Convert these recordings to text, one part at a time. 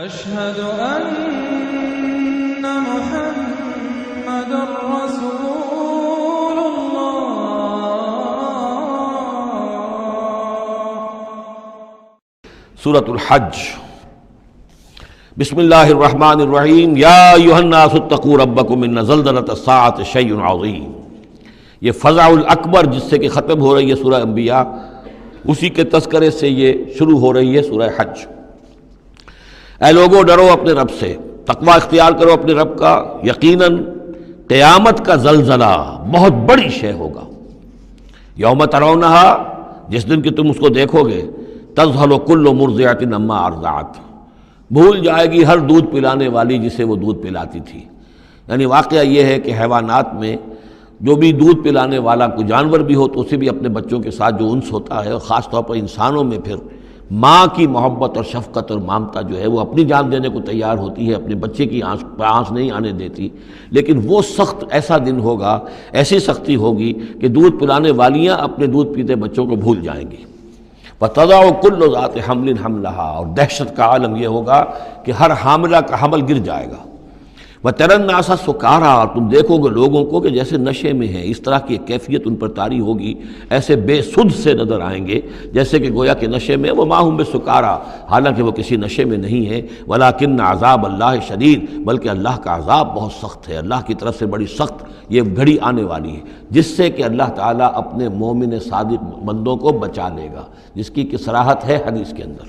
أشهد أن محمد رسول الله. سورۃ الحج. بسم اللہ الرحمن الرحیم. یا ایھا الناس اتقوا ربکم ان زلزلۃ الساعۃ شیء عظیم. یہ فزع الاکبر جس سے کہ ختم ہو رہی ہے سورہ انبیاء، اسی کے تذکرے سے یہ شروع ہو رہی ہے سورہ حج. اے لوگو ڈرو اپنے رب سے، تقوی اختیار کرو اپنے رب کا. یقیناً قیامت کا زلزلہ بہت بڑی شے ہوگا. یوم ترونہا، جس دن کہ تم اس کو دیکھو گے، تذہل کل مرضعۃ عما ارضعت، بھول جائے گی ہر دودھ پلانے والی جسے وہ دودھ پلاتی تھی. یعنی واقعہ یہ ہے کہ حیوانات میں جو بھی دودھ پلانے والا کوئی جانور بھی ہو تو اسے بھی اپنے بچوں کے ساتھ جو انس ہوتا ہے، اور خاص طور پر انسانوں میں پھر ماں کی محبت اور شفقت اور مامتا جو ہے وہ اپنی جان دینے کو تیار ہوتی ہے، اپنے بچے کی آنچ نہیں آنے دیتی. لیکن وہ سخت ایسا دن ہوگا، ایسی سختی ہوگی کہ دودھ پلانے والیاں اپنے دودھ پیتے بچوں کو بھول جائیں گی. وَتَضَعُ كُلُّ ذَاتِ حَمْلٍ حَمْلَهَا، اور دہشت کا عالم یہ ہوگا کہ ہر حاملہ کا حمل گر جائے گا. وَتَرَى النَّاسَ سُكَارَىٰ، اور تم دیکھو گے لوگوں کو کہ جیسے نشے میں ہیں. اس طرح کی ایک کیفیت ان پر طاری ہوگی، ایسے بے سدھ سے نظر آئیں گے جیسے کہ گویا کہ نشے میں. وَمَا هُم بِسُكَارَىٰ، حالانکہ وہ کسی نشے میں نہیں ہیں. وَلَٰكِنَّ عَذَابَ اللَّهِ شَدِيدٌ، بلکہ اللہ کا عذاب بہت سخت ہے. اللہ کی طرف سے بڑی سخت یہ گھڑی آنے والی ہے جس سے کہ اللہ تعالیٰ اپنے مومن صادق بندوں کو بچا لے گا، جس کی کہ صراحت ہے حدیث کے اندر.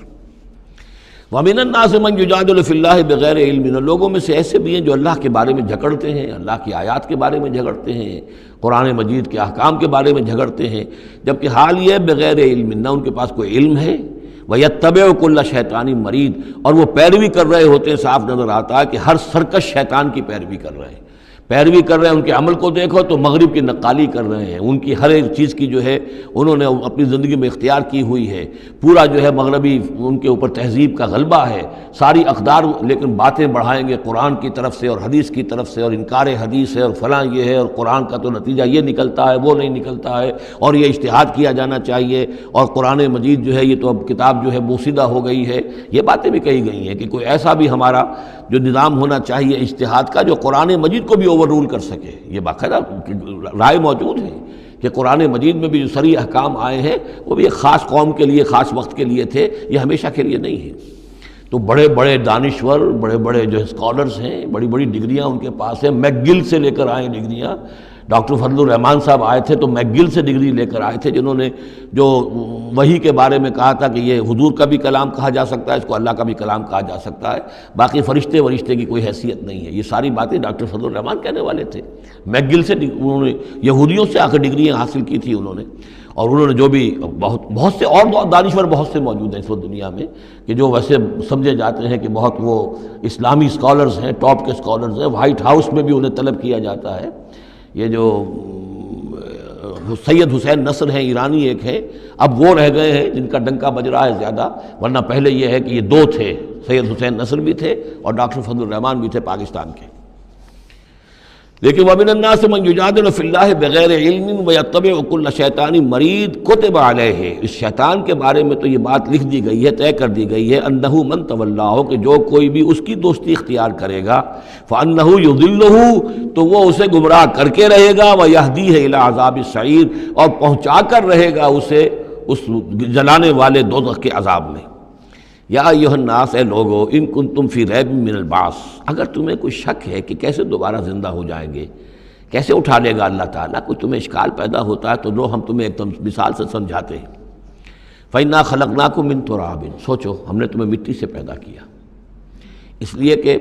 وَمِنَ النَّاسِ مَن يُجَادِلُ فِي اللَّهِ بِغَيْرِ عِلْمٍ، لوگوں میں سے ایسے بھی ہیں جو اللہ کے بارے میں جھگڑتے ہیں، اللہ کی آیات کے بارے میں جھگڑتے ہیں، قرآن مجید کے احکام کے بارے میں جھگڑتے ہیں، جبکہ حال یہ ہے بغیر علم، نہ ان کے پاس کوئی علم ہے. وَيَتَّبِعُ كُلَّ شَيْطَانٍ مَرِيدٍ، اور وہ پیروی کر رہے ہوتے ہیں. صاف نظر آتا ہے کہ ہر سرکش شیطان کی پیروی کر رہے ہیں. ان کے عمل کو دیکھو تو مغرب کی نقالی کر رہے ہیں. ان کی ہر ایک چیز کی جو ہے انہوں نے اپنی زندگی میں اختیار کی ہوئی ہے. پورا جو ہے مغربی ان کے اوپر تہذیب کا غلبہ ہے. ساری اقدار لیکن باتیں بڑھائیں گے قرآن کی طرف سے اور حدیث کی طرف سے، اور انکار حدیث ہے اور فلاں یہ ہے، اور قرآن کا تو نتیجہ یہ نکلتا ہے وہ نہیں نکلتا ہے، اور یہ اجتہاد کیا جانا چاہیے، اور قرآن مجید جو ہے یہ تو اب کتاب جو ہے بوسیدہ ہو گئی ہے. یہ باتیں بھی کہی گئی ہیں کہ کوئی ایسا بھی ہمارا جو نظام ہونا چاہیے اجتہاد کا جو قرآن مجید کو بھی اوور رول کر سکے. یہ باقاعدہ رائے موجود ہے کہ قرآن مجید میں بھی جو صریح احکام آئے ہیں وہ بھی ایک خاص قوم کے لیے، خاص وقت کے لیے تھے، یہ ہمیشہ کے لیے نہیں ہے. تو بڑے بڑے دانشور، بڑے بڑے جو اسکالرز ہیں، بڑی بڑی ڈگریاں ان کے پاس ہیں. میکگل سے لے کر آئے ڈگریاں. ڈاکٹر فضل الرحمان صاحب آئے تھے تو میکگل سے ڈگری لے کر آئے تھے، جنہوں نے جو وحی کے بارے میں کہا تھا کہ یہ حضور کا بھی کلام کہا جا سکتا ہے، اس کو اللہ کا بھی کلام کہا جا سکتا ہے، باقی فرشتے کی کوئی حیثیت نہیں ہے. یہ ساری باتیں ڈاکٹر فضل الرحمان کہنے والے تھے. میکگل سے انہوں نے یہودیوں سے آ کر ڈگریاں حاصل کی تھی انہوں نے. اور انہوں نے جو بھی بہت سے اور دانشور بہت سے موجود ہیں اس وقت دنیا میں کہ جو ویسے سمجھے جاتے ہیں کہ بہت وہ اسلامی اسکالرز ہیں، ٹاپ کے اسکالرز ہیں. وائٹ ہاؤس میں بھی انہیں طلب کیا جاتا ہے. یہ جو سید حسین نصر ہیں ایرانی ایک ہیں، اب وہ رہ گئے ہیں جن کا ڈنکا بج رہا ہے زیادہ، ورنہ پہلے یہ ہے کہ یہ دو تھے، سید حسین نصر بھی تھے اور ڈاکٹر فضل الرحمان بھی تھے پاکستان کے. لیکن وَمِنَ النَّاسِ مَن يُجَادِلُ فِي اللَّهِ بِغَيْرِ عِلْمٍ وَيَتَّبِعُ كُلَّ شَيْطَانٍ مَرِيدٍ كُتِبَ عَلَيْهِ. اس شیطان کے بارے میں تو یہ بات لکھ دی گئی ہے، طے کر دی گئی ہے، أَنَّهُ مَن تَوَلَّاهُ، کہ جو کوئی بھی اس کی دوستی اختیار کرے گا، فَأَنَّهُ يُضِلُّهُ، تو وہ اسے گمراہ کر کے رہے گا، وَيَهْدِيهِ إِلَىٰ عَذَابِ السَّعِيرِ، اور پہنچا کر رہے گا اسے اس جلانے والے دوزخ کے عذاب میں. یا ایھا الناس، اے لوگو، ان کنتم فی ریب من البعث، اگر تمہیں کوئی شک ہے کہ کیسے دوبارہ زندہ ہو جائیں گے، کیسے اٹھا لے گا اللہ تعالیٰ، کوئی تمہیں اشکال پیدا ہوتا ہے تو لو ہم تمہیں ایک مثال سے سمجھاتے ہیں. فَإِنَّا خَلَقْنَاكُم مِّن تُرَابٍ، سوچو ہم نے تمہیں مٹی سے پیدا کیا. اس لیے کہ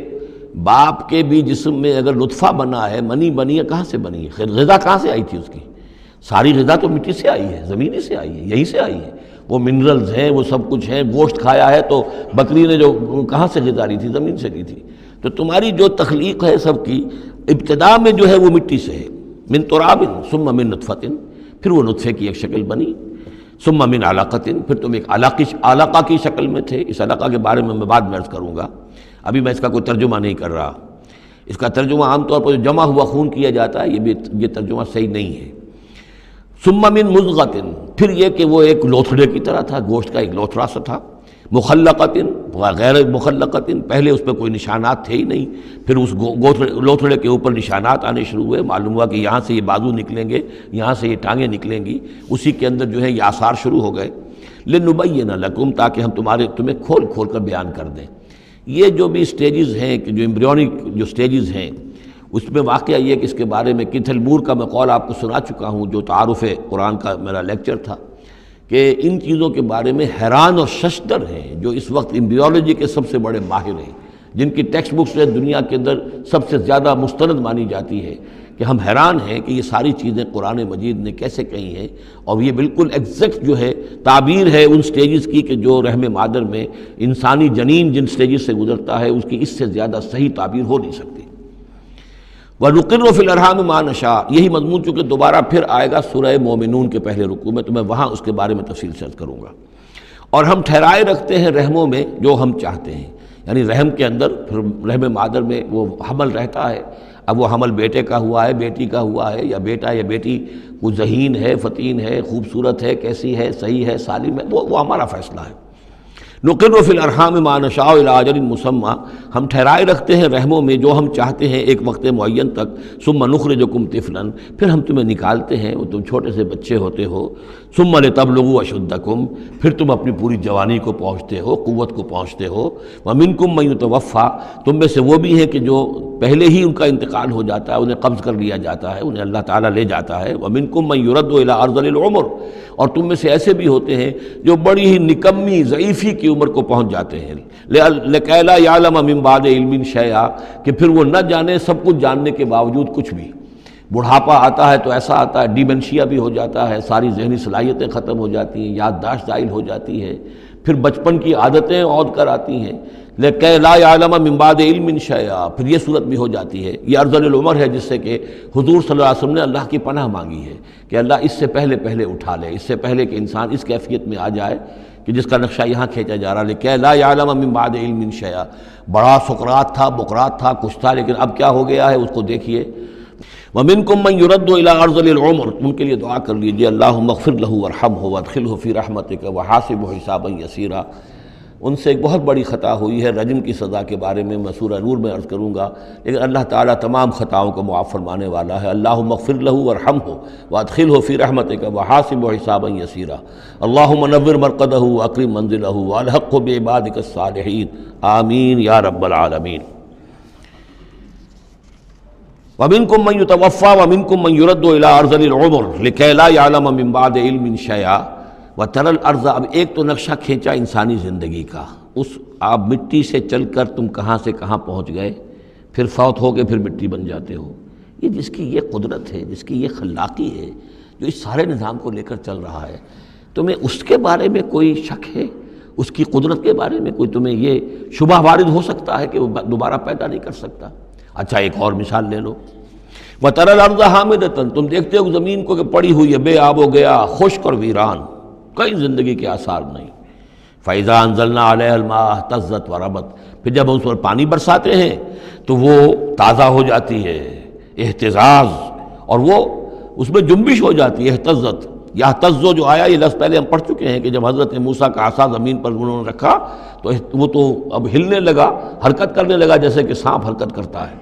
باپ کے بھی جسم میں اگر نطفہ بنا ہے، منی بنی ہے، کہاں سے بنی ہے؟ غذا کہاں سے آئی تھی اس کی؟ ساری غذا تو مٹی سے آئی ہے، زمین سے آئی ہے، یہیں سے آئی ہے. وہ منرلز ہیں، وہ سب کچھ ہیں. گوشت کھایا ہے تو بکری نے جو کہاں سے غذا لی تھی؟ زمین سے لی تھی. تو تمہاری جو تخلیق ہے سب کی ابتدا میں جو ہے وہ مٹی سے ہے. من تراب ثم من نطفۃ، پھر وہ نطفے کی ایک شکل بنی. ثم من علقۃ، پھر تم ایک علقہ کی شکل میں تھے. اس علقہ کے بارے میں بعد میں عرض کروں گا، ابھی میں اس کا کوئی ترجمہ نہیں کر رہا. اس کا ترجمہ عام طور پر جو جمع ہوا خون کیا جاتا ہے، یہ ترجمہ صحیح نہیں ہے. ثم من مضغۃ، پھر یہ کہ وہ ایک لوتھڑے کی طرح تھا، گوشت کا ایک لوتھڑا سا تھا. مخلقتن غیر مخلقتن، پہلے اس پہ کوئی نشانات تھے ہی نہیں، پھر اس لوتھڑے کے اوپر نشانات آنے شروع ہوئے، معلوم ہوا کہ یہاں سے یہ بازو نکلیں گے، یہاں سے یہ ٹانگیں نکلیں گی، اسی کے اندر جو ہے یہ آثار شروع ہو گئے۔ لنبین لکم، تاکہ ہم تمہیں کھول کھول کر بیان کر دیں۔ یہ جو بھی سٹیجز ہیں، کہ جو ایمبریونک جو سٹیجز ہیں، اس میں واقعہ یہ کہ اس کے بارے میں کتھل مور کا میں قول آپ کو سنا چکا ہوں، جو تعارف قرآن کا میرا لیکچر تھا، کہ ان چیزوں کے بارے میں حیران اور ششدر ہیں جو اس وقت ایمبریولوجی کے سب سے بڑے ماہر ہیں، جن کی ٹیکسٹ بکس دنیا کے اندر سب سے زیادہ مستند مانی جاتی ہے، کہ ہم حیران ہیں کہ یہ ساری چیزیں قرآن مجید نے کیسے کہی ہیں، اور یہ بالکل ایگزیکٹ جو ہے تعبیر ہے ان سٹیجز کی، کہ جو رحم مادر میں انسانی جنین جن سٹیجز سے گزرتا ہے اس کی اس سے زیادہ صحیح تعبیر ہو نہیں سکتی۔ وَنُقِرُّ فِي الْأَرْحَامِ مَا نَشَاءُ، یہی مضمون چونکہ دوبارہ پھر آئے گا سورہ مومنون کے پہلے رکوع میں، تو میں وہاں اس کے بارے میں تفصیل سے عرض کروں گا۔ اور ہم ٹھہرائے رکھتے ہیں رحموں میں جو ہم چاہتے ہیں، یعنی رحم کے اندر، پھر رحم مادر میں وہ حمل رہتا ہے، اب وہ حمل بیٹے کا ہوا ہے، بیٹی کا ہوا ہے، یا بیٹا یا بیٹی وہ ذہین ہے، فتین ہے، خوبصورت ہے، کیسی ہے، صحیح ہے، سالم ہے، وہ ہمارا فیصلہ ہے۔ نقر فی الارحام ما نشاء الی اجل مسمى، ہم ٹھہرائے رکھتے ہیں رحموں میں جو ہم چاہتے ہیں ایک وقت معین تک، ثم نخرجکم طفلا، پھر ہم تمہیں نکالتے ہیں، وہ تم چھوٹے سے بچے ہوتے ہو، ثم لتبلغوا اشدکم، پھر تم اپنی پوری جوانی کو پہنچتے ہو، قوت کو پہنچتے ہو، ومنکم من یتوفی، تم میں سے وہ بھی ہیں کہ جو پہلے ہی ان کا انتقال ہو جاتا ہے، انہیں قبض کر لیا جاتا ہے، انہیں اللہ تعالیٰ لے جاتا ہے، ومنکم من یرد الی ارذل العمر، اور تم میں سے ایسے بھی ہوتے ہیں جو بڑی ہی نکمی ضعیفی کی عمر کو پہنچ جاتے ہیں، لِكَيْ لَا يَعْلَمَ مِن بَعْدِ عِلْمٍ شَيْئًا، کہ پھر وہ نہ جانے سب کچھ جاننے کے باوجود کچھ بھی۔ بڑھاپا آتا ہے تو ایسا آتا ہے، ڈیمنشیا بھی ہو جاتا ہے، ساری ذہنی صلاحیتیں ختم ہو جاتی ہیں، یادداشت زائل ہو جاتی ہے، پھر بچپن کی عادتیں عود کر آتی ہیں، لِكَيْ لَا يَعْلَمَ مِن بَعْدِ عِلْمٍ شَيْئًا، پھر یہ صورت بھی ہو جاتی ہے۔ یہ ارذل العمر ہے جس سے کہ حضور صلی اللہ علیہ وسلم نے اللہ کی پناہ مانگی ہے کہ اللہ اس سے پہلے اٹھا لے، اس سے پہلے کہ انسان اس کیفیت میں آ جائے کہ جس کا نقشہ یہاں کھینچا جا رہا ہے، لِكَيْ لَا يَعْلَمَ مِن بَعْدِ عِلْمٍ شَيْئًا۔ بڑا سقراط تھا، بقراط تھا، کچھ تھا، لیکن اب کیا ہو گیا ہے اس کو دیکھیے۔ وَمِنْكُم مَّن يُرَدُّ إِلَىٰ أَرْذَلِ الْعُمُرِ، ان کے لیے دعا کر لیجیے، اللہم اغفر لہ وارحمہ وادخلہ فی رحمتک وحاسبہ حسابا یسیرا۔ ان سے ایک بہت بڑی خطا ہوئی ہے، رجم کی سزا کے بارے میں میں سورہ نور میں عرض کروں گا، لیکن اللہ تعالیٰ تمام خطاؤں کو معاف فرمانے والا ہے۔ اللہم اغفر لہ وارحمہ وادخلہ فی رحمتک وحاسبہ حسابا یسیرا، اللہم نور مرقدہ واکرم منزلہ والحقہ بعبادک الصالحین، آمین یا رب العالمین۔ وَمِنْكُم مَّن يُتَوَفَّى وَمِنْكُم مَّن يُرَدُّ إِلَىٰ أَرْذَلِ الْعُمُرِ لِكَيْ لَا يَعْلَمَ مِن بَعْدِ عِلْمٍ شَيْئًا وَتَرَى الْأَرْضَ، اب ایک تو نقشہ کھینچا انسانی زندگی کا، اس آپ مٹی سے چل کر تم کہاں سے کہاں پہنچ گئے، پھر فوت ہو کے پھر مٹی بن جاتے ہو۔ یہ جس کی یہ قدرت ہے، جس کی یہ خلاقی ہے، جو اس سارے نظام کو لے کر چل رہا ہے، تمہیں اس کے بارے میں کوئی شک ہے؟ اس کی قدرت کے بارے میں کوئی تمہیں یہ شبہ وارد ہو سکتا ہے کہ وہ دوبارہ پیدا نہیں کر سکتا؟ اچھا ایک اور مثال لے لو، وَتَرَى الْأَرْضَ حَامِدَةً، تم دیکھتے ہو زمین کو کہ پڑی ہوئی ہے، بے آب و گیا، خشک اور ویران، کئی زندگی کے آثار نہیں۔ فَإِذَا أَنزَلْنَا عَلَيْهَا الْمَاءَ اهْتَزَّتْ وَرَبَتْ، پھر جب ہم اس پر پانی برساتے ہیں تو وہ تازہ ہو جاتی ہے، اہتزاز، اور وہ اس میں جنبش ہو جاتی ہے، اہتزت۔ یہتزو جو آیا یہ لفظ پہلے ہم پڑھ چکے ہیں کہ جب حضرت موسیٰ کا عصا زمین پر انہوں نے رکھا تو وہ تو اب ہلنے لگا، حرکت کرنے لگا، جیسے کہ سانپ حرکت کرتا ہے۔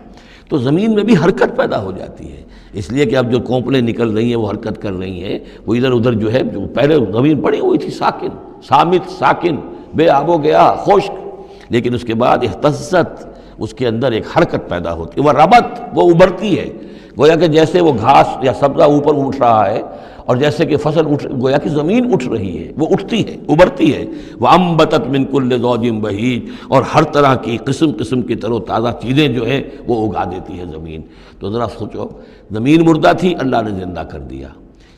تو زمین میں بھی حرکت پیدا ہو جاتی ہے، اس لیے کہ اب جو کونپلیں نکل رہی ہیں وہ حرکت کر رہی ہیں، وہ ادھر ادھر جو ہے، جو پہلے زمین پڑی ہوئی تھی ساکن، صامت، ساکن، بے آب و گیا، خشک، لیکن اس کے بعد اہتزت، اس کے اندر ایک حرکت پیدا ہوتی ہے، وہ ربت، وہ ابھرتی ہے، گویا کہ جیسے وہ گھاس یا سبزہ اوپر اٹھ رہا ہے، اور جیسے کہ فصل گویا کہ زمین اٹھ رہی ہے، وہ اٹھتی ہے، ابھرتی ہے۔ وَأَنبَتَتْ مِن كُلِّ زَوْجٍ بَهِيجٍ، اور ہر طرح کی قسم قسم کی تر و تازہ چیزیں جو ہیں وہ اگا دیتی ہے زمین۔ تو ذرا سوچو، زمین مردہ تھی، اللہ نے زندہ کر دیا۔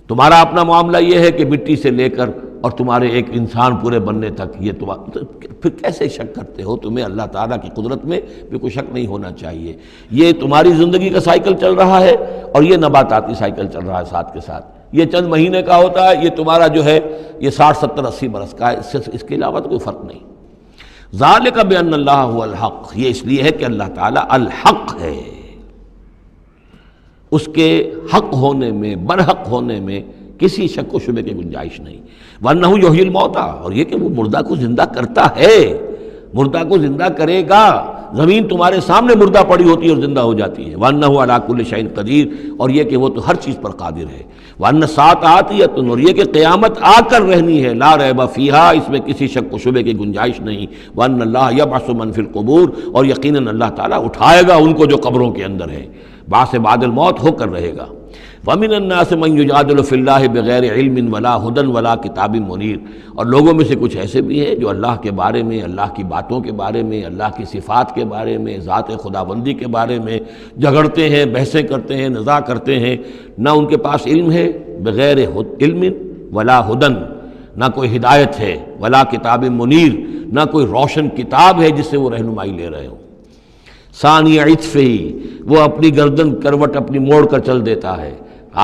تمہارا اپنا معاملہ یہ ہے کہ مٹی سے لے کر اور تمہارے ایک انسان پورے بننے تک، یہ پھر کیسے شک کرتے ہو؟ تمہیں اللہ تعالیٰ کی قدرت میں بھی کوئی شک نہیں ہونا چاہیے۔ یہ تمہاری زندگی کا سائیکل چل رہا ہے اور یہ نباتاتی سائیکل چل رہا ہے ساتھ کے ساتھ، یہ چند مہینے کا ہوتا ہے، یہ تمہارا جو ہے یہ 60 70 80 برس کا ہے، اس کے علاوہ تو کوئی فرق نہیں۔ ذالک بان اللہ هو الحق، یہ اس لیے ہے کہ اللہ تعالیٰ الحق ہے، اس کے حق ہونے میں، برحق ہونے میں کسی شک و شبے کی گنجائش نہیں۔ وَأَنَّهُ يُحْيِي الْمَوْتَى، اور یہ کہ وہ مردہ کو زندہ کرتا ہے، مردہ کو زندہ کرے گا۔ زمین تمہارے سامنے مردہ پڑی ہوتی ہے اور زندہ ہو جاتی ہے۔ وَأَنَّهُ عَلَىٰ كُلِّ شَيْءٍ قَدِيرٌ، اور یہ کہ وہ تو ہر چیز پر قادر ہے۔ وَأَنَّ السَّاعَةَ آتِيَةٌ، اور یہ کہ قیامت آ کر رہنی ہے، لا ریب فیہا، اس میں کسی شک و شبے کی گنجائش نہیں۔ وَأَنَّ اللَّهَ يَبْعَثُ مَن فِي الْقُبُورِ، اور یقیناً اللہ تعالیٰ اٹھائے گا ان کو جو قبروں کے اندر ہے، بعث بعد الموت ہو کر رہے گا۔ وَمِنَ النَّاسِ مَن يُجَادِلُ فِي اللَّهِ بِغَيْرِ عِلْمٍ وَلَا هُدًى وَلَا كِتَابٍ مُنِيرٍ، اور لوگوں میں سے کچھ ایسے بھی ہیں جو اللہ کے بارے میں، اللہ کی باتوں کے بارے میں، اللہ کی صفات کے بارے میں، ذات خداوندی کے بارے میں جھگڑتے ہیں، بحثیں کرتے ہیں، نزاع کرتے ہیں، نہ ان کے پاس علم ہے، بغیر علم ولا ہدن، نہ کوئی ہدایت ہے، ولا کتاب منیر، نہ کوئی روشن کتاب ہے جس سے وہ رہنمائی لے رہے ہوں۔ ثانی عطفہ، وہ اپنی گردن کروٹ اپنی موڑ کر چل دیتا ہے،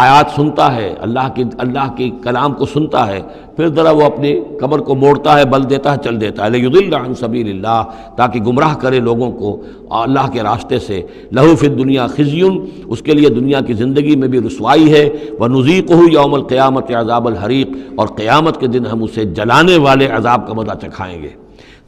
آیات سنتا ہے، اللہ کے کلام کو سنتا ہے، پھر ذرا وہ اپنی کمر کو موڑتا ہے، بل دیتا ہے، چل دیتا ہے، لیضل عن سبیل اللہ، تاکہ گمراہ کرے لوگوں کو اللہ کے راستے سے۔ لہ فی الدنیا خزی، اس کے لیے دنیا کی زندگی میں بھی رسوائی ہے، ونذیقہ یوم القیامت عذاب الحریق، اور قیامت کے دن ہم اسے جلانے والے عذاب کا مزہ چکھائیں گے۔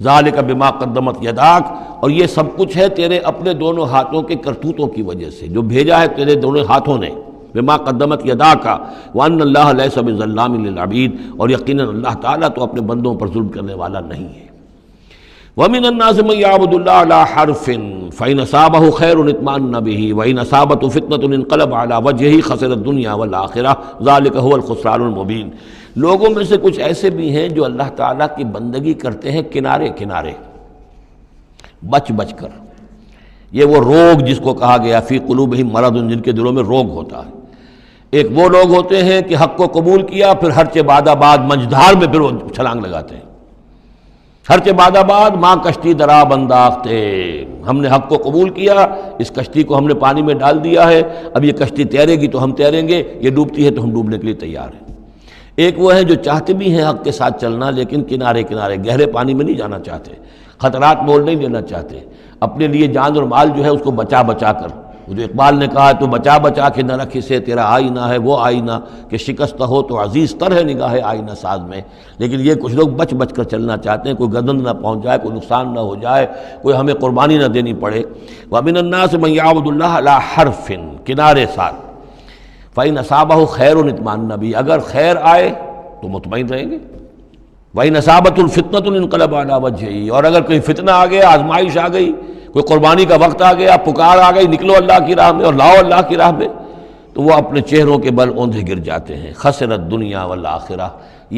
ذالک بما قدمت یداک، اور یہ سب کچھ ہے تیرے اپنے دونوں ہاتھوں کے کرتوتوں کی وجہ سے، جو بھیجا ہے تیرے دونوں ہاتھوں نے، بما قدمت یداک، وان اللہ لیس بظلام للعبید، اور یقیناً اللہ تعالیٰ تو اپنے بندوں پر ظلم کرنے والا نہیں ہے۔ ومن الناس من يعبد الله على حرف فإن أصابه خير اطمأن به وإن أصابته فتنة انقلب على وجهه خسر الدنيا والآخرة ذلك هو الخسران المبين۔ لوگوں میں سے کچھ ایسے بھی ہیں جو اللہ تعالیٰ کی بندگی کرتے ہیں کنارے کنارے، بچ بچ کر۔ یہ وہ روگ جس کو کہا گیا فی قلوبہم مرض، جن کے دلوں میں روگ ہوتا ہے۔ ایک وہ لوگ ہوتے ہیں کہ حق کو قبول کیا، پھر ہرچہ بعد آباد منجدھار میں پھر وہ چھلانگ لگاتے ہیں، ہرچہ بعد آباد ماں کشتی دراب انداختے، ہم نے حق کو قبول کیا، اس کشتی کو ہم نے پانی میں ڈال دیا ہے، اب یہ کشتی تیرے گی تو ہم تیریں گے، یہ ڈوبتی ہے تو ہم ڈوبنے کے لیے تیار ہیں۔ ایک وہ ہیں جو چاہتے بھی ہیں حق کے ساتھ چلنا، لیکن کنارے کنارے گہرے پانی میں نہیں جانا چاہتے، خطرات مول نہیں لینا چاہتے، اپنے لیے جان اور مال جو ہے اس کو بچا بچا کر، جو اقبال نے کہا تو بچا بچا کے نہ رکھ اسے، تیرا آئینہ ہے وہ آئینہ کہ شکست ہو تو عزیز تر ہے نگاہ آئینہ ساز میں۔ لیکن یہ کچھ لوگ بچ بچ کر چلنا چاہتے ہیں، کوئی گردن نہ پہنچ جائے، کوئی نقصان نہ ہو جائے، کوئی ہمیں قربانی نہ دینی پڑے۔ وَمِنَ النَّاسِ مَن يَعْبُدُ اللَّهَ عَلَىٰ حَرْفٍ، کنارے ساتھ، فَإِنْ أَصَابَهُ خَيْرٌ اطْمَأَنَّ بِهِ، اگر خیر آئے تو مطمئن رہیں گے، وَإِنْ أَصَابَتْهُ الْفِتْنَةُ انقلب عَلَىٰ وَجْهِهِ، اور اگر کوئی فتنہ آ گیا، آزمائش آ گئی، کوئی قربانی کا وقت آ گیا، پکار آ گئی، نکلو اللہ کی راہ میں اور لاؤ اللہ کی راہ میں، تو وہ اپنے چہروں کے بل اوندھے گر جاتے ہیں۔ خسرت دنیا والآخرہ،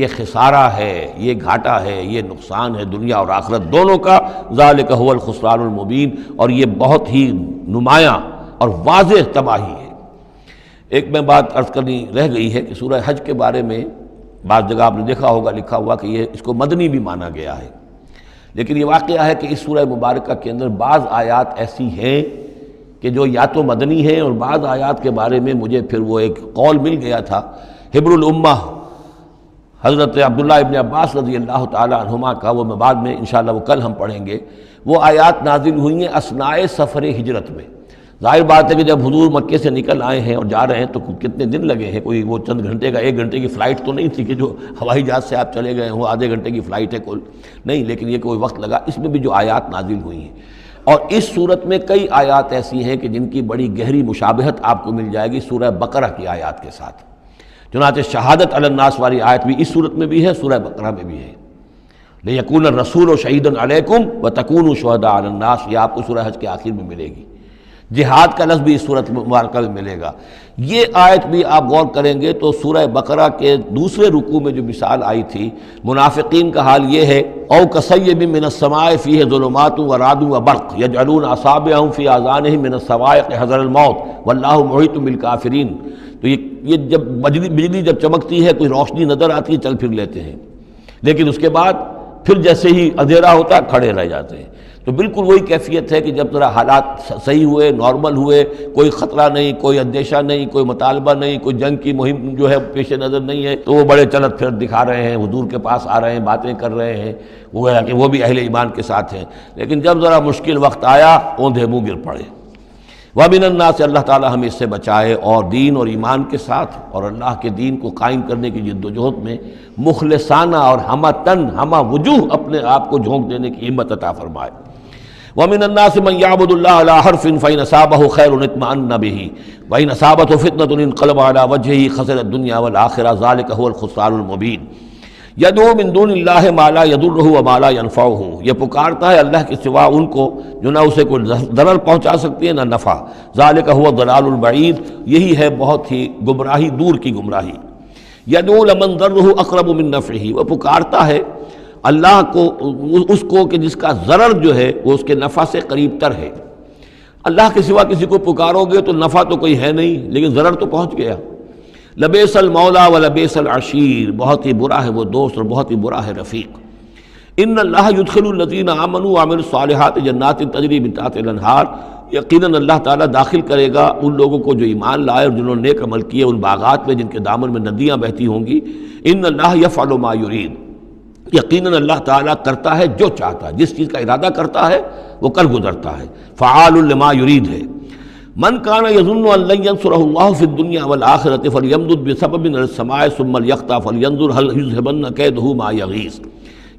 یہ خسارہ ہے، یہ گھاٹا ہے، یہ نقصان ہے دنیا اور آخرت دونوں کا۔ ذالک هو الخسران المبین، اور یہ بہت ہی نمایاں اور واضح تباہی ہے۔ ایک میں بات عرض کرنی رہ گئی ہے کہ سورہ حج کے بارے میں بعض جگہ آپ نے دیکھا ہوگا لکھا ہوا کہ یہ اس کو مدنی بھی مانا گیا ہے، لیکن یہ واقعہ ہے کہ اس سورہ مبارکہ کے اندر بعض آیات ایسی ہیں کہ جو یا تو مدنی ہیں، اور بعض آیات کے بارے میں مجھے پھر وہ ایک قول مل گیا تھا حبر الامہ حضرت عبداللہ ابن عباس رضی اللہ تعالی عنہما کا، وہ میں بعد میں انشاءاللہ وہ کل ہم پڑھیں گے۔ وہ آیات نازل ہوئی ہیں اثناء سفر ہجرت میں۔ ظاہر بات ہے کہ جب حضور مکے سے نکل آئے ہیں اور جا رہے ہیں تو کتنے دن لگے ہیں، کوئی وہ چند گھنٹے کا، ایک گھنٹے کی فلائٹ تو نہیں تھی کہ جو ہوائی جہاز سے آپ چلے گئے وہ آدھے گھنٹے کی فلائٹ ہے کل، نہیں، لیکن یہ کوئی وقت لگا۔ اس میں بھی جو آیات نازل ہوئی ہیں، اور اس صورت میں کئی آیات ایسی ہیں کہ جن کی بڑی گہری مشابہت آپ کو مل جائے گی سورہ بقرہ کی آیات کے ساتھ۔ چنانچہ شہادت علی الناس والی آیت بھی اس صورت میں بھی ہے، سورہ بقرہ میں بھی ہے، لیکون الرسول شہیدا علیکم وتکونوا شہداء علی الناس، یہ آپ کو سورہ حج کے آخر میں ملے گی۔ جہاد کا لفظ بھی اس صورت مبارکہ میں ملے گا۔ یہ آیت بھی آپ غور کریں گے تو سورہ بقرہ کے دوسرے رکوع میں جو مثال آئی تھی منافقین کا حال یہ ہے، او کصیب من السماء فیہ ظلمات ورعد وبرق یجعلون اصابعهم فی آذانہم من الصواعق حذر الموت واللہ محیط بالکافرین۔ تو یہ جب بجلی جب چمکتی ہے، کوئی روشنی نظر آتی ہے، چل پھر لیتے ہیں، لیکن اس کے بعد پھر جیسے ہی اندھیرا ہوتا ہے کھڑے رہ جاتے ہیں۔ تو بالکل وہی کیفیت ہے کہ جب ذرا حالات صحیح ہوئے، نارمل ہوئے، کوئی خطرہ نہیں، کوئی اندیشہ نہیں، کوئی مطالبہ نہیں، کوئی جنگ کی مہم جو ہے پیش نظر نہیں ہے، تو وہ بڑے چلت پھر دکھا رہے ہیں، حضور کے پاس آ رہے ہیں، باتیں کر رہے ہیں، وہ ہے کہ وہ بھی اہل ایمان کے ساتھ ہیں۔ لیکن جب ذرا مشکل وقت آیا، اوندھے منہ گر پڑے۔ وَمِنَ النَّاسِ اللہ تعالیٰ ہمیں اس سے بچائے، اور دین اور ایمان کے ساتھ اور اللہ کے دین کو قائم کرنے کی جد و جہد میں مخلصانہ اور ہمہ تن ہمہ وجوہ اپنے آپ کو جھونک دینے کی ہمت عطا فرمائے۔ وَمِنَ النَّاسِ مَن يَعْبُدُ اللَّهَ عَلَىٰ حَرْفٍ فَإِنْ أَصَابَهُ خَيْرٌ اطْمَأَنَّ بِهِ وَإِنْ أَصَابَتْهُ فِتْنَةٌ انقلب عَلَىٰ وَجْهِهِ خَسِرَ الدُّنْيَا وَالْآخِرَةَ ذَلِكَ هُوَ الْخُسْرَانُ الْمُبِينُ يَدْعُو مِن دُونِ اللَّهِ مَا لَا يَضُرُّهُ وَمَا لَا يَنفَعُهُ، یہ پکارتا ہے اللہ کے سوا ان کو جو نہ اسے کوئی ضرر پہنچا سکتی ہے نہ نفع۔ ذَلِكَ هُوَ الضَّلَالُ الْبَعِيدُ، یہی ہے بہت ہی گمراہی دور کی گمراہی۔ يَدْعُو لَمَن ضَرُّهُ أَقْرَبُ مِن نَّفْعِهِ، وہ پکارتا ہے اللہ کو، اس کو کہ جس کا ضرر جو ہے وہ اس کے نفع سے قریب تر ہے۔ اللہ کے سوا کسی کو پکارو گے تو نفع تو کوئی ہے نہیں، لیکن ضرر تو پہنچ گیا۔ لبیس المولا و لبیس العشیر، بہت ہی برا ہے وہ دوست اور بہت ہی برا ہے رفیق۔ ان اللہ یدخل الذین آمنوا وعملوا الصالحات جنات تجری من تحتها الانہار، یقیناً اللہ تعالیٰ داخل کرے گا ان لوگوں کو جو ایمان لائے اور جنہوں نے نیک عمل کیے ان باغات میں جن کے دامن میں ندیاں بہتی ہوں گی۔ ان اللہ یفعل ما یرید، یقیناً اللہ تعالیٰ کرتا ہے جو چاہتا ہے، جس چیز کا ارادہ کرتا ہے وہ کر گزرتا ہے۔ فعال لما یرید ہے۔ من کان یظن ان لن ینصرہ اللہ فی الدنیا والآخرۃ فلیمدد بسبب من السماء ثم لیقطع فلینظر هل یذهبن کیدہ ما یغیظ۔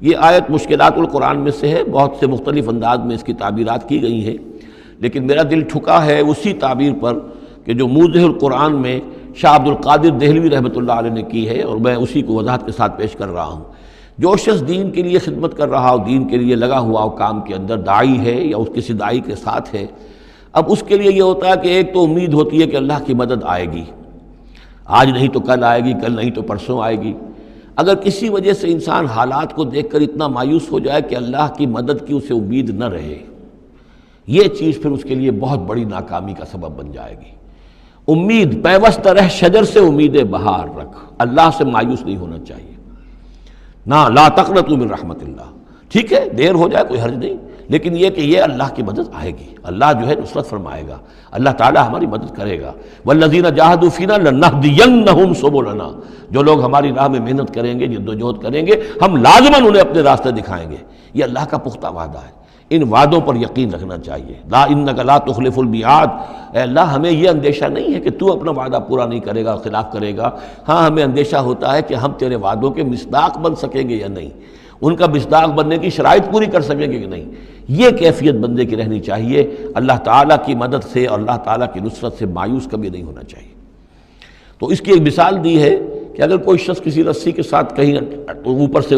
یہ آیت مشکلات القرآن میں سے ہے، بہت سے مختلف انداز میں اس کی تعبیرات کی گئی ہیں، لیکن میرا دل ٹھکا ہے اسی تعبیر پر کہ جو موضح القرآن میں شاہ عبد القادر دہلوی رحمۃ اللہ علیہ نے کی ہے، اور میں اسی کو وضاحت کے ساتھ پیش کر رہا ہوں۔ جو شخص دین کے لیے خدمت کر رہا ہو، دین کے لیے لگا ہوا ہو کام کے اندر، داعی ہے یا اس کسی داعی کے ساتھ ہے، اب اس کے لیے یہ ہوتا ہے کہ ایک تو امید ہوتی ہے کہ اللہ کی مدد آئے گی، آج نہیں تو کل آئے گی، کل نہیں تو پرسوں آئے گی۔ اگر کسی وجہ سے انسان حالات کو دیکھ کر اتنا مایوس ہو جائے کہ اللہ کی مدد کی اسے امید نہ رہے، یہ چیز پھر اس کے لیے بہت بڑی ناکامی کا سبب بن جائے گی۔ امید پیوست رہ شجر سے امید بہار رکھ، اللہ سے مایوس نہیں ہونا چاہیے۔ نہ لا تقنطوا من رحمت اللہ، ٹھیک ہے دیر ہو جائے کوئی حرج نہیں، لیکن یہ کہ یہ اللہ کی مدد آئے گی، اللہ جو ہے نصرت فرمائے گا، اللہ تعالی ہماری مدد کرے گا۔ والذین جاہدوا فینا لنہدینہم سبلنا، جو لوگ ہماری راہ میں محنت کریں گے، جد و جہد کریں گے، ہم لازماً انہیں اپنے راستے دکھائیں گے۔ یہ اللہ کا پختہ وعدہ ہے، ان وعدوں پر یقین رکھنا چاہیے۔ لا انک لا تخلف المیعاد، اے اللہ ہمیں یہ اندیشہ نہیں ہے کہ تو اپنا وعدہ پورا نہیں کرے گا، خلاف کرے گا، ہاں ہمیں اندیشہ ہوتا ہے کہ ہم تیرے وعدوں کے مصداق بن سکیں گے یا نہیں، ان کا مصداق بننے کی شرائط پوری کر سکیں گے کہ نہیں۔ یہ کیفیت بندے کی رہنی چاہیے، اللہ تعالیٰ کی مدد سے اور اللہ تعالیٰ کی نصرت سے مایوس کبھی نہیں ہونا چاہیے۔ تو اس کی ایک مثال دی ہے کہ اگر کوئی شخص کسی رسی کے ساتھ کہیں اوپر سے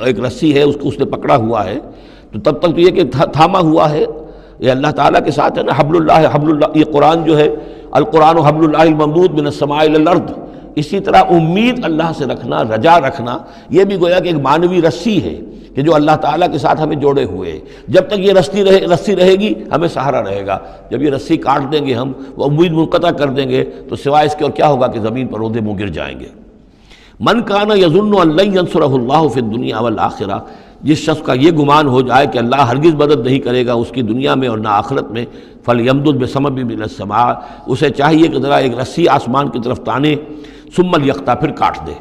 ایک رسی ہے اس نے پکڑا ہوا ہے، تو تب تک تو یہ کہ تھاما ہوا ہے، یہ اللہ تعالیٰ کے ساتھ ہے نا، حبل اللہ، یہ قرآن جو ہے القرآن حبل اللہ الممدود من السماء الی الارض، اسی طرح امید اللہ سے رکھنا، رجا رکھنا، یہ بھی گویا کہ ایک معنوی رسی ہے کہ جو اللہ تعالیٰ کے ساتھ ہمیں جوڑے ہوئے، جب تک یہ رسی رہے گی ہمیں سہارا رہے گا، جب یہ رسی کاٹ دیں گے ہم، وہ امید منقطع کر دیں گے، تو سوائے اس کے اور کیا ہوگا کہ زمین پر رودے منہ گر جائیں گے۔ من کان یظن ان لن ینصرہ اللہ فی الدنیا والآخرہ، جس شخص کا یہ گمان ہو جائے کہ اللہ ہرگز مدد نہیں کرے گا اس کی دنیا میں اور نہ آخرت میں، فلیمدد بسبب من السماء، اسے چاہیے کہ ذرا ایک رسی آسمان کی طرف تانے، ثم لیقطع، پھر کاٹ دے،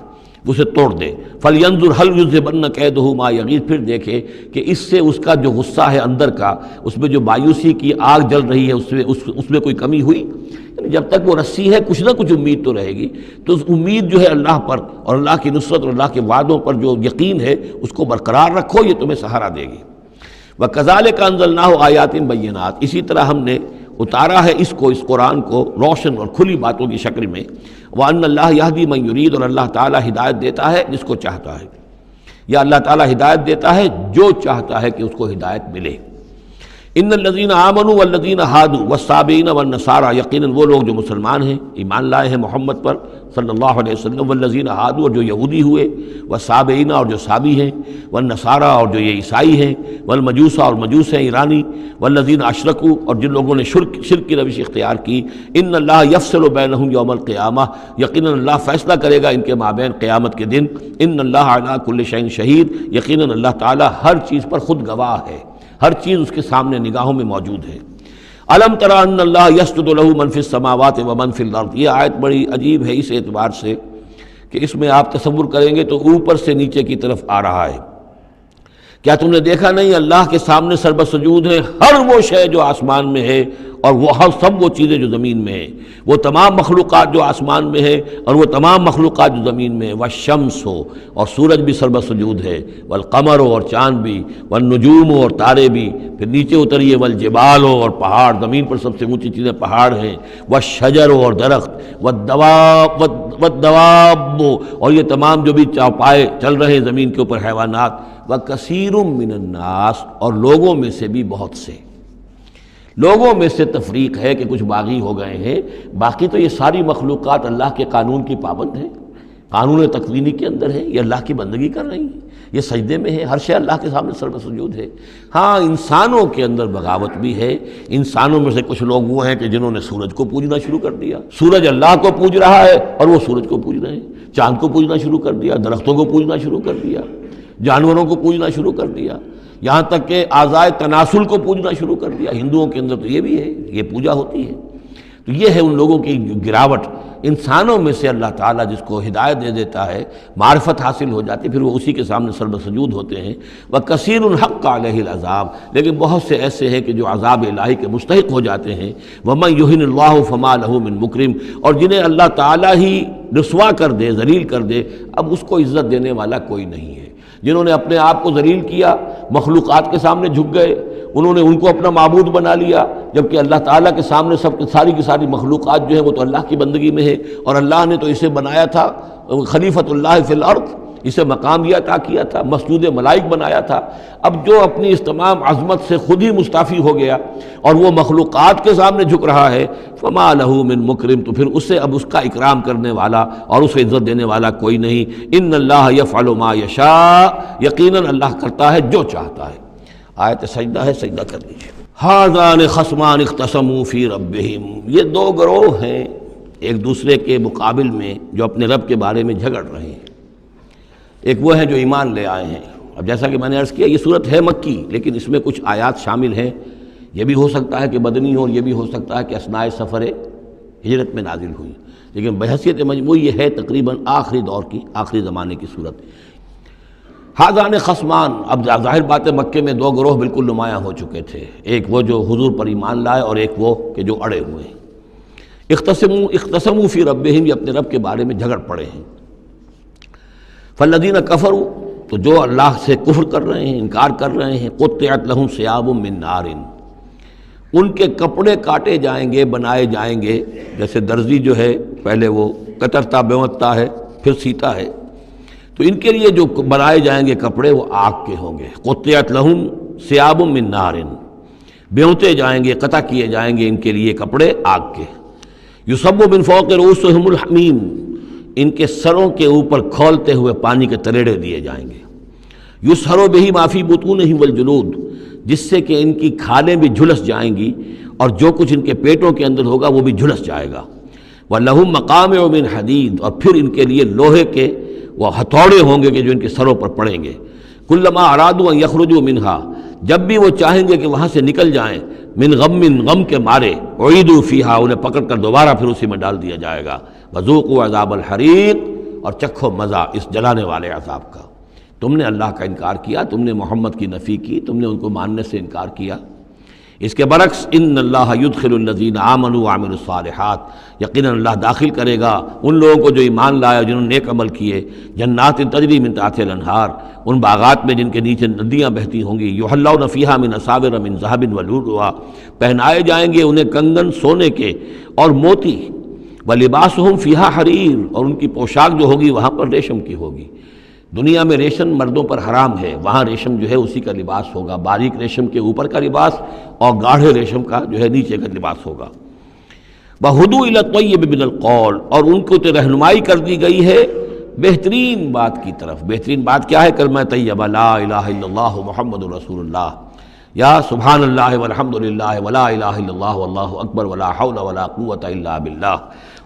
اسے توڑ دے، فلینظر هل یذهبن کیدہ ما یغیظ، پھر دیکھے کہ اس سے اس کا جو غصہ ہے اندر کا، اس میں جو مایوسی کی آگ جل رہی ہے اس میں کوئی کمی ہوئی؟ یعنی جب تک وہ رسی ہے کچھ نہ کچھ امید تو رہے گی، تو اس امید جو ہے اللہ پر اور اللہ کی نصرت اور اللہ کے وعدوں پر جو یقین ہے اس کو برقرار رکھو، یہ تمہیں سہارا دے گی۔ وَكَذَلِكَ أَنزَلْنَاهُ آيَاتٍ بَيِّنَاتٍ، اسی طرح ہم نے اتارا ہے اس قرآن کو روشن اور کھلی باتوں کی شکل میں۔ وَأَنَّ اللَّهَ يَهْدِي مَن يُرِيدُ، اور اللہ تعالیٰ ہدایت دیتا ہے جس کو چاہتا ہے، یا اللہ تعالیٰ ہدایت دیتا ہے جو چاہتا ہے کہ اس کو ہدایت ملے۔ ان الذین آمنوا والذین ہادوا والصابئین والنصارى، یقیناً وہ لوگ جو مسلمان ہیں، ایمان لائے ہیں محمد پر صلی اللہ علیہ وسلم، والذین ہادوا، اور جو یہودی ہوئے، والصابئین، اور جو صابی ہیں، والنصارى، اور جو یہ عیسائی ہیں، والمجوس، اور مجوس ہیں ایرانی، والذین اشرکوا، اور جن لوگوں نے شرک کی روش اختیار کی، ان اللہ یفصل بینہم یوم القیامہ، یقیناً اللہ فیصلہ کرے گا ان کے مابین قیامت کے دن۔ ان اللہ علی کل شیء شہید، یقیناً اللہ تعالیٰ ہر چیز پر خود گواہ ہے، ہر چیز اس کے سامنے نگاہوں میں موجود ہے۔ الم تری ان اللہ یسجد لہ من فی السماوات ومن فی الارض، یہ آیت بڑی عجیب ہے اس اعتبار سے کہ اس میں آپ تصور کریں گے تو اوپر سے نیچے کی طرف آ رہا ہے۔ کیا تم نے دیکھا نہیں اللہ کے سامنے سربسجود ہے ہر وہ شے جو آسمان میں ہے اور وہ سب وہ چیزیں جو زمین میں ہیں، وہ تمام مخلوقات جو آسمان میں ہیں اور وہ تمام مخلوقات جو زمین میں ہیں، والشمس ہو اور سورج بھی سربہ سجود ہے، والقمر ہو اور چاند بھی، والنجوم ہو اور تارے بھی، پھر نیچے اتریے والجبال ہو اور پہاڑ، زمین پر سب سے اونچی چیزیں پہاڑ ہیں، والشجر ہو اور درخت، والدواب اور یہ تمام جو بھی چوپائے چل رہے ہیں زمین کے اوپر حیوانات، وکثیر من الناس اور لوگوں میں سے بھی بہت سے، لوگوں میں سے تفریق ہے کہ کچھ باغی ہو گئے ہیں، باقی تو یہ ساری مخلوقات اللہ کے قانون کی پابند ہیں، قانون تکوینی کے اندر ہے، یہ اللہ کی بندگی کر رہی ہیں، یہ سجدے میں ہے، ہر شے اللہ کے سامنے سر بہ سجود ہے۔ ہاں انسانوں کے اندر بغاوت بھی ہے، انسانوں میں سے کچھ لوگ وہ ہیں کہ جنہوں نے سورج کو پوجنا شروع کر دیا، سورج اللہ کو پوج رہا ہے اور وہ سورج کو پوج رہے ہیں، چاند کو پوجنا شروع کر دیا، درختوں کو پوجنا شروع کر دیا، جانوروں کو پوجنا شروع کر دیا، یہاں تک کہ اعضائے تناسل کو پوجنا شروع کر دیا۔ ہندوؤں کے اندر تو یہ بھی ہے، یہ پوجا ہوتی ہے۔ تو یہ ہے ان لوگوں کی گراوٹ۔ انسانوں میں سے اللہ تعالیٰ جس کو ہدایت دے دیتا ہے، معرفت حاصل ہو جاتی، پھر وہ اسی کے سامنے سر بہ سجود ہوتے ہیں۔ وَكَثِيرٌ حَقَّ عَلَيْهِ الْعَذَابُ، لیکن بہت سے ایسے ہیں کہ جو عذاب الہی کے مستحق ہو جاتے ہیں۔ وَمَن يُهِنِ اللَّهُ فَمَا لَهُ مِن مُكْرِمٍ، اور جنہیں اللہ تعالیٰ ہی رسوا کر دے، ذلیل کر دے، اب اس کو عزت دینے والا کوئی نہیں ہے۔ جنہوں نے اپنے آپ کو ذلیل کیا، مخلوقات کے سامنے جھک گئے، انہوں نے ان کو اپنا معبود بنا لیا، جبکہ اللہ تعالیٰ کے سامنے ساری کی ساری مخلوقات جو ہے وہ تو اللہ کی بندگی میں ہے، اور اللہ نے تو اسے بنایا تھا خلیفۃ اللہ فی الارض، اسے مقام یہ عطا کیا تھا، مسجود ملائک بنایا تھا۔ اب جو اپنی اس تمام عظمت سے خود ہی مستعفی ہو گیا اور وہ مخلوقات کے سامنے جھک رہا ہے، فما لہ من مکرم، تو پھر اسے اب اس کا اکرام کرنے والا اور اسے عزت دینے والا کوئی نہیں۔ ان اللہ یفعل ما یشاء، یقیناً اللہ کرتا ہے جو چاہتا ہے۔ آیت سجدہ ہے، سجدہ کر لیجیے۔ ھذان خصمان اختصموا فی ربہم، یہ دو گروہ ہیں ایک دوسرے کے مقابل میں جو اپنے رب کے بارے میں جھگڑ رہے ہیں۔ ایک وہ ہیں جو ایمان لے آئے ہیں۔ اب جیسا کہ میں نے عرض کیا یہ صورت ہے مکی، لیکن اس میں کچھ آیات شامل ہیں، یہ بھی ہو سکتا ہے کہ مدنی ہو اور یہ بھی ہو سکتا ہے کہ اثناء سفر ہجرت میں نازل ہوئی، لیکن بحیثیت مجموعی یہ ہے تقریباً آخری دور کی، آخری زمانے کی صورت۔ ھذان خصمان، اب ظاہر بات ہے مکے میں دو گروہ بالکل نمایاں ہو چکے تھے، ایک وہ جو حضور پر ایمان لائے اور ایک وہ کہ جو اڑے ہوئے ہیں۔ اختصموا فی ربہم، یہ اپنے رب کے بارے میں جھگڑ پڑے ہیں۔ فالذین کفروا، تو جو اللہ سے کفر کر رہے ہیں، انکار کر رہے ہیں، قطعت لہم ثیاب من نار، ان کے کپڑے کاٹے جائیں گے، بنائے جائیں گے، جیسے درزی جو ہے پہلے وہ کترتا بیوتتا ہے پھر سیتا ہے، تو ان کے لیے جو بنائے جائیں گے کپڑے وہ آگ کے ہوں گے۔ قطعت لہم ثیاب من نار، بیوتے جائیں گے، قطع کیے جائیں گے ان کے لیے کپڑے آگ کے۔ یصب من فوق رؤوسہم الحمیم، ان کے سروں کے اوپر کھولتے ہوئے پانی کے تریڑے دیے جائیں گے۔ یسحر بہ ما فی بطونہم والجلود، جس سے کہ ان کی کھالیں بھی جھلس جائیں گی اور جو کچھ ان کے پیٹوں کے اندر ہوگا وہ بھی جھلس جائے گا۔ وَلَهُم مَّقَامِعُ مِنْ حَدِيدٍ، اور پھر ان کے لیے لوہے کے وہ ہتھوڑے ہوں گے کہ جو ان کے سروں پر پڑیں گے۔ کلما ارادوا ان یخرجوا منها، جب بھی وہ چاہیں گے کہ وہاں سے نکل جائیں، من غم، غم کے مارے، اعیدوا فیہا، انہیں پکڑ کر دوبارہ پھر اسی میں ڈال دیا جائے گا۔ وذوقوا عذاب الحریق، اور چکھو مزہ اس جلانے والے عذاب کا۔ تم نے اللہ کا انکار کیا، تم نے محمد کی نفی کی، تم نے ان کو ماننے سے انکار کیا۔ اس کے برعکس ان اللہ یدخل الذین آمنوا وعملوا الصالحات، یقیناً اللہ داخل کرے گا ان لوگوں کو جو ایمان لائے جنہوں نے نیک عمل کیے، جنات تجری من تحتها الانہار، ان باغات میں جن کے نیچے ندیاں بہتی ہوں گی، یحلون فیہا من اساور من ذہب ولؤلؤا، پہنائے جائیں گے انہیں کنگن سونے کے اور موتی، ولباسہم فیہا حریر، اور ان کی پوشاک جو ہوگی وہاں پر ریشم کی ہوگی۔ دنیا میں ریشم مردوں پر حرام ہے، وہاں ریشم جو ہے اسی کا لباس ہوگا، باریک ریشم کے اوپر کا لباس اور گاڑھے ریشم کا جو ہے نیچے کا لباس ہوگا۔ وَہُدُوا إِلَى الطَّيِّبِ مِنَ الْقَوْلِ، اور ان کو تو رہنمائی کر دی گئی ہے بہترین بات کی طرف۔ بہترین بات کیا ہے؟ کلمہ طیبہ، لا الہ الا اللہ محمد رسول اللہ، یا سبحان اللہ والحمد للہ ولا الہ الا اللہ واللہ اکبر ولا حول ولا قوۃ الا باللہ۔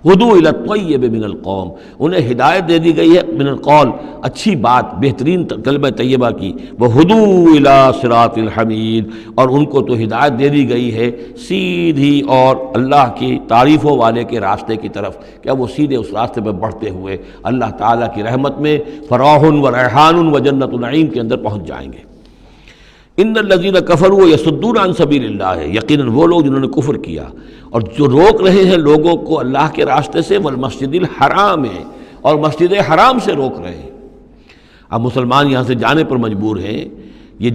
ہدوا الی الطیب من القول، انہیں ہدایت دے دی گئی ہے من القول، اچھی بات، بہترین کلمہ طیبہ کی۔ وہدوا الی صراط الحمید، اور ان کو تو ہدایت دے دی گئی ہے سیدھی اور اللہ کی تعریفوں والے کے راستے کی طرف، کیا وہ سیدھے اس راستے پہ بڑھتے ہوئے اللہ تعالیٰ کی رحمت میں فراح و ریحان و جنت نعیم کے اندر پہنچ جائیں گے۔ ان الذین کفروا یصدون عن سبیل اللہ، یقیناً وہ لوگ جنہوں نے کفر کیا اور جو روک رہے ہیں لوگوں کو اللہ کے راستے سے، والمسجد الحرام ہے، اور مسجد حرام سے روک رہے ہیں۔ اب مسلمان یہاں سے جانے پر مجبور ہیں، یہ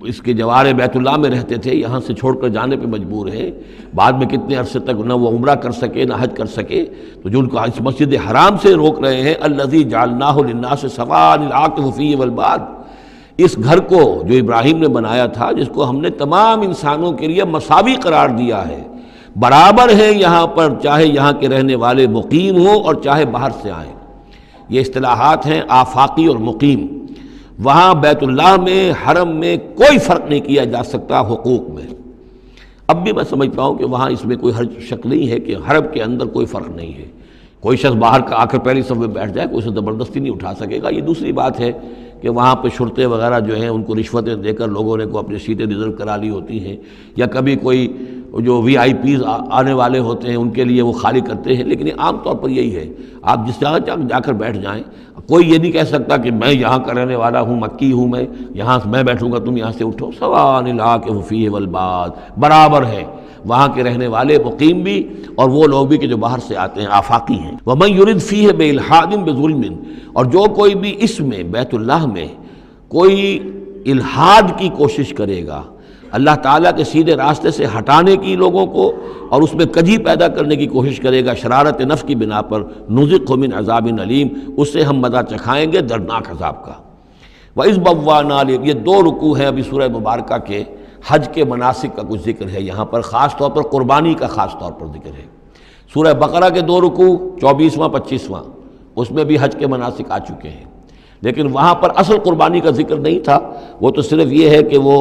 اس کے جوار بیت اللہ میں رہتے تھے، یہاں سے چھوڑ کر جانے پہ مجبور ہیں، بعد میں کتنے عرصے تک نہ وہ عمرہ کر سکے نہ حج کر سکے، تو جو ان کو اس مسجد حرام سے روک رہے ہیں، الذی جعلناہ للناس سواء العاکف فیہ والباد، اس گھر کو جو ابراہیم نے بنایا تھا، جس کو ہم نے تمام انسانوں کے لیے مساوی قرار دیا ہے، برابر ہے یہاں پر، چاہے یہاں کے رہنے والے مقیم ہوں اور چاہے باہر سے آئیں۔ یہ اصطلاحات ہیں آفاقی اور مقیم۔ وہاں بیت اللہ میں، حرم میں کوئی فرق نہیں کیا جا سکتا حقوق میں۔ اب بھی میں سمجھتا ہوں کہ وہاں اس میں کوئی حرج شک نہیں ہے کہ حرم کے اندر کوئی فرق نہیں ہے۔ کوئی شخص باہر کا آ کر پہلی صف میں بیٹھ جائے، کوئی اسے زبردستی نہیں اٹھا سکے گا۔ یہ دوسری بات ہے کہ وہاں پہ شرطے وغیرہ جو ہیں ان کو رشوتیں دے کر لوگوں نے کو اپنی سیٹیں ریزرو کرا لی ہوتی ہیں، یا کبھی کوئی جو وی آئی پیز آنے والے ہوتے ہیں ان کے لیے وہ خالی کرتے ہیں، لیکن عام طور پر یہی ہے، آپ جس جگہ جا کر بیٹھ جائیں، کوئی یہ نہیں کہہ سکتا کہ میں یہاں کا رہنے والا ہوں، مکی ہوں، میں بیٹھوں گا تم یہاں سے اٹھو۔ سواء العاکف فیہ والباد، برابر ہے وہاں کے رہنے والے مقیم بھی اور وہ لوگ بھی کہ جو باہر سے آتے ہیں، آفاقی ہیں۔ وَمَن يُرِدْ فِيهِ بِإِلْحَادٍ بِظُلْمٍ، اور جو کوئی بھی اس میں بیت اللہ میں کوئی الحاد کی کوشش کرے گا، اللہ تعالیٰ کے سیدھے راستے سے ہٹانے کی لوگوں کو، اور اس میں کجی پیدا کرنے کی کوشش کرے گا شرارت نفس کی بنا پر، نُذِقْهُ مِنْ عَذَابٍ أَلِيمٍ، اس سے ہم مزہ چکھائیں گے دردناک عذاب کا۔ وَإِذْ بَوَّأْنَا، یہ دو رکوع ہیں ابھی سورہ مبارکہ کے، حج کے مناسک کا کچھ ذکر ہے یہاں پر، خاص طور پر قربانی کا خاص طور پر ذکر ہے۔ سورہ بقرہ کے دو رکوع 24واں 25واں، اس میں بھی حج کے مناسک آ چکے ہیں، لیکن وہاں پر اصل قربانی کا ذکر نہیں تھا، وہ تو صرف یہ ہے کہ وہ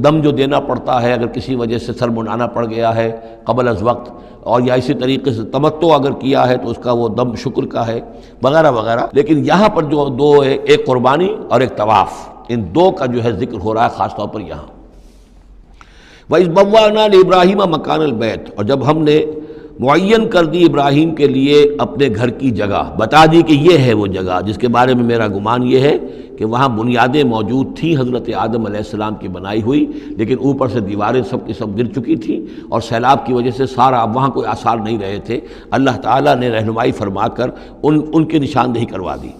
دم جو دینا پڑتا ہے اگر کسی وجہ سے سر منڈانا پڑ گیا ہے قبل از وقت، اور یا اسی طریقے سے تمتع اگر کیا ہے تو اس کا وہ دم شکر کا ہے وغیرہ وغیرہ۔ لیکن یہاں پر جو دو ہے، ایک قربانی اور ایک طواف، ان دو کا جو ہے ذکر ہو رہا ہے خاص طور پر یہاں۔ وَإِذْ بَوَّأْنَا لِإِبْرَاهِيمَ مَكَانَ الْبَيْتِ، اور جب ہم نے معین کر دی ابراہیم کے لیے اپنے گھر کی جگہ، بتا دی کہ یہ ہے وہ جگہ جس کے بارے میں میرا گمان یہ ہے کہ وہاں بنیادیں موجود تھیں حضرت آدم علیہ السلام کی بنائی ہوئی، لیکن اوپر سے دیواریں سب کی سب گر چکی تھیں اور سیلاب کی وجہ سے سارا اب وہاں کوئی آثار نہیں رہے تھے۔ اللہ تعالیٰ نے رہنمائی فرما کر ان کی نشاندہی کروا دی۔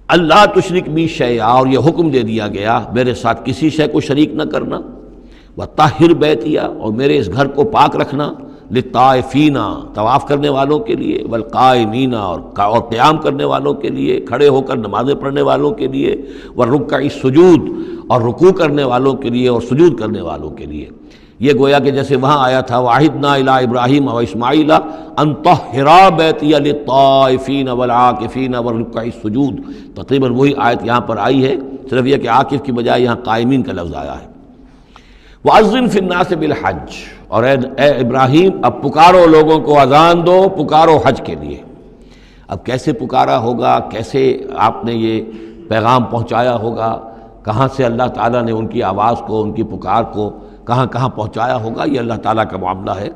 اللہ تشرک بی شیئا، اور یہ حکم دے دیا گیا میرے ساتھ کسی شے کو شریک نہ کرنا، وطہر بیتیا، اور میرے اس گھر کو پاک رکھنا، للطائفین، طواف کرنے والوں کے لیے، والقائمین، اور قیام کرنے والوں کے لیے، کھڑے ہو کر نمازیں پڑھنے والوں کے لیے، والرکع السجود، اور رکوع کرنے والوں کے لیے اور سجود کرنے والوں کے لیے۔ یہ گویا کہ جیسے وہاں آیا تھا وَعَهِدْنَا إِلَىٰ إِبْرَاهِيمَ وَإِسْمَاعِيلَ أَن طَهِّرَا بَيْتِيَ لِلطَّائِفِينَ وَالْعَاكِفِينَ وَالرُّكَّعِ السُّجُودِ، تقریباً وہی آیت یہاں پر آئی ہے، صرف یہ کہ عاکف کی بجائے یہاں قائمین کا لفظ آیا ہے۔ وَأَذِّن فِي النَّاسِ بِالْحَجِّ، اور اے ابراہیم اب پکارو لوگوں کو، اذان دو، پکارو حج کے لیے۔ اب کیسے پکارا ہوگا، کیسے آپ نے یہ پیغام پہنچایا ہوگا، کہاں سے اللہ تعالیٰ نے ان کی آواز کو، ان کی پکار کو کہاں کہاں پہنچایا ہوگا، یہ اللہ تعالیٰ کا معاملہ ہے۔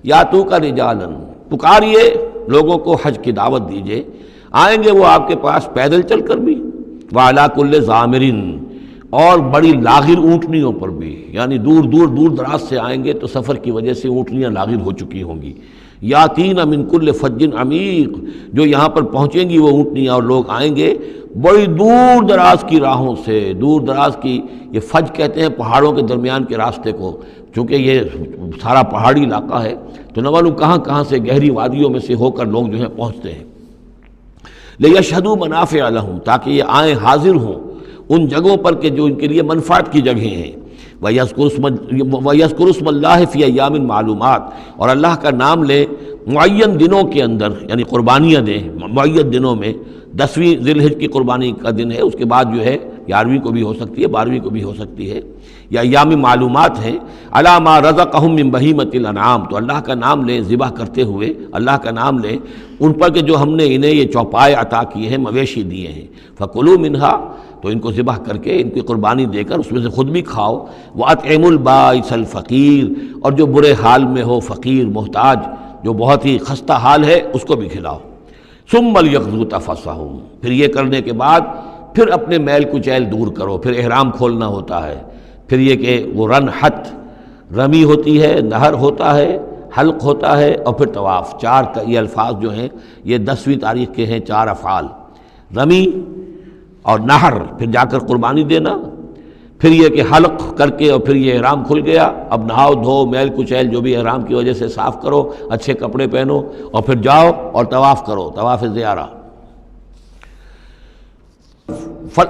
یا تو کا رجالن، پکاریے لوگوں کو، حج کی دعوت دیجیے، آئیں گے وہ آپ کے پاس پیدل چل کر بھی، وعلیٰ کل ضامر، اور بڑی لاغر اونٹنیوں پر بھی، یعنی دور دراز سے آئیں گے تو سفر کی وجہ سے اونٹنیاں لاغر ہو چکی ہوں گی۔ یاتین من کل فج عمیق، جو یہاں پر پہنچیں گی وہ اونٹنیاں اور لوگ آئیں گے بڑی دور دراز کی راہوں سے، دور دراز کی، یہ فج کہتے ہیں پہاڑوں کے درمیان کے راستے کو، چونکہ یہ سارا پہاڑی علاقہ ہے تو نہ معلوم کہاں کہاں سے گہری وادیوں میں سے ہو کر لوگ جو ہیں پہنچتے ہیں۔ لیشہدوا منافع لہم، تاکہ یہ آئیں حاضر ہوں ان جگہوں پر کہ جو ان کے لیے منفعت کی جگہیں ہیں۔ وَيَذْكُرُ اسْمَ اللَّهِ فِي أَيَّامٍ مَعْلُومَاتٍ، اور اللہ کا نام لیں معین دنوں کے اندر، یعنی قربانیاں دیں معین دنوں میں۔ 10ویں ذی الحجہ کی قربانی کا دن ہے، اس کے بعد جو ہے 11ویں کو بھی ہو سکتی ہے، 12ویں کو بھی ہو سکتی ہے، یا ایام معلومات ہیں۔ عَلَىٰ مَا رَزَقَهُم مِّن بَهِیمَةِ الْأَنْعَامِ، تو اللہ کا نام لیں ذبح کرتے ہوئے، اللہ کا نام لیں ان پر کہ جو ہم نے انہیں یہ چوپائے عطا کیے ہیں، مویشی دیے ہیں۔ فَكُلُوا مِنْهَا، تو ان کو ذبح کر کے ان کی قربانی دے کر اس میں سے خود بھی کھاؤ۔ وَأَطْعِمُوا الْبَائِسَ الْفَقِيرَ، اور جو برے حال میں ہو، فقیر محتاج جو بہت ہی خستہ حال ہے، اس کو بھی کھلاؤ۔ ثُمَّ لْيَقْضُوا تَفَثَّهُمْ، پھر یہ کرنے کے بعد پھر اپنے میل کچیل دور کرو، پھر احرام کھولنا ہوتا ہے، پھر یہ کہ وہ رنحت رمی ہوتی ہے، نہر ہوتا ہے، حلق ہوتا ہے، اور پھر طواف۔ چار یہ الفاظ جو ہیں یہ 10ویں تاریخ کے ہیں، 4 افعال، رمی اور نہر، پھر جا کر قربانی دینا، پھر یہ کہ حلق کر کے اور پھر یہ احرام کھل گیا، اب نہاؤ دھو، میل کچیل جو بھی احرام کی وجہ سے صاف کرو، اچھے کپڑے پہنو، اور پھر جاؤ اور طواف کرو، طواف زیارہ۔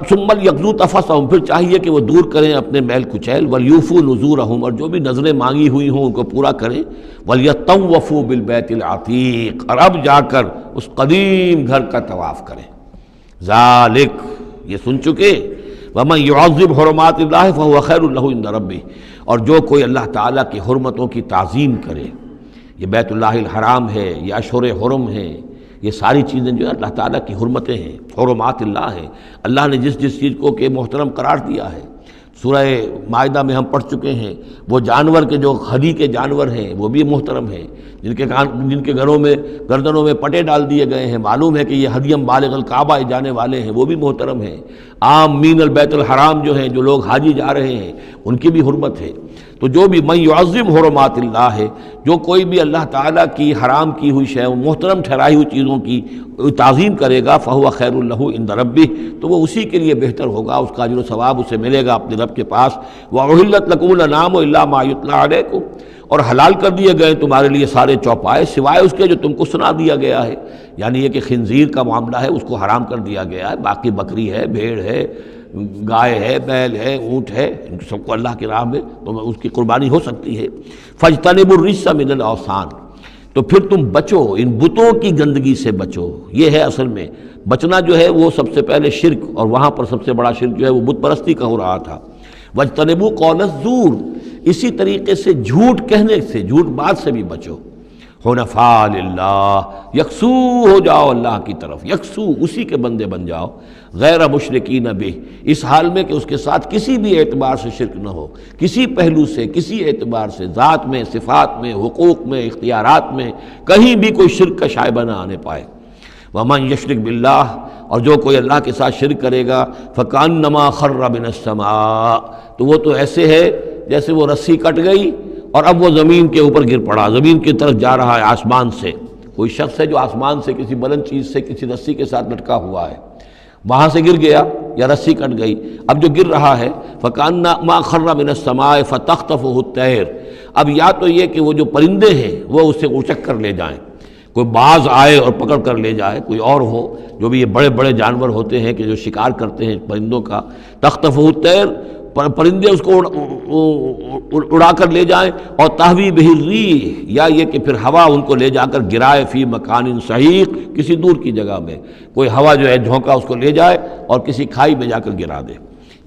ثم لیقضوا تفثهم، پھر چاہیے کہ وہ دور کریں اپنے میل کچیل، ولیوفوا نذورهم، اور جو بھی نذریں مانگی ہوئی ہوں ان کو پورا کریں، ولیطوفوا بالبیت العتیق، اور اب جا کر اس قدیم گھر کا طواف کریں۔ ذالک، یہ سن چکے، ومن يعظم حرمات اللہ فهو خیر له عند ربہ، اور جو کوئی اللہ تعالیٰ کی حرمتوں کی تعظیم کرے، یہ بیت اللہ الحرام ہے، یہ اشہر حرم ہے، یہ ساری چیزیں جو ہے اللہ تعالیٰ کی حرمتیں ہیں، حرمات اللہ ہیں، اللہ نے جس جس چیز کو کہ محترم قرار دیا ہے۔ سورہ مائدہ میں ہم پڑھ چکے ہیں، وہ جانور کے جو خدی کے جانور ہیں وہ بھی محترم ہیں، جن کے گھروں میں گردنوں میں پٹے ڈال دیے گئے ہیں، معلوم ہے کہ یہ ہدیم بالغ الکعبہ جانے والے ہیں، وہ بھی محترم ہیں۔ عام مین البیت الحرام جو ہیں، جو لوگ حاجی جا رہے ہیں، ان کی بھی حرمت ہے۔ تو جو بھی من یعظم حرمات اللہ ہے، جو کوئی بھی اللہ تعالیٰ کی حرام کی ہوئی شے، محترم ٹھہرائی ہوئی چیزوں کی تعظیم کرے گا، فہو خیر لہ عند ربہ، تو وہ اسی کے لیے بہتر ہوگا، اس کا اجر و ثواب اسے ملے گا اپنے رب کے پاس۔ وَأُحِلَّتْ لَكُمُ الْأَنْعَامُ إِلَّا مَا يُتْلَىٰ عَلَيْكُمْ، اور حلال کر دیے گئے تمہارے لیے سارے چوپائے سوائے اس کے جو تم کو سنا دیا گیا ہے، یعنی یہ کہ خنزیر کا معاملہ ہے، اس کو حرام کر دیا گیا ہے، باقی بکری ہے، بھیڑ ہے، گائے ہے، بیل ہے، اونٹ ہے، ان سب کو اللہ کی راہ میں تو اس کی قربانی ہو سکتی ہے۔ فَاجْتَنِبُوا الرِّجْسَ مِنَ الْأَوْثَانِ، تو پھر تم بچو، ان بتوں کی گندگی سے بچو۔ یہ ہے اصل میں بچنا جو ہے وہ سب سے پہلے شرک، اور وہاں پر سب سے بڑا شرک جو ہے وہ بت پرستی کا ہو رہا تھا۔ وَاجْتَنِبُوا قَوْلَ الزُّورِ، اسی طریقے سے جھوٹ کہنے سے، جھوٹ بات سے بھی بچو۔ حنفاء للہ، یکسو ہو جاؤ اللہ کی طرف، یکسو اسی کے بندے بن جاؤ، غیر مشرکین بہ، اس حال میں کہ اس کے ساتھ کسی بھی اعتبار سے شرک نہ ہو، کسی پہلو سے، کسی اعتبار سے، ذات میں، صفات میں، حقوق میں، اختیارات میں، کہیں بھی کوئی شرک کا شائبہ نہ آنے پائے۔ ومن یشرک باللہ، اور جو کوئی اللہ کے ساتھ شرک کرے گا، فکأنما خر من السماء، تو وہ تو ایسے ہے جیسے وہ رسی کٹ گئی اور اب وہ زمین کے اوپر گر پڑا، زمین کی طرف جا رہا ہے آسمان سے۔ کوئی شخص ہے جو آسمان سے کسی بلند چیز سے کسی رسی کے ساتھ لٹکا ہوا ہے، وہاں سے گر گیا یا رسی کٹ گئی، اب جو گر رہا ہے فکأنما خر من السماء فتخطفه الطیر، اب یا تو یہ کہ وہ جو پرندے ہیں وہ اسے اچک کر لے جائیں، کوئی باز آئے اور پکڑ کر لے جائے، کوئی اور ہو، جو بھی یہ بڑے بڑے جانور ہوتے ہیں کہ جو شکار کرتے ہیں پرندوں کا، تخطفه الطیر، پرندے اس کو اڑا کر لے جائیں، اور تہوی بہ الریح، یا یہ کہ پھر ہوا ان کو لے جا کر گرائے فی مکان صحیح، کسی دور کی جگہ میں کوئی ہوا جو ہے جھونکا اس کو لے جائے اور کسی کھائی میں جا کر گرا دے۔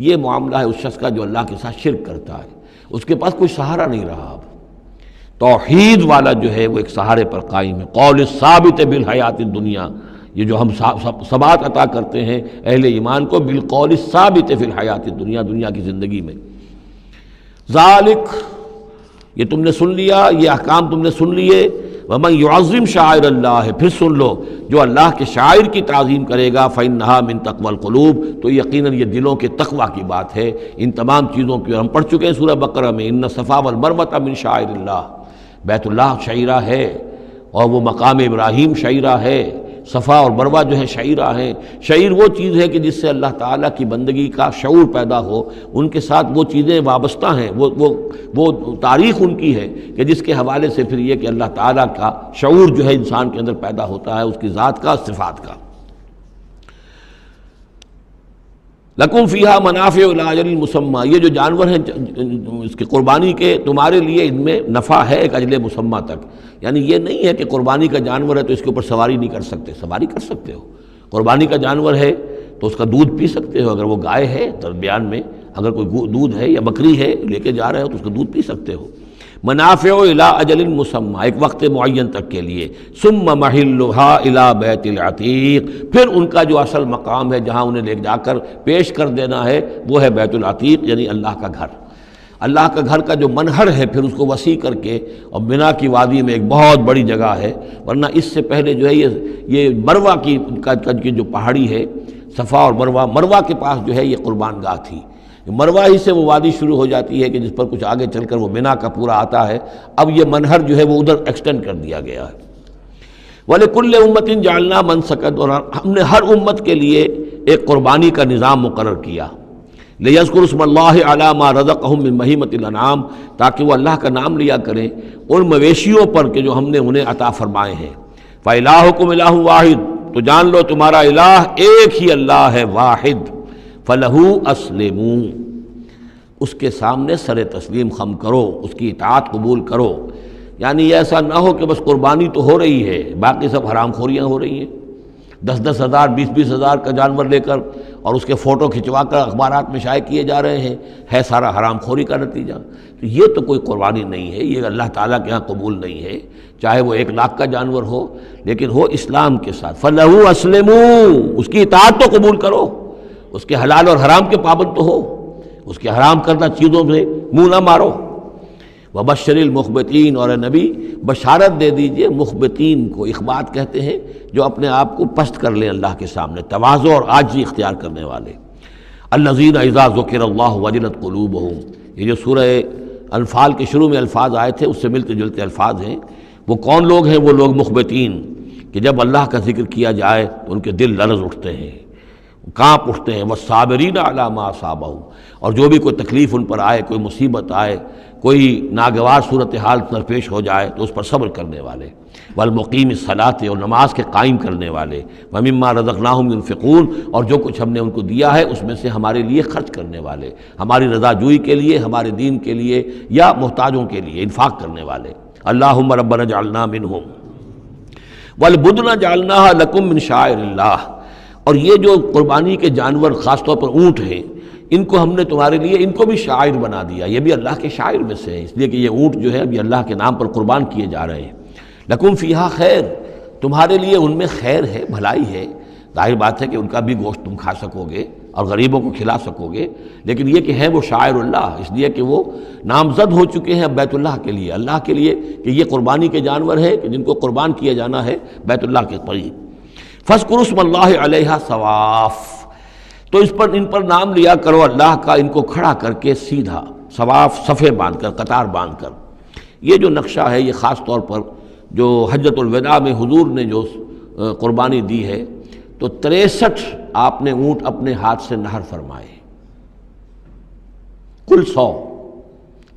یہ معاملہ ہے اس شخص کا جو اللہ کے ساتھ شرک کرتا ہے، اس کے پاس کوئی سہارا نہیں رہا۔ اب توحید والا جو ہے وہ ایک سہارے پر قائم ہے، قول ثابت بالحیات الدنیا، یہ جو ہم ثبات عطا کرتے ہیں اہل ایمان کو، بالقول ثابت فی الحیات الدنیا، دنیا کی زندگی میں۔ ذالک، یہ تم نے سن لیا، یہ احکام تم نے سن لیے۔ ومن یعظم شعائر اللہ، پھر سن لو جو اللہ کے شاعر کی تعظیم کرے گا، فإنہا من تقوی القلوب، تو یقیناً یہ دلوں کے تقوی کی بات ہے۔ ان تمام چیزوں کی ہم پڑھ چکے ہیں سورہ بقرہ میں، ان الصفا والمروۃ من شعائر اللہ، بیت اللہ شعیرہ ہے، اور وہ مقام ابراہیم شعیرہ ہے، صفا اور مروہ جو ہے شعیرہ ہیں۔ شعیر وہ چیز ہے کہ جس سے اللہ تعالیٰ کی بندگی کا شعور پیدا ہو، ان کے ساتھ وہ چیزیں وابستہ ہیں، وہ تاریخ ان کی ہے کہ جس کے حوالے سے پھر یہ کہ اللہ تعالیٰ کا شعور جو ہے انسان کے اندر پیدا ہوتا ہے، اس کی ذات کا، صفات کا۔ لکم فیہا منافع الی اجل مسمی، یہ جو جانور ہیں اس کی قربانی کے، تمہارے لیے ان میں نفع ہے ایک اجل مسمی تک، یعنی یہ نہیں ہے کہ قربانی کا جانور ہے تو اس کے اوپر سواری نہیں کر سکتے، سواری کر سکتے ہو۔ قربانی کا جانور ہے تو اس کا دودھ پی سکتے ہو، اگر وہ گائے ہے درمیان میں اگر کوئی دودھ ہے یا بکری ہے لے کے جا رہے ہو تو اس کا دودھ پی سکتے ہو۔ منافع الی اجل مسمی، ایک وقت معین تک کے لیے۔ ثم محلها الی بیت العتیق، پھر ان کا جو اصل مقام ہے جہاں انہیں لے جا کر پیش کر دینا ہے وہ ہے بیت العتیق، یعنی اللہ کا گھر۔ اللہ کا گھر کا جو منہر ہے پھر اس کو وسیع کر کے، اور منا کی وادی میں ایک بہت بڑی جگہ ہے، ورنہ اس سے پہلے جو ہے یہ مروہ کی جو پہاڑی ہے، صفا اور مروہ کے پاس جو ہے یہ قربان گاہ تھی، مروہ ہی سے وہ وادی شروع ہو جاتی ہے کہ جس پر کچھ آگے چل کر وہ منا کا پورا آتا ہے، اب یہ منہر جو ہے وہ ادھر ایکسٹینڈ کر دیا گیا ہے۔ وَلِكُلِّ أُمَّةٍ جَعَلْنَا مَنسَكًا، اور ہم نے ہر امت کے لیے ایک قربانی کا نظام مقرر کیا، لِيَذْكُرُوا اسْمَ اللَّهِ عَلَىٰ مَا رَزَقَهُم مِّن بَهِيمَةِ الْأَنْعَامِ، تاکہ وہ اللہ کا نام لیا کریں ان مویشیوں پر کہ جو ہم نے انہیں عطا فرمائے ہیں۔ فَإِلَٰهُكُمْ إِلَٰهٌ وَاحِدٌ، تو جان لو تمہارا الہ ایک ہی اللہ ہے، واحد۔ فَلَهُ أَسْلِمُوا، اس کے سامنے سر تسلیم خم کرو، اس کی اطاعت قبول کرو۔ یعنی ایسا نہ ہو کہ بس قربانی تو ہو رہی ہے، باقی سب حرام خوریاں ہو رہی ہیں، 10-10 ہزار 20-20 ہزار کا جانور لے کر اور اس کے فوٹو کھنچوا کر اخبارات میں شائع کیے جا رہے ہیں، ہے سارا حرام خوری کا نتیجہ۔ تو یہ تو کوئی قربانی نہیں ہے، یہ اللہ تعالیٰ کے ہاں قبول نہیں ہے، چاہے وہ 1 لاکھ کا جانور ہو لیکن ہو اسلام کے ساتھ۔ فَلَهُ أَسْلِمُوا، اس کی اطاعت تو قبول کرو، اس کے حلال اور حرام کے پابند تو ہو، اس کے حرام کردہ چیزوں سے منہ نہ مارو۔ وبشر المخبتین، اور اے نبی بشارت دے دیجئے مخبتین کو، اخبات کہتے ہیں جو اپنے آپ کو پست کر لیں اللہ کے سامنے، تواضع اور عاجزی اختیار کرنے والے۔ الذین اذا ذکر اللہ وجلت قلوبہم، یہ جو سورہ انفال کے شروع میں الفاظ آئے تھے اس سے ملتے جلتے الفاظ ہیں۔ وہ کون لوگ ہیں؟ وہ لوگ مخبتین کہ جب اللہ کا ذکر کیا جائے تو ان کے دل لرز اٹھتے ہیں، کانپ اٹھتے ہیں۔ والصابرین علی ما اصابہم، اور جو بھی کوئی تکلیف ان پر آئے، کوئی مصیبت آئے، کوئی ناگوار صورتحال درپیش ہو جائے تو اس پر صبر کرنے والے۔ والمقیم الصلاۃ، اور نماز کے قائم کرنے والے۔ ومما رزقناہم ينفقون، اور جو کچھ ہم نے ان کو دیا ہے اس میں سے ہمارے لیے خرچ کرنے والے، ہماری رضا جوئی کے لیے، ہمارے دین کے لیے یا محتاجوں کے لیے انفاق کرنے والے۔ اللہم ربنا اجعلنا منہم والبدن جعلناها لکم من شعائر اللہ، اور یہ جو قربانی کے جانور خاص طور پر اونٹ ہیں، ان کو ہم نے تمہارے لیے ان کو بھی شاعر بنا دیا، یہ بھی اللہ کے شاعر میں سے ہے، اس لیے کہ یہ اونٹ جو ہے ابھی اللہ کے نام پر قربان کیے جا رہے ہیں۔ لکم فیہا خیر، تمہارے لیے ان میں خیر ہے، بھلائی ہے۔ ظاہر بات ہے کہ ان کا بھی گوشت تم کھا سکو گے اور غریبوں کو کھلا سکو گے، لیکن یہ کہ ہے وہ شاعر اللہ، اس لیے کہ وہ نامزد ہو چکے ہیں بیت اللہ کے لیے، اللہ کے لیے کہ یہ قربانی کے جانور ہے کہ جن کو قربان کیا جانا ہے بیت اللہ کے قریب۔ فاذکروا اسم اللہ علیہا صواف، تو اس پر ان پر نام لیا کرو اللہ کا، ان کو کھڑا کر کے سیدھا، صواف صفے باندھ کر، قطار باندھ کر۔ یہ جو نقشہ ہے یہ خاص طور پر جو حجۃ الوداع میں حضور نے جو قربانی دی ہے تو 63 آپ نے اونٹ اپنے ہاتھ سے نہر فرمائے، کل 100،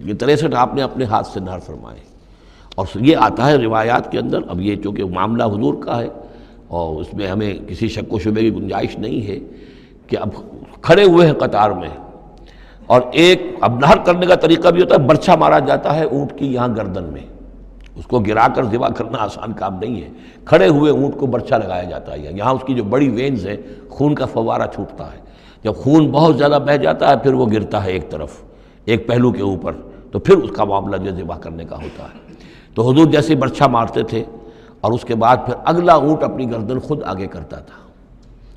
یہ 63 آپ نے اپنے ہاتھ سے نہر فرمائے۔ اور یہ آتا ہے روایات کے اندر، اب یہ چونکہ معاملہ حضور کا ہے اور اس میں ہمیں کسی شک و شبے کی گنجائش نہیں ہے کہ اب کھڑے ہوئے ہیں قطار میں، اور ایک اب نہر کرنے کا طریقہ بھی ہوتا ہے، برچھا مارا جاتا ہے اونٹ کی یہاں گردن میں، اس کو گرا کر ذبح کرنا آسان کام نہیں ہے، کھڑے ہوئے اونٹ کو برچھا لگایا جاتا ہے، یہاں اس کی جو بڑی وینز ہیں خون کا فوارہ چھوٹتا ہے، جب خون بہت زیادہ بہہ جاتا ہے پھر وہ گرتا ہے ایک طرف، ایک پہلو کے اوپر، تو پھر اس کا معاملہ جو ذبح کرنے کا ہوتا ہے۔ تو حضور جیسے برچھا مارتے تھے اور اس کے بعد پھر اگلا اونٹ اپنی گردن خود آگے کرتا تھا۔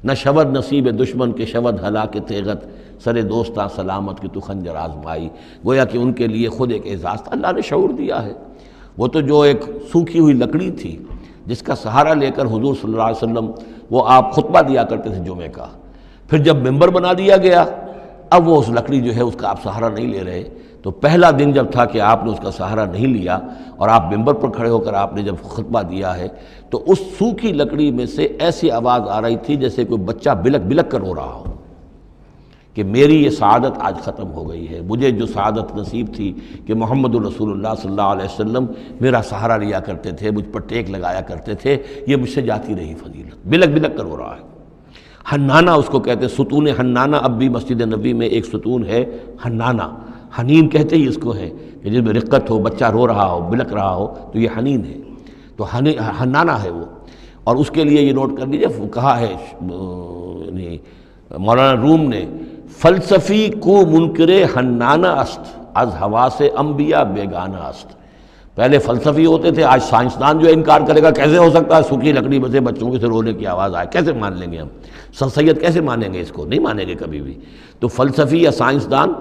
نہ شود نصیب دشمن کے شود ہلاک تیغت، سر دوستاں سلامت کی تو خنجر آزمائی، گویا کہ ان کے لیے خود ایک اعزاز تھا، اللہ نے شعور دیا ہے۔ وہ تو جو ایک سوکھی ہوئی لکڑی تھی جس کا سہارا لے کر حضور صلی اللہ علیہ وسلم وہ آپ خطبہ دیا کرتے تھے جمعے کا، پھر جب ممبر بنا دیا گیا اب وہ اس لکڑی جو ہے اس کا آپ سہارا نہیں لے رہے، تو پہلا دن جب تھا کہ آپ نے اس کا سہارا نہیں لیا اور آپ ممبر پر کھڑے ہو کر آپ نے جب خطبہ دیا ہے تو اس سوکھی لکڑی میں سے ایسی آواز آ رہی تھی جیسے کوئی بچہ بلک بلک کر رو رہا ہو کہ میری یہ سعادت آج ختم ہو گئی ہے، مجھے جو سعادت نصیب تھی کہ محمد الرسول اللہ صلی اللہ علیہ وسلم میرا سہارا لیا کرتے تھے، مجھ پر ٹیک لگایا کرتے تھے، یہ مجھ سے جاتی رہی فضیلت، بلک بلک کر رو رہا ہے۔ حنانہ اس کو کہتے ہیں، ستون حنانہ، اب بھی مسجد نبی میں ایک ستون ہے حنانہ، حنین کہتے ہی اس کو ہے کہ جس میں رقت ہو، بچہ رو رہا ہو، بلک رہا ہو تو یہ حنین ہے، تو حنانہ ہے وہ۔ اور اس کے لیے یہ نوٹ کر لیجیے، کہا ہے مولانا روم نے، فلسفی کو منکر حنانہ است، از حواس انبیاء بیگانہ است۔ پہلے فلسفی ہوتے تھے، آج سائنسدان جو انکار کرے گا کیسے ہو سکتا ہے سوکھی لکڑی میں سے بچوں کے سے رونے کی آواز آئے، کیسے مان لیں گے ہم؟ سر سید کیسے مانیں گے اس کو؟ نہیں مانیں گے کبھی بھی۔ تو فلسفی یا سائنسدان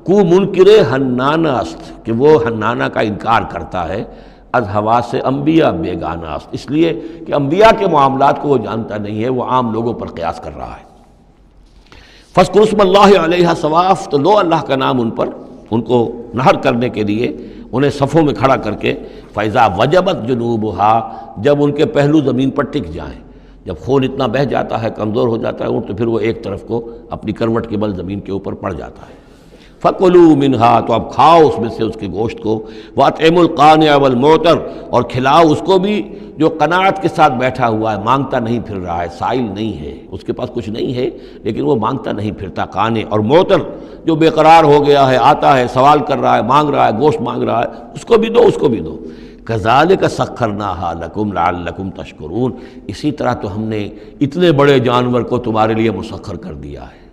کو منکر حنانہ است، کہ وہ حنانہ کا انکار کرتا ہے، از حواس انبیاء بیگانہ است، اس لیے کہ انبیاء کے معاملات کو وہ جانتا نہیں ہے، وہ عام لوگوں پر قیاس کر رہا ہے۔ فاذکر اسم اللہ علیہا صواف، تو لو اللہ کا نام ان پر، ان کو نہر کرنے کے لیے انہیں صفوں میں کھڑا کر کے، فَإِذَا وَجَبَتْ جُنُوبُهَا، جب ان کے پہلو زمین پر ٹک جائیں، جب خون اتنا بہہ جاتا ہے، کمزور ہو جاتا ہے اونٹ، تو پھر وہ ایک طرف کو اپنی کروٹ کے بل زمین کے اوپر پڑ جاتا ہے۔ فَكُلُوا مِنْهَا، تو اب کھاؤ اس میں سے اس کے گوشت کو، وَأَطْعِمُوا الْقَانِعَ وَالْمُعْتَرَ، اور کھلاؤ اس کو بھی جو قناعت کے ساتھ بیٹھا ہوا ہے، مانگتا نہیں پھر رہا ہے، سائل نہیں ہے، اس کے پاس کچھ نہیں ہے لیکن وہ مانگتا نہیں پھرتا، قانع، اور معتر جو بے قرار ہو گیا ہے، آتا ہے، سوال کر رہا ہے، مانگ رہا ہے، گوشت مانگ رہا ہے، اس کو بھی دو، اس کو بھی دو۔ كَذَلِكَ سَخَّرْنَاهَا لَكُمْ لَعَلَّكُمْ تَشْكُرُونَ، اسی طرح تو ہم نے اتنے بڑے جانور کو تمہارے لیے مسخر کر دیا ہے،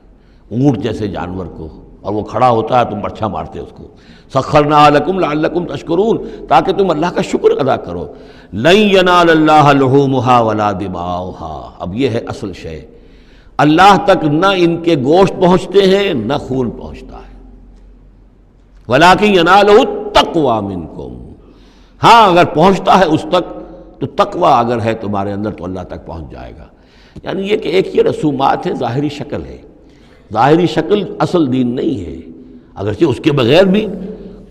اونٹ جیسے جانور کو، اور وہ کھڑا ہوتا ہے تم برچھا مارتے اس کو، سخرناها لکم لعلکم تشکرون، تاکہ تم اللہ کا شکر ادا کرو۔ لن ینال اللہ لحومها ولا دماؤها، اب یہ ہے اصل شے، اللہ تک نہ ان کے گوشت پہنچتے ہیں نہ خون پہنچتا ہے، ولکن ینالہ التقوی منکم، ہاں اگر پہنچتا ہے اس تک تو تقوی اگر ہے تمہارے اندر تو اللہ تک پہنچ جائے گا۔ یعنی یہ کہ ایک یہ رسومات ہے، ظاہری شکل ہے، ظاہری شکل اصل دین نہیں ہے، اگرچہ اس کے بغیر بھی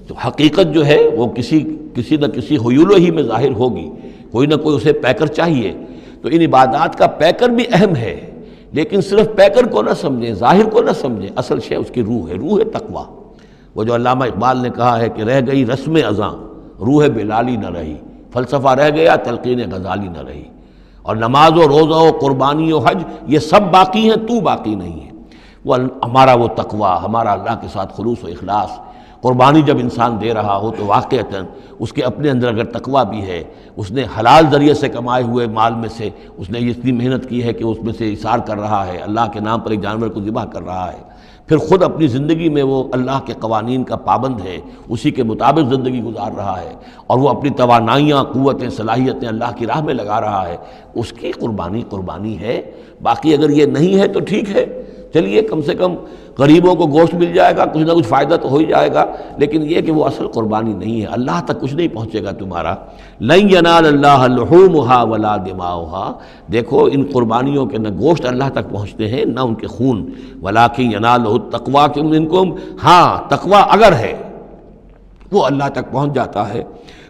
تو حقیقت جو ہے وہ کسی نہ کسی حیول ہی میں ظاہر ہوگی، کوئی نہ کوئی اسے پیکر چاہیے۔ تو ان عبادات کا پیکر بھی اہم ہے، لیکن صرف پیکر کو نہ سمجھیں، ظاہر کو نہ سمجھیں، اصل شے اس کی روح ہے، روح تقویٰ۔ وہ جو علامہ اقبال نے کہا ہے کہ رہ گئی رسم اذاں روح بلالی نہ رہی، فلسفہ رہ گیا تلقین غزالی نہ رہی، اور نماز و روزہ و قربانی و حج یہ سب باقی ہیں، تو باقی نہیں ہے۔ وہ ہمارا وہ تقویٰ، ہمارا اللہ کے ساتھ خلوص و اخلاص، قربانی جب انسان دے رہا ہو تو واقعتاً اس کے اپنے اندر اگر تقویٰ بھی ہے، اس نے حلال ذریعے سے کمائے ہوئے مال میں سے اس نے اتنی محنت کی ہے کہ اس میں سے اِثار کر رہا ہے، اللہ کے نام پر ایک جانور کو ذبح کر رہا ہے، پھر خود اپنی زندگی میں وہ اللہ کے قوانین کا پابند ہے، اسی کے مطابق زندگی گزار رہا ہے، اور وہ اپنی توانائیاں، قوتیں، صلاحیتیں اللہ کی راہ میں لگا رہا ہے، اس کی قربانی ہے۔ باقی اگر یہ نہیں ہے تو ٹھیک ہے، چلیے کم سے کم غریبوں کو گوشت مل جائے گا، کچھ نہ کچھ فائدہ تو ہو ہی جائے گا، لیکن یہ کہ وہ اصل قربانی نہیں ہے، اللہ تک کچھ نہیں پہنچے گا تمہارا۔ لن ینال اللہ لحومها ولا دماؤها، دیکھو ان قربانیوں کے نہ گوشت اللہ تک پہنچتے ہیں نہ ان کے خون، ولکن ینالہ التقوی منکم، ہاں تقوی اگر ہے وہ اللہ تک پہنچ جاتا ہے۔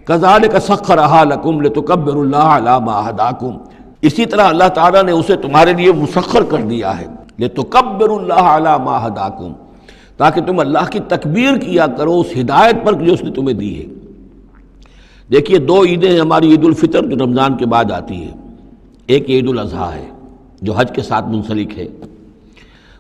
کذالک سخرھا لکم لتکبروا اللہ علی ما ھداکم، اسی طرح اللہ تعالیٰ نے اسے تمہارے لیے مسخر کر دیا ہے، لتکبروا اللہ علی ما ھداکم، تاکہ تم اللہ کی تکبیر کیا کرو اس ہدایت پر جو اس نے تمہیں دی ہے۔ دیکھیے دو عیدیں ہیں ہماری، عید الفطر جو رمضان کے بعد آتی ہے، ایک عید الاضحیٰ ہے جو حج کے ساتھ منسلک ہے۔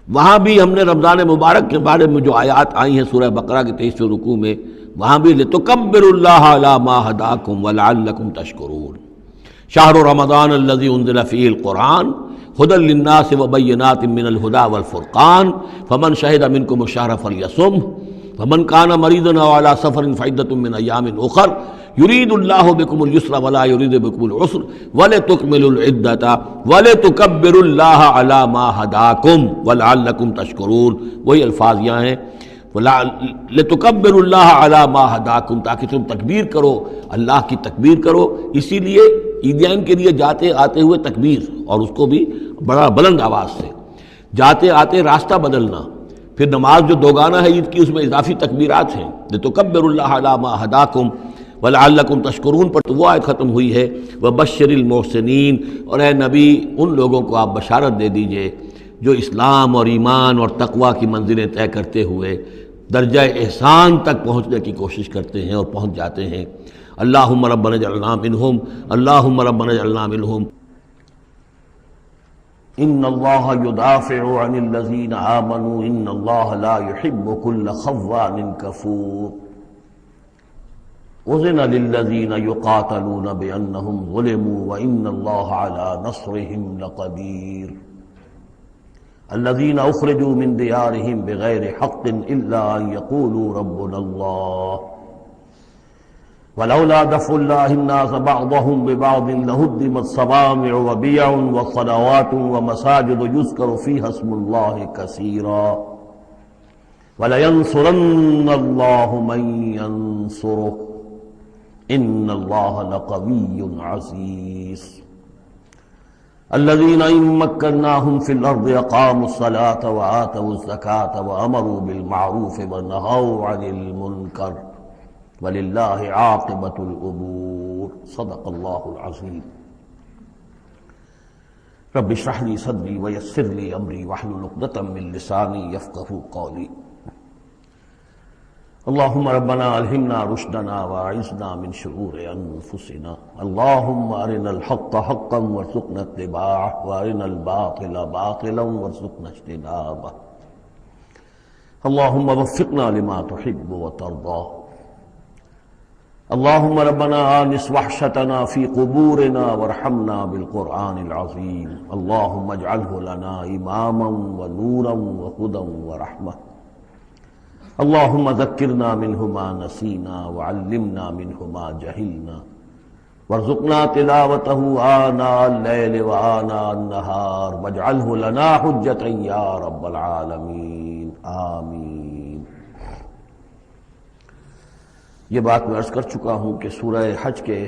وہاں بھی ہم نے رمضان مبارک کے بارے میں جو آیات آئی ہیں سورہ بقرہ کے 23ویں رکوع میں، وہاں بھی لتکبروا اللہ علی ما ھداکم ولعلکم تشکرون۔ شہر رمضان الذی انزل فیہ القرآن ھدی للناس وبینات من الھدی والفرقان فمن شہد منکم الشہر فلیصمہ فمن کان مریضا او علی سفر فعدۃ من ایام اخر یرید اللہ بکم الیسر ولا یرید بکم العسر ولتکملوا العدۃ ولتکبروا اللہ علی ما ھداکم ولعلکم تشکرون۔ وہی الفاظ یہاں ہیں، لتکبروا اللہ علی ما ھداکم، تاکہ تم تکبیر کرو، اللہ کی تکبیر کرو۔ اسی لیے عیدیان کے لیے جاتے آتے ہوئے تکبیر، اور اس کو بھی بڑا بلند آواز سے، جاتے آتے راستہ بدلنا، پھر نماز جو دوگانہ ہے عید کی اس میں اضافی تکبیرات ہیں، لتکبروا اللہ علی ما ھداکم ولعلکم تشکرون پر تو وہ آیت ختم ہوئی ہے، وبشر المحسنین، اور اے نبی ان لوگوں کو آپ بشارت دے دیجئے جو اسلام اور ایمان اور تقوی کی منزلیں طے کرتے ہوئے درجہ احسان تک پہنچنے کی کوشش کرتے ہیں اور پہنچ جاتے ہیں۔ اللہم ربنا اجعلنا منہم، اللہم ربنا اجعلنا منہم۔ ان اللہ یدافع عن الذین آمنوا ان اللہ لا يحب كل خوان کفور۔ اذن للذین یقاتلون بانہم ظلموا وان اللہ علی نصرہم لقدیر۔ الذین اخرجوا من دیارہم بغیر حق الا ان یقولوا ربنا اللہ ولولا دفع اللہ الناس بعضهم ببعض لہدمت صوامع وبیع وصلوات ومساجد یذکر فیہا اسم اللہ کثیرا ولینصرن اللہ من ینصرہ ان اللہ لقوی عزیز۔ الذين إن مكناهم في الأرض أقاموا الصلاة وآتوا الزكاة وأمروا بالمعروف ونهوا عن المنكر ولله عاقبة الأمور صدق الله العظيم رب اشرح لي صدري ويسر لي أمري واحلل عقدة من لساني يفقهوا قولي اللهم ربنا ألهمنا رشدنا وأعذنا من شرور أنفسنا اللهم أرنا الحق حقا وارزقنا اتباعه وأرنا الباطل باطلا وارزقنا اجتنابه اللهم وفقنا لما تحب وترضى اللهم ربنا آنس وحشتنا في قبورنا وارحمنا بالقرآن العظيم اللهم اجعله لنا إماما ونورا وهدى ورحمة اللهم ذكرنا منه ما نسينا وعلمنا منه ما جهلنا وارزقنا تلاوته آناء الليل وآناء النهار واجعله لنا حجة يا رب العالمين آمین۔ یہ بات میں عرض کر چکا ہوں کہ سورہ حج کے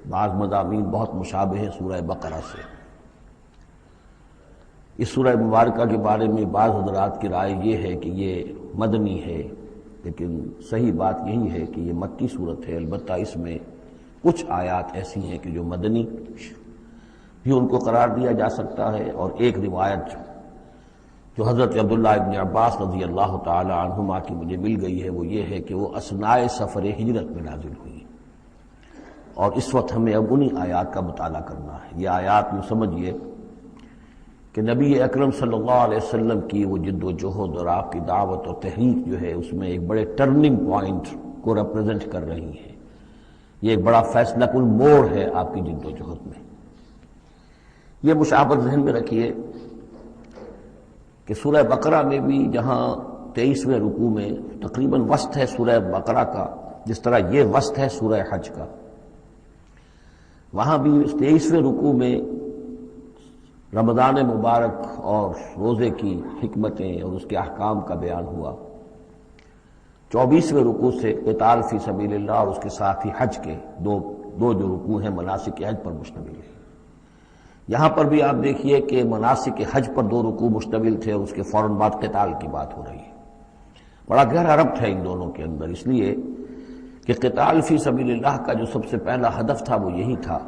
بعض مضامین بہت مشابہ ہیں سورہ بقرہ سے۔ اس سورہ مبارکہ کے بارے میں بعض حضرات کی رائے یہ ہے کہ یہ مدنی ہے، لیکن صحیح بات یہی ہے کہ یہ مکی صورت ہے، البتہ اس میں کچھ آیات ایسی ہیں کہ جو مدنی بھی ان کو قرار دیا جا سکتا ہے، اور ایک روایت جو حضرت عبداللہ ابن عباس رضی اللہ تعالی عنہما کی مجھے مل گئی ہے وہ یہ ہے کہ وہ اثناء سفر ہجرت میں نازل ہوئی، اور اس وقت ہمیں اب انہی آیات کا مطالعہ کرنا ہے۔ یہ آیات یوں سمجھیے کہ نبی اکرم صلی اللہ علیہ وسلم کی وہ جد و جہد اور آپ کی دعوت اور تحریک جو ہے اس میں ایک بڑے ٹرننگ پوائنٹ کو ریپرزینٹ کر رہی ہے، یہ ایک بڑا فیصلہ کن موڑ ہے آپ کی جد و جہد میں۔ یہ مشابہت ذہن میں رکھیے کہ سورہ بقرہ میں بھی جہاں 23ویں رکوع میں تقریباً وسط ہے سورہ بقرہ کا، جس طرح یہ وسط ہے سورہ حج کا، وہاں بھی 23ویں رکوع میں رمضان مبارک اور روزے کی حکمتیں اور اس کے احکام کا بیان ہوا۔ 24ویں رکوع سے قتال فی سبیل اللہ اور اس کے ساتھ ہی حج کے دو جو رکوع ہیں مناسک حج پر مشتمل ہیں۔ یہاں پر بھی آپ دیکھیے کہ مناسک حج پر 2 رکوع مشتمل تھے اور اس کے فوراً بعد قتال کی بات ہو رہی ہے۔ بڑا گہرا ربط ہے ان دونوں کے اندر، اس لیے کہ قتال فی سبیل اللہ کا جو سب سے پہلا ہدف تھا وہ یہی تھا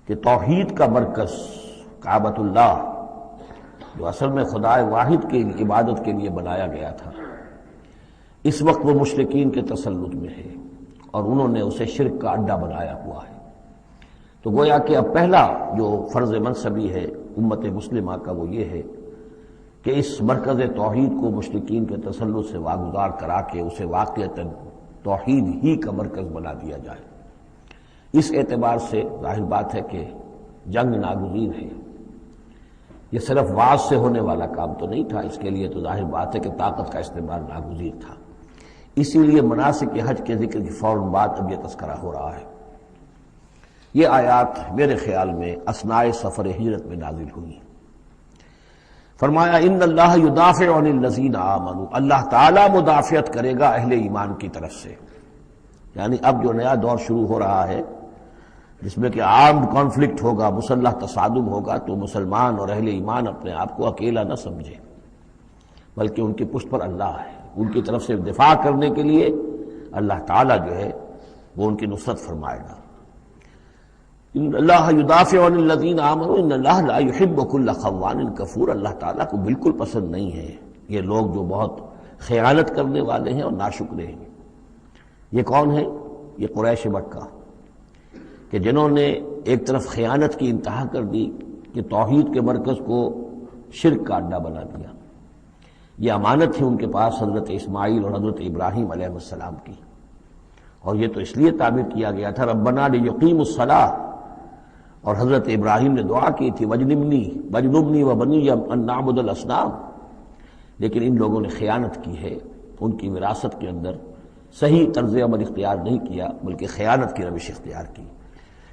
کہ توحید کا مرکز کعبۃ اللہ جو اصل میں خدا واحد کی عبادت کے لیے بنایا گیا تھا، اس وقت وہ مشرکین کے تسلط میں ہے اور انہوں نے اسے شرک کا اڈا بنایا ہوا ہے۔ تو گویا کہ اب پہلا جو فرض منصبی ہے امت مسلمہ کا وہ یہ ہے کہ اس مرکز توحید کو مشرکین کے تسلط سے واگزار کرا کے اسے واقعتاً توحید ہی کا مرکز بنا دیا جائے۔ اس اعتبار سے ظاہر بات ہے کہ جنگ ناگزیر ہے، یہ صرف واز سے ہونے والا کام تو نہیں تھا، اس کے لیے تو ظاہر بات ہے کہ طاقت کا استعمال ناگزیر تھا۔ اسی لیے مناسک حج کے ذکر کی فوراً بعد اب یہ تذکرہ ہو رہا ہے۔ یہ آیات میرے خیال میں اثناء سفر ہجرت میں نازل ہوئی۔ فرمایا ان اللہ یدافع عن الذین آمنوا، اللہ تعالیٰ مدافعت کرے گا اہل ایمان کی طرف سے، یعنی اب جو نیا دور شروع ہو رہا ہے جس میں کہ آرمڈ کانفلکٹ ہوگا، مسلح تصادم ہوگا، تو مسلمان اور اہل ایمان اپنے آپ کو اکیلا نہ سمجھے، بلکہ ان کی پشت پر اللہ ہے، ان کی طرف سے دفاع کرنے کے لیے اللہ تعالیٰ جو ہے وہ ان کی نصرت فرمائے گا۔ ان اللہ یدافع عن الذین آمنوا ان اللہ لا یحب کل خوان کفور، اللہ تعالیٰ کو بالکل پسند نہیں ہے یہ لوگ جو بہت خیانت کرنے والے ہیں اور ناشکرے ہیں۔ یہ کون ہے؟ یہ قریش مکہ کہ جنہوں نے ایک طرف خیانت کی انتہا کر دی کہ توحید کے مرکز کو شرک کا اڈا بنا دیا۔ یہ امانت تھی ان کے پاس حضرت اسماعیل اور حضرت ابراہیم علیہ السلام کی، اور یہ تو اس لیے تعبیر کیا گیا تھا ربنا لیقیموا الصلاۃ، اور حضرت ابراہیم نے دعا کی تھی وجنبنی وبنی ان نعبد الاصنام، لیکن ان لوگوں نے خیانت کی ہے، ان کی وراثت کے اندر صحیح طرز عمل اختیار نہیں کیا بلکہ خیانت کی روش اختیار کی،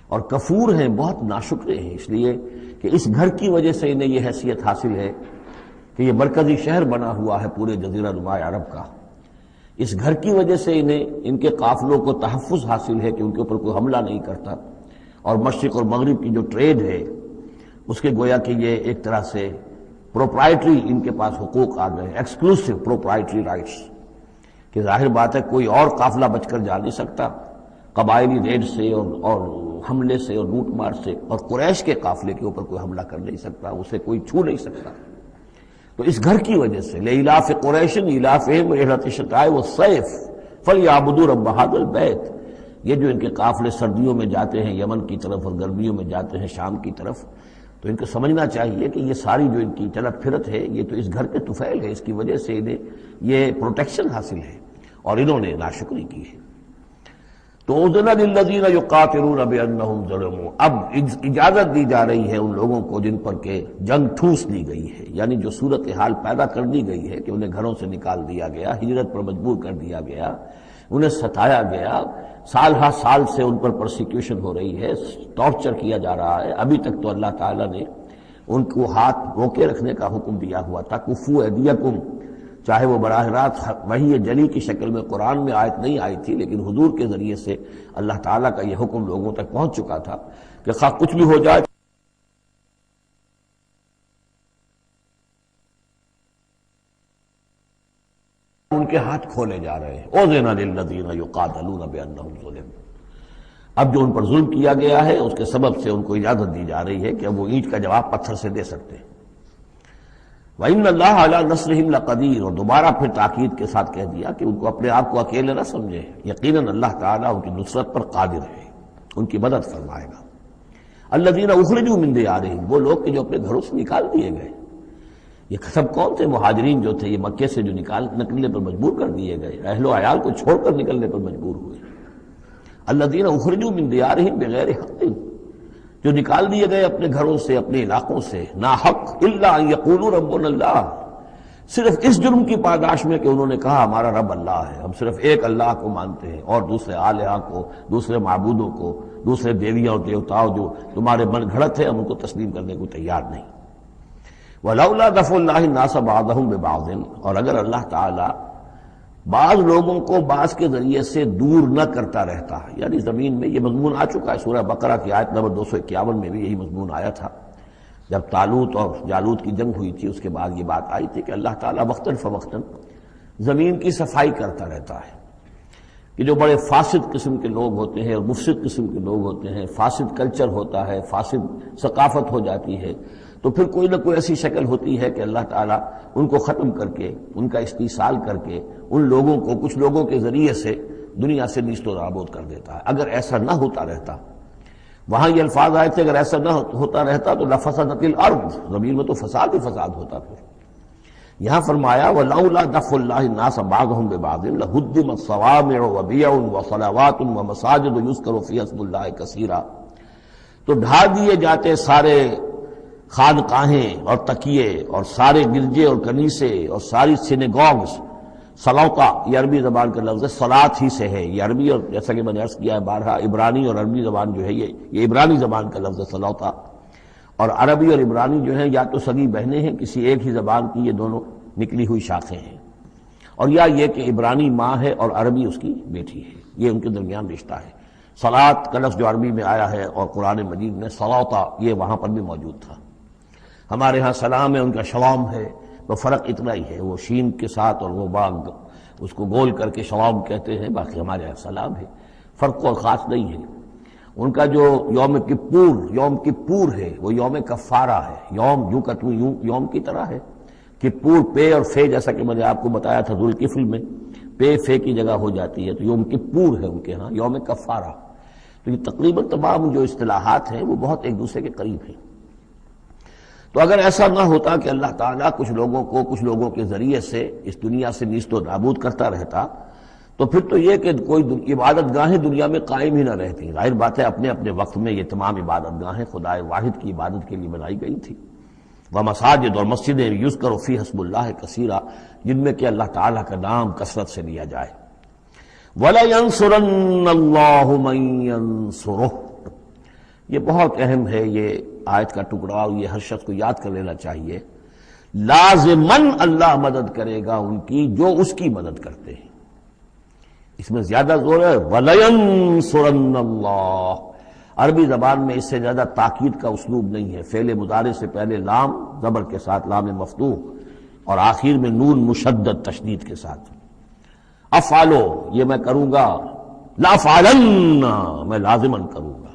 اور کفور ہیں، بہت ناشکرے ہیں، اس لیے کہ اس گھر کی وجہ سے انہیں یہ حیثیت حاصل ہے کہ یہ مرکزی شہر بنا ہوا ہے پورے جزیرہ نما عرب کا، اس گھر کی وجہ سے انہیں ان کے قافلوں کو تحفظ حاصل ہے کہ ان کے اوپر کوئی حملہ نہیں کرتا، اور مشرق اور مغرب کی جو ٹریڈ ہے اس کے گویا کہ یہ ایک طرح سے پروپرائٹری ان کے پاس حقوق آ گئے، ایکسکلوسیو پروپرائٹری رائٹس، کہ ظاہر بات ہے کوئی اور قافلہ بچ کر جا نہیں سکتا قبائلی ریڈ سے اور حملے سے اور لوٹ مار سے، اور قریش کے قافلے کے اوپر کوئی حملہ کر نہیں سکتا، اسے کوئی چھو نہیں سکتا۔ تو اس گھر کی وجہ سے لإلاف قریش إِلَافِهِمْ رِحْلَةَ الشِّتَاءِ وَالصَّيْفِ فَلْيَعْبُدُوا رَبَّ هَذَا الْبَيْتِ۔ یہ جو ان کے قافلے سردیوں میں جاتے ہیں یمن کی طرف اور گرمیوں میں جاتے ہیں شام کی طرف، تو ان کو سمجھنا چاہیے کہ یہ ساری جو ان کی چلت پھرت ہے یہ تو اس گھر کے طفیل ہے، اس کی وجہ سے انہیں یہ پروٹیکشن حاصل ہے اور انہوں نے ناشکری کی ہے۔ تو اذن للذین یقاتلون بانہم ظلموا، اب اجازت دی جا رہی ہے ان لوگوں کو جن پر کہ جنگ ٹھوس دی گئی ہے، یعنی جو صورتحال پیدا کر دی گئی ہے کہ انہیں گھروں سے نکال دیا گیا، ہجرت پر مجبور کر دیا گیا، انہیں ستایا گیا، سال ہر سال سے ان پر پرسیکیوشن ہو رہی ہے، ٹارچر کیا جا رہا ہے۔ ابھی تک تو اللہ تعالیٰ نے ان کو ہاتھ روکے رکھنے کا حکم دیا ہوا تھا، کفوا ایدیکم، چاہے وہ براہ راست وحی جلی کی شکل میں قرآن میں آیت نہیں آئی تھی، لیکن حضور کے ذریعے سے اللہ تعالیٰ کا یہ حکم لوگوں تک پہنچ چکا تھا کہ خواہ کچھ بھی ہو جائے ان کے ہاتھ کھولے جا رہے ہیں۔ اذن للذین یقاتلون بانہم ظلموا، اب جو ان پر ظلم کیا گیا ہے اس کے سبب سے ان کو اجازت دی جا رہی ہے کہ اب وہ اینٹ کا جواب پتھر سے دے سکتے ہیں۔ وَإِنَّ اللَّهَ عَلَىٰ نَصْرِهِمْ لَقَدِيرٌ، اور دوبارہ پھر تاکید کے ساتھ کہہ دیا کہ ان کو اپنے آپ کو اکیلے نہ سمجھے، یقیناً اللہ تعالیٰ ان کی نصرت پر قادر ہے، ان کی مدد فرمائے گا۔ الَّذِينَ أُخْرِجُوا مِن دِيَارِهِمْ، وہ لوگ کہ جو اپنے گھروں سے نکال دیے گئے، یہ سب کون تھے؟ مہاجرین جو تھے، یہ مکے سے جو نکلنے پر مجبور کر دیے گئے، اہل و عیال کو چھوڑ کر نکلنے پر مجبور ہوئے۔ الَّذِينَ أُخْرِجُوا مِن دِيَارِهِمْ بِغَيْرِ حَقٍّ، جو نکال دیے گئے اپنے گھروں سے، اپنے علاقوں سے نا حق، إِلَّا أَن يَقُولُوا رَبُّنَا اللَّهُ، صرف اس جرم کی پاداش میں کہ انہوں نے کہا ہمارا رب اللہ ہے، ہم صرف ایک اللہ کو مانتے ہیں اور دوسرے آلہہ کو، دوسرے معبودوں کو، دوسرے دیویاں اور دیوتاؤں جو تمہارے من گھڑت ہے ہم ان کو تسلیم کرنے کو تیار نہیں۔ وَلَوْلَا دَفْعُ اللَّهِ النَّاسَ بَعْضَهُم بِبَعْضٍ، اور اگر اللہ تعالی بعض لوگوں کو بعض کے ذریعے سے دور نہ کرتا رہتا، یعنی زمین میں یہ مضمون آ چکا ہے، سورہ بقرہ کی آیت نمبر 251 میں بھی یہی مضمون آیا تھا، جب طالوت اور جالوت کی جنگ ہوئی تھی، اس کے بعد یہ بات آئی تھی کہ اللہ تعالیٰ وقتاً فوقتاً زمین کی صفائی کرتا رہتا ہے، کہ جو بڑے فاسد قسم کے لوگ ہوتے ہیں اور مفسد قسم کے لوگ ہوتے ہیں، فاسد کلچر ہوتا ہے، فاسد ثقافت ہو جاتی ہے، تو پھر کوئی نہ کوئی ایسی شکل ہوتی ہے کہ اللہ تعالیٰ ان کو ختم کر کے، ان کا استیصال کر کے، ان لوگوں کو کچھ لوگوں کے ذریعے سے دنیا سے نیست و نابود کر دیتا ہے۔ اگر ایسا نہ ہوتا رہتا، وہاں یہ الفاظ آئے تھے اگر ایسا نہ ہوتا رہتا تو لفسدت الارض، زمین میں تو فساد ہی فساد ہوتا۔ پھر یہاں فرمایا وَلَوْلَا دَفْعُ اللَّهِ النَّاسَ بَعْضَهُم بِبَعْضٍ لَهُدِّمَتْ صَوَامِعُ وَبِيَعٌ وَصَلَوَاتٌ وَمَسَاجِدُ يُذْكَرُ فِيهَا اسْمُ اللَّهِ كَثِيرًا، تو ڈھا دیے جاتے سارے خانقاہیں اور تکیے اور سارے گرجے اور کنیسے اور ساری سینیگوگز۔ صلوتا یہ عربی زبان کا لفظ ہے، صلات ہی سے ہے، یہ عربی اور جیسا کہ میں نے عرض کیا ہے بارہا عبرانی اور عربی زبان جو ہے یہ عبرانی زبان کا لفظ ہے صلوتا، اور عربی اور عبرانی جو ہیں یا تو سگی بہنیں ہیں، کسی ایک ہی زبان کی یہ دونوں نکلی ہوئی شاخیں ہیں، اور یا یہ کہ عبرانی ماں ہے اور عربی اس کی بیٹی ہے، یہ ان کے درمیان رشتہ ہے۔ صلات کا لفظ جو عربی میں آیا ہے اور قرآن مجید میں صلوتا یہ وہاں پر بھی موجود تھا۔ ہمارے ہاں سلام ہے، ان کا شلام ہے، تو فرق اتنا ہی ہے، وہ شین کے ساتھ اور وہ باغ اس کو گول کر کے شلام کہتے ہیں، باقی ہمارے یہاں سلام ہے، فرق کوئی خاص نہیں ہے۔ ان کا جو یوم کپور ہے وہ یوم کفارہ ہے، یوم یوں کا تو یوں یوم کی طرح ہے، کپور پے اور فے، جیسا کہ میں نے آپ کو بتایا تھا ذوالکفل میں پے فے کی جگہ ہو جاتی ہے، تو یوم کپور ہے ان کے ہاں، یوم کفارہ۔ تو یہ تقریباً تمام جو اصطلاحات ہیں وہ بہت ایک دوسرے کے قریب ہیں۔ تو اگر ایسا نہ ہوتا کہ اللہ تعالیٰ کچھ لوگوں کو کچھ لوگوں کے ذریعے سے اس دنیا سے نیست و نابود کرتا رہتا، تو پھر تو یہ کہ کوئی عبادت گاہیں دنیا میں قائم ہی نہ رہتی۔ ظاہر بات ہے اپنے اپنے وقت میں یہ تمام عبادت گاہیں خدائے واحد کی عبادت کے لیے بنائی گئی تھی، ومساجد اور مسجدیں یذکر فیہا اسم اللہ کثیرا، جن میں کہ اللہ تعالیٰ کا نام کثرت سے لیا جائے۔ وَلَيَنصُرَنَّ اللَّهُ مَن يَنصُرُهُ، یہ بہت اہم ہے، یہ آیت کا ٹکڑا، اور یہ ہر شخص کو یاد کر لینا چاہیے۔ لازماً اللہ مدد کرے گا ان کی جو اس کی مدد کرتے ہیں، اس میں زیادہ زور ہے وَلَيَنصُرَنَّ اللَّهُ، عربی زبان میں اس سے زیادہ تاکید کا اسلوب نہیں ہے. فعل مضارع سے پہلے لام زبر کے ساتھ، لام مفتوح، اور آخر میں نون مشدد تشدید کے ساتھ. افعلو یہ میں کروں گا، لافعلن میں لازماً کروں گا.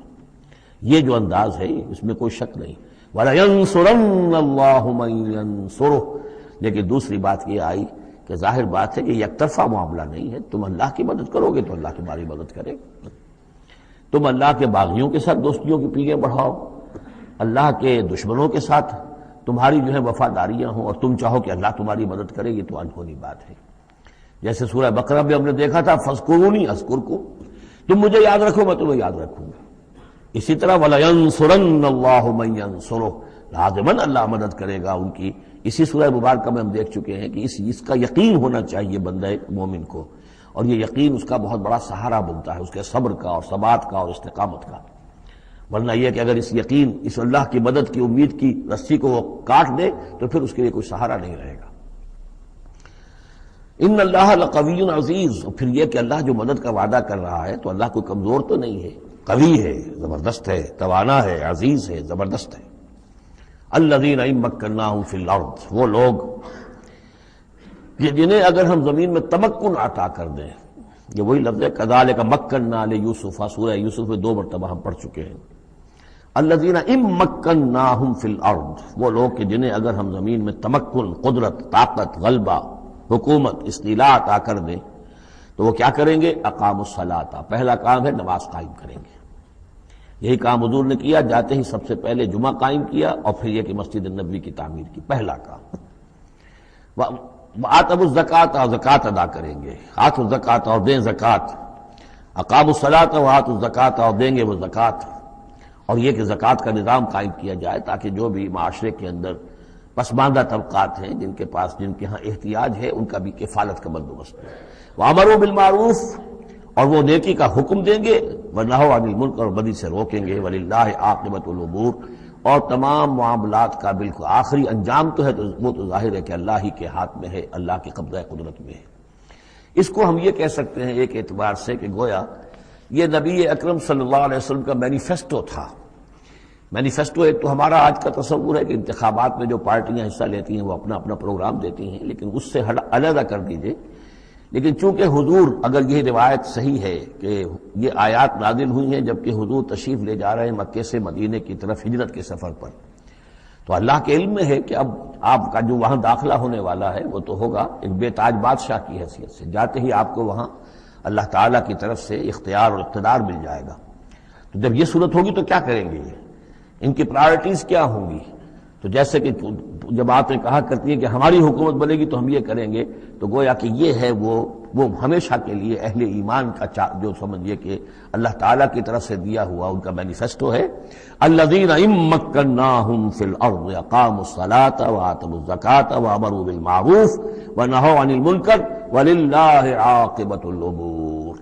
یہ جو انداز ہے اس میں کوئی شک نہیں. وَلَيَنْصُرَنَّ اللَّهُ مَن يَنْصُرُهُ. لیکن دوسری بات یہ آئی کہ ظاہر بات ہے کہ یک طرفہ معاملہ نہیں ہے. تم اللہ کی مدد کرو گے تو اللہ تمہاری مدد کرے گا. تم اللہ کے باغیوں کے ساتھ دوستیوں کی پیڑیں بڑھاؤ، اللہ کے دشمنوں کے ساتھ تمہاری جو ہے وفاداریاں ہوں، اور تم چاہو کہ اللہ تمہاری مدد کرے، یہ تو انہونی بات ہے. جیسے سورہ بقرہ میں ہم نے دیکھا تھا فاذکرونی اذکرکم، تم مجھے یاد رکھو میں تمہیں یاد رکھوں گا. اسی طرح وَلَيَنْصُرَنَّ اللَّهُ مَن يَنْصُرُهُ، لازماً اللہ مدد کرے گا ان کی. اسی سورہ مبارکہ میں ہم دیکھ چکے ہیں کہ اس کا یقین ہونا چاہیے بندہ مومن کو، اور یہ یقین اس کا بہت بڑا سہارا بنتا ہے، اس کے صبر کا اور ثبات کا اور استقامت کا. ورنہ یہ کہ اگر اس یقین، اس اللہ کی مدد کی امید کی رسی کو وہ کاٹ دے تو پھر اس کے لیے کوئی سہارا نہیں رہے گا. ان اللہ لقوی عزیز. اور پھر یہ کہ اللہ جو مدد کا وعدہ کر رہا ہے تو اللہ کوئی کمزور تو نہیں ہے، قوی ہے، زبردست ہے، توانا ہے، عزیز ہے، زبردست ہے. الذین ان مکناہم فی الارض، وہ لوگ جنہیں اگر ہم زمین میں تمکن عطا کر دیں. یہ وہی لفظ ہے کذالک مکننا لیوسف، سورہ یوسف میں 2 مرتبہ ہم پڑھ چکے ہیں. الذین ان مکناہم فی الارض، وہ لوگ کہ جنہیں اگر ہم زمین میں تمکن، قدرت، طاقت، غلبہ، حکومت، استیلاء عطا کر دیں تو وہ کیا کریں گے؟ اقاموا الصلاۃ، پہلا کام ہے نماز قائم کریں گے. یہی کام حضور نے کیا، جاتے ہی سب سے پہلے جمعہ قائم کیا، اور پھر یہ کہ مسجد نبوی کی تعمیر کی، پہلا کام. وآتوا الزکوٰۃ، اور زکوٰۃ ادا کریں گے. آتوا الزکوٰۃ، اور دیں زکوٰۃ. اقاموا الصلاۃ وآتوا الزکوٰۃ، اور دیں گے وہ زکوٰۃ. اور یہ کہ زکوٰۃ کا نظام قائم کیا جائے تاکہ جو بھی معاشرے کے اندر پسماندہ طبقات ہیں، جن کے ہاں احتیاج ہے، ان کا بھی کفالت کا بندوبست ہو. وَأَمَرُوا بِالْمَعْرُوفِ، اور وہ نیکی کا حکم دیں گے، وَنَهَوْا عَنِ الْمُنکَرِ، اور بدی سے روکیں گے. وَلِلَّهِ عَاقِبَةُ الْأُمُورِ، اور تمام معاملات کا بالکل آخری انجام تو ہے تو وہ تو ظاہر ہے کہ اللہ ہی کے ہاتھ میں ہے، اللہ کی قبضہ قدرت میں ہے. اس کو ہم یہ کہہ سکتے ہیں ایک اعتبار سے کہ گویا یہ نبی اکرم صلی اللہ علیہ وسلم کا مینیفیسٹو تھا. مینیفیسٹو ایک تو ہمارا آج کا تصور ہے کہ انتخابات میں جو پارٹیاں حصہ لیتی ہیں وہ اپنا اپنا پروگرام دیتی ہیں، لیکن اس سے علیحدہ کر دیجئے. لیکن چونکہ حضور، اگر یہ روایت صحیح ہے کہ یہ آیات نازل ہوئی ہیں جبکہ حضور تشریف لے جا رہے ہیں مکے سے مدینے کی طرف ہجرت کے سفر پر، تو اللہ کے علم میں ہے کہ اب آپ کا جو وہاں داخلہ ہونے والا ہے وہ تو ہوگا ایک بے تاج بادشاہ کی حیثیت سے. جاتے ہی آپ کو وہاں اللہ تعالیٰ کی طرف سے اختیار اور اقتدار مل جائے گا. تو جب یہ صورت ہوگی تو کیا کریں گے، یہ ان کی پرائرٹیز کیا ہوں گی؟ تو جیسے کہ جب آپ نے کہا کرتی ہے کہ ہماری حکومت بنے گی تو ہم یہ کریں گے، تو گویا کہ یہ ہے وہ ہمیشہ کے لیے اہل ایمان کا جو سمجھیے کہ اللہ تعالیٰ کی طرف سے دیا ہوا ان کا مینیفیسٹو ہے. الذین ان مکناہم فی الارض اقاموا الصلاۃ وآتوا الزکوٰۃ وامروا بالمعروف ونہوا عن المنکر وللہ عاقبۃ الامور.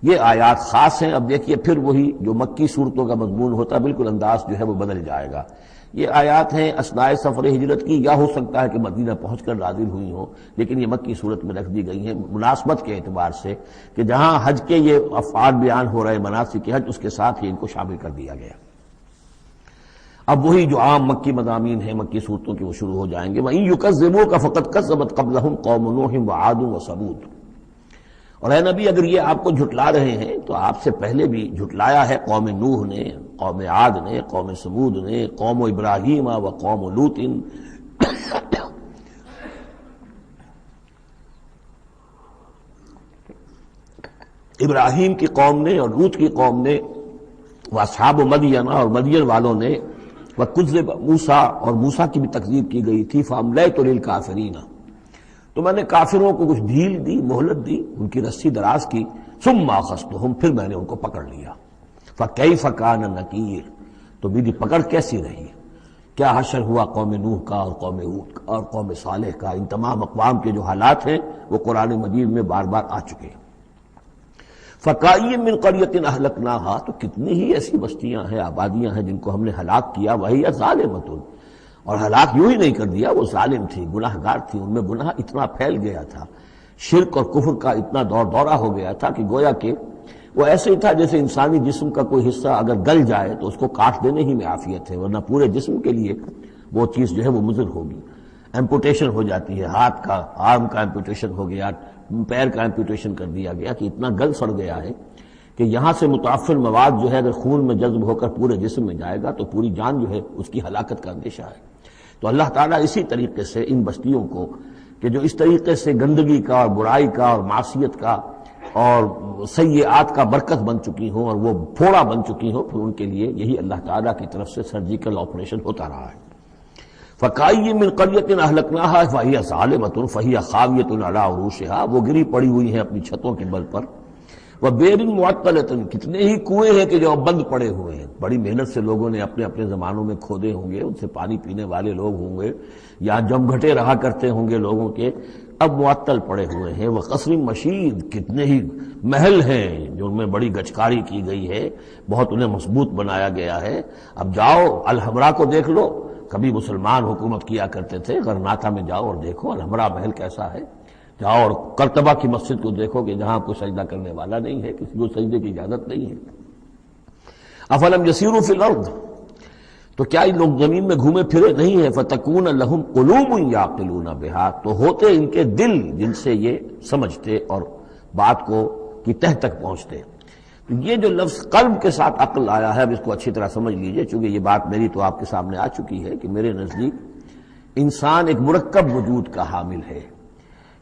یہ آیات خاص ہیں. اب دیکھیے پھر وہی جو مکی صورتوں کا مضمون ہوتا ہے بالکل انداز جو ہے وہ بدل جائے گا. یہ آیات ہیں اثناء سفر ہجرت کی، یا ہو سکتا ہے کہ مدینہ پہنچ کر نازل ہوئی ہوں، لیکن یہ مکی صورت میں رکھ دی گئی ہیں مناسبت کے اعتبار سے کہ جہاں حج کے یہ افعال بیان ہو رہے مناسک حج، اس کے ساتھ ہی ان کو شامل کر دیا گیا. اب وہی جو عام مکی مضامین ہیں مکی صورتوں کے وہ شروع ہو جائیں گے. وَإِن يُكَذِّبُوكَ فَقَدْ كَذَّبَتْ قَبْلَهُمْ قَوْمُ نُوحٍ وَعَادٌ وَثَمُودُ. اور اے نبی اگر یہ آپ کو جھٹلا رہے ہیں تو آپ سے پہلے بھی جھٹلایا ہے قوم نوح نے، قوم عاد نے، قوم سمود نے، قوم ابراہیم و قوم لوط. ابراہیم کی قوم نے اور لوط کی قوم نے، واصحاب مدین اور مدین والوں نے، وکذب موسیٰ اور موسیٰ کی بھی تکذیب کی گئی تھی. فاملیت للکافرین، تو میں نے کافروں کو کچھ ڈھیل دی، مہلت دی، ان کی رسی دراز کی. ثم اخذتهم، پھر میں نے ان کو پکڑ لیا. فکیف کان نکیر، تو میری پکڑ کیسی رہی، کیا حشر ہوا قوم نوح کا اور قوم ہود کا اور قوم صالح کا. ان تمام اقوام کے جو حالات ہیں وہ قرآن مجید میں بار بار آ چکے ہیں. فکأی من قریۃ اہلکناھا، تو کتنی ہی ایسی بستیاں ہیں، آبادیاں ہیں جن کو ہم نے ہلاک کیا. وہی ظالمۃ، اور ہلاک یوں ہی نہیں کر دیا، وہ ظالم تھی، گناہ گار تھی، ان میں گناہ اتنا پھیل گیا تھا، شرک اور کفر کا اتنا دورہ ہو گیا تھا کہ گویا کہ وہ ایسے ہی تھا جیسے انسانی جسم کا کوئی حصہ اگر گل جائے تو اس کو کاٹ دینے ہی میں عافیت ہے، ورنہ پورے جسم کے لیے وہ چیز جو ہے وہ مضر ہوگی۔ ایمپوٹیشن ہو جاتی ہے، ہاتھ کا، آرم کا ایمپوٹیشن ہو گیا، پیر کا ایمپوٹیشن کر دیا گیا کہ اتنا گل سڑ گیا ہے کہ یہاں سے متعفن مواد جو ہے اگر خون میں جذب ہو کر پورے جسم میں جائے گا تو پوری جان جو ہے اس کی ہلاکت کا اندیشہ ہے۔ تو اللہ تعالیٰ اسی طریقے سے ان بستیوں کو کہ جو اس طریقے سے گندگی کا اور برائی کا اور معصیت کا اور سیئات کا برکت بن چکی ہوں اور وہ پھوڑا بن چکی ہوں، پھر ان کے لیے یہی اللہ تعالیٰ کی طرف سے سرجیکل آپریشن ہوتا رہا ہے۔ فَكَأَيٍّ مِّن قَرْيَةٍ أَهْلَكْنَاهَا فَهِيَ ظَالِمَةٌ فَهِيَ خَاوِيَةٌ عَلَىٰ عُرُوشِهَا، وہ گری پڑی ہوئی ہیں اپنی چھتوں کے بل پر۔ وَبِئْرٍ مُعَطَّلَةٍ، کتنے ہی کنویں ہیں کہ جو اب بند پڑے ہوئے ہیں، بڑی محنت سے لوگوں نے اپنے اپنے زمانوں میں کھودے ہوں گے، ان سے پانی پینے والے لوگ ہوں گے یا جم گھٹے رہا کرتے ہوں گے لوگوں کے، اب معطل پڑے ہوئے ہیں۔ وَقَصْرٍ مَشِيدٍ، کتنے ہی محل ہیں جو ان میں بڑی گچکاری کی گئی ہے، بہت انہیں مضبوط بنایا گیا ہے۔ اب جاؤ الحمرا کو دیکھ لو، کبھی مسلمان حکومت کیا کرتے تھے، غرناطہ میں جاؤ اور دیکھو الحمرا محل کیسا ہے، جاؤ اور قرطبہ کی مسجد کو دیکھو کہ جہاں کوئی سجدہ کرنے والا نہیں ہے، کسی کو سجدے کی اجازت نہیں ہے۔ افلم یسیروا فی الارض، تو کیا یہ لوگ زمین میں گھومے پھرے نہیں ہیں؟ فتکون لہم قلوب یعقلون بہا، تو ہوتے ان کے دل جن سے یہ سمجھتے اور بات کو کی تہ تک پہنچتے۔ تو یہ جو لفظ قلب کے ساتھ عقل آیا ہے، اب اس کو اچھی طرح سمجھ لیجئے، چونکہ یہ بات میری تو آپ کے سامنے آ چکی ہے کہ میرے نزدیک انسان ایک مرکب وجود کا حامل ہے۔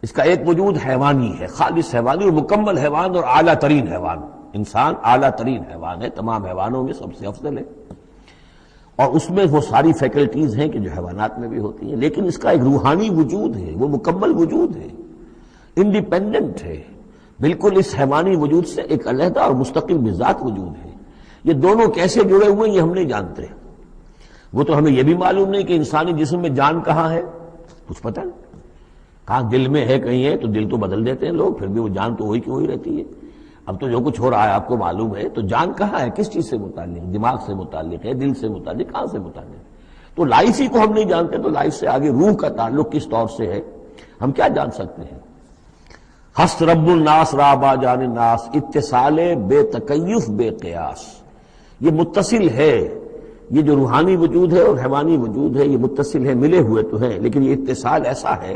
اس کا ایک وجود حیوانی ہے، خالص حیوانی اور مکمل حیوان اور اعلیٰ ترین حیوان۔ انسان اعلیٰ ترین حیوان ہے، تمام حیوانوں میں سب سے افضل ہے، اور اس میں وہ ساری فیکلٹیز ہیں کہ جو حیوانات میں بھی ہوتی ہیں، لیکن اس کا ایک روحانی وجود ہے، وہ مکمل وجود ہے، انڈیپینڈنٹ ہے، بالکل اس حیوانی وجود سے ایک علیحدہ اور مستقل بذات وجود ہے۔ یہ دونوں کیسے جڑے ہوئے ہیں یہ ہم نہیں جانتے۔ وہ تو ہمیں یہ بھی معلوم نہیں کہ انسانی جسم میں جان کہاں ہے، کچھ پتہ نہیں، کہاں دل میں ہے کہیں ہے، تو دل تو بدل دیتے ہیں لوگ، پھر بھی وہ جان تو وہی کی وہی رہتی ہے۔ اب تو جو کچھ ہو رہا ہے آپ کو معلوم ہے، تو جان کہاں ہے، کس چیز سے متعلق، دماغ سے متعلق ہے، دل سے متعلق، کہاں سے متعلق؟ تو لائف ہی کو ہم نہیں جانتے، تو لائف سے آگے روح کا تعلق کس طور سے ہے ہم کیا جان سکتے ہیں؟ ہست رب الناس رابا جان الناس، اتصال بے تکیف بے قیاس، یہ متصل ہے، یہ جو روحانی وجود ہے اور حیوانی وجود ہے یہ متصل ہے، ملے ہوئے تو ہیں، لیکن یہ اتصال ایسا ہے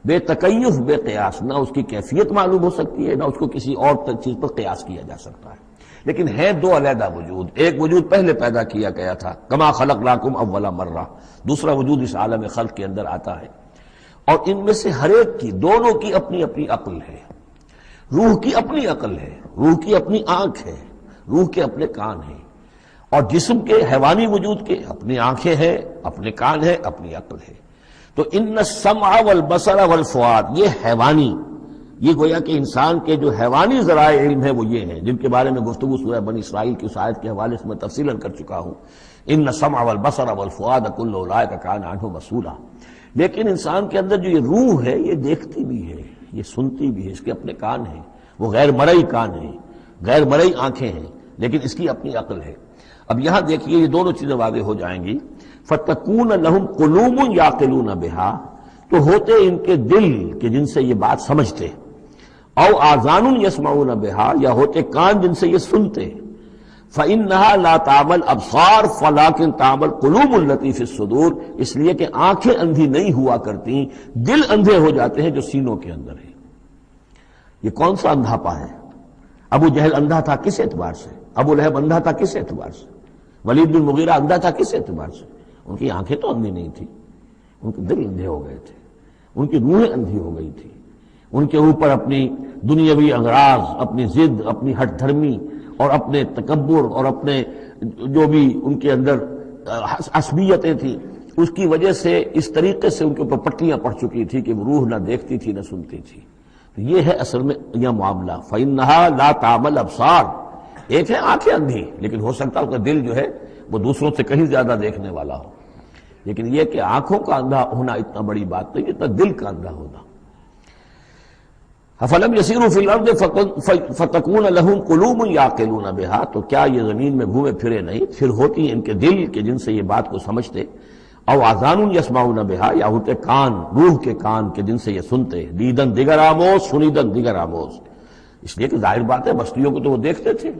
بے تکیف بے قیاس، نہ اس کی کیفیت معلوم ہو سکتی ہے، نہ اس کو کسی اور چیز پر قیاس کیا جا سکتا ہے، لیکن ہے دو علیحدہ وجود۔ ایک وجود پہلے پیدا کیا گیا تھا، کما خلقناکم اول مرہ، دوسرا وجود اس عالم خلق کے اندر آتا ہے، اور ان میں سے ہر ایک کی، دونوں کی اپنی اپنی عقل ہے۔ روح کی اپنی عقل ہے، روح کی اپنی آنکھ ہے، روح کے اپنے کان ہیں، اور جسم کے حیوانی وجود کے اپنی آنکھیں ہیں، اپنے کان ہیں، اپنی عقل ہے۔ تو ان السمع والبصر والفؤاد، یہ حیوانی، یہ گویا کہ انسان کے جو حیوانی ذرائع علم ہے وہ یہ ہیں جن کے بارے میں گفتگو سورہ بنی اسرائیل کی اس آیت کے حوالے سے میں تفصیلاً کر چکا ہوں۔ ان السمع والبصر والفؤاد کل اولئک کان عنہ مسئولا۔ لیکن انسان کے اندر جو یہ روح ہے یہ دیکھتی بھی ہے، یہ سنتی بھی ہے، اس کے اپنے کان ہیں، وہ غیر مرئی کان ہیں، غیر مرئی آنکھیں ہیں، لیکن اس کی اپنی عقل ہے۔ اب یہاں دیکھیے یہ دونوں چیزیں واضح ہو جائیں گی۔ فَتَكُونَ لَهُمْ قُلُوبٌ يَعْقِلُونَ بِهَا، تو ہوتے ان کے دل کہ جن سے یہ بات سمجھتے، او آذان یسمعون بها، یا ہوتے کان جن سے یہ سنتے، فإنها لا تعمى الابصار ولكن تعمى القلوب التي في الصدور، اس لیے کہ آنکھیں اندھی نہیں ہوا کرتی، دل اندھے ہو جاتے ہیں جو سینوں کے اندر ہے۔ یہ کون سا اندھاپا ہے؟ ابو جہل اندھا تھا کس اعتبار سے؟ ابو لہب اندھا تھا کس اعتبار سے؟ ولید بن مغیرہ اندھا تھا کس اعتبار سے؟ ان کی آنکھیں تو اندھی نہیں تھی، ان کے دل اندھے ہو گئے تھے، ان کی روحیں اندھی ہو گئی تھی، ان کے اوپر اپنی دنیاوی اغراض، اپنی ضد، اپنی ہٹ دھرمی اور اپنے تکبر اور اپنے جو بھی ان کے اندر عصبیتیں تھیں، اس کی وجہ سے اس طریقے سے ان کے اوپر پٹیاں پڑ چکی تھی کہ وہ روح نہ دیکھتی تھی نہ سنتی تھی۔ یہ ہے اصل میں یہ معاملہ۔ فَإِنَّهَا لَا تَعْمَى الْأَبْصَارُ، ایک ہے آنکھیں اندھی، لیکن ہو سکتا ہے اس کا دل جو ہے وہ دوسروں سے کہیں زیادہ دیکھنے والا ہو، لیکن یہ کہ آنکھوں کا اندھا ہونا اتنا بڑی بات نہیں جتنا دل کا اندھا ہونا۔ فَلَمْ يَسِيرُوا فِي الْأَرْضِ فَتَكُونَ لَهُمْ قُلُوبٌ يَعْقِلُونَ بِهَا، تو کیا یہ زمین میں گھومے پھرے نہیں، پھر ہوتی ہیں ان کے دل کہ جن سے یہ بات کو سمجھتے، او آذان یسمعون بها، یا ہوتے کان، روح کے کان کہ جن سے یہ سنتے، دیدن دیگر آموز سنیدن دیگر آموز، اس لیے کہ ظاہر بات ہے بستیوں کو تو وہ دیکھتے تھے،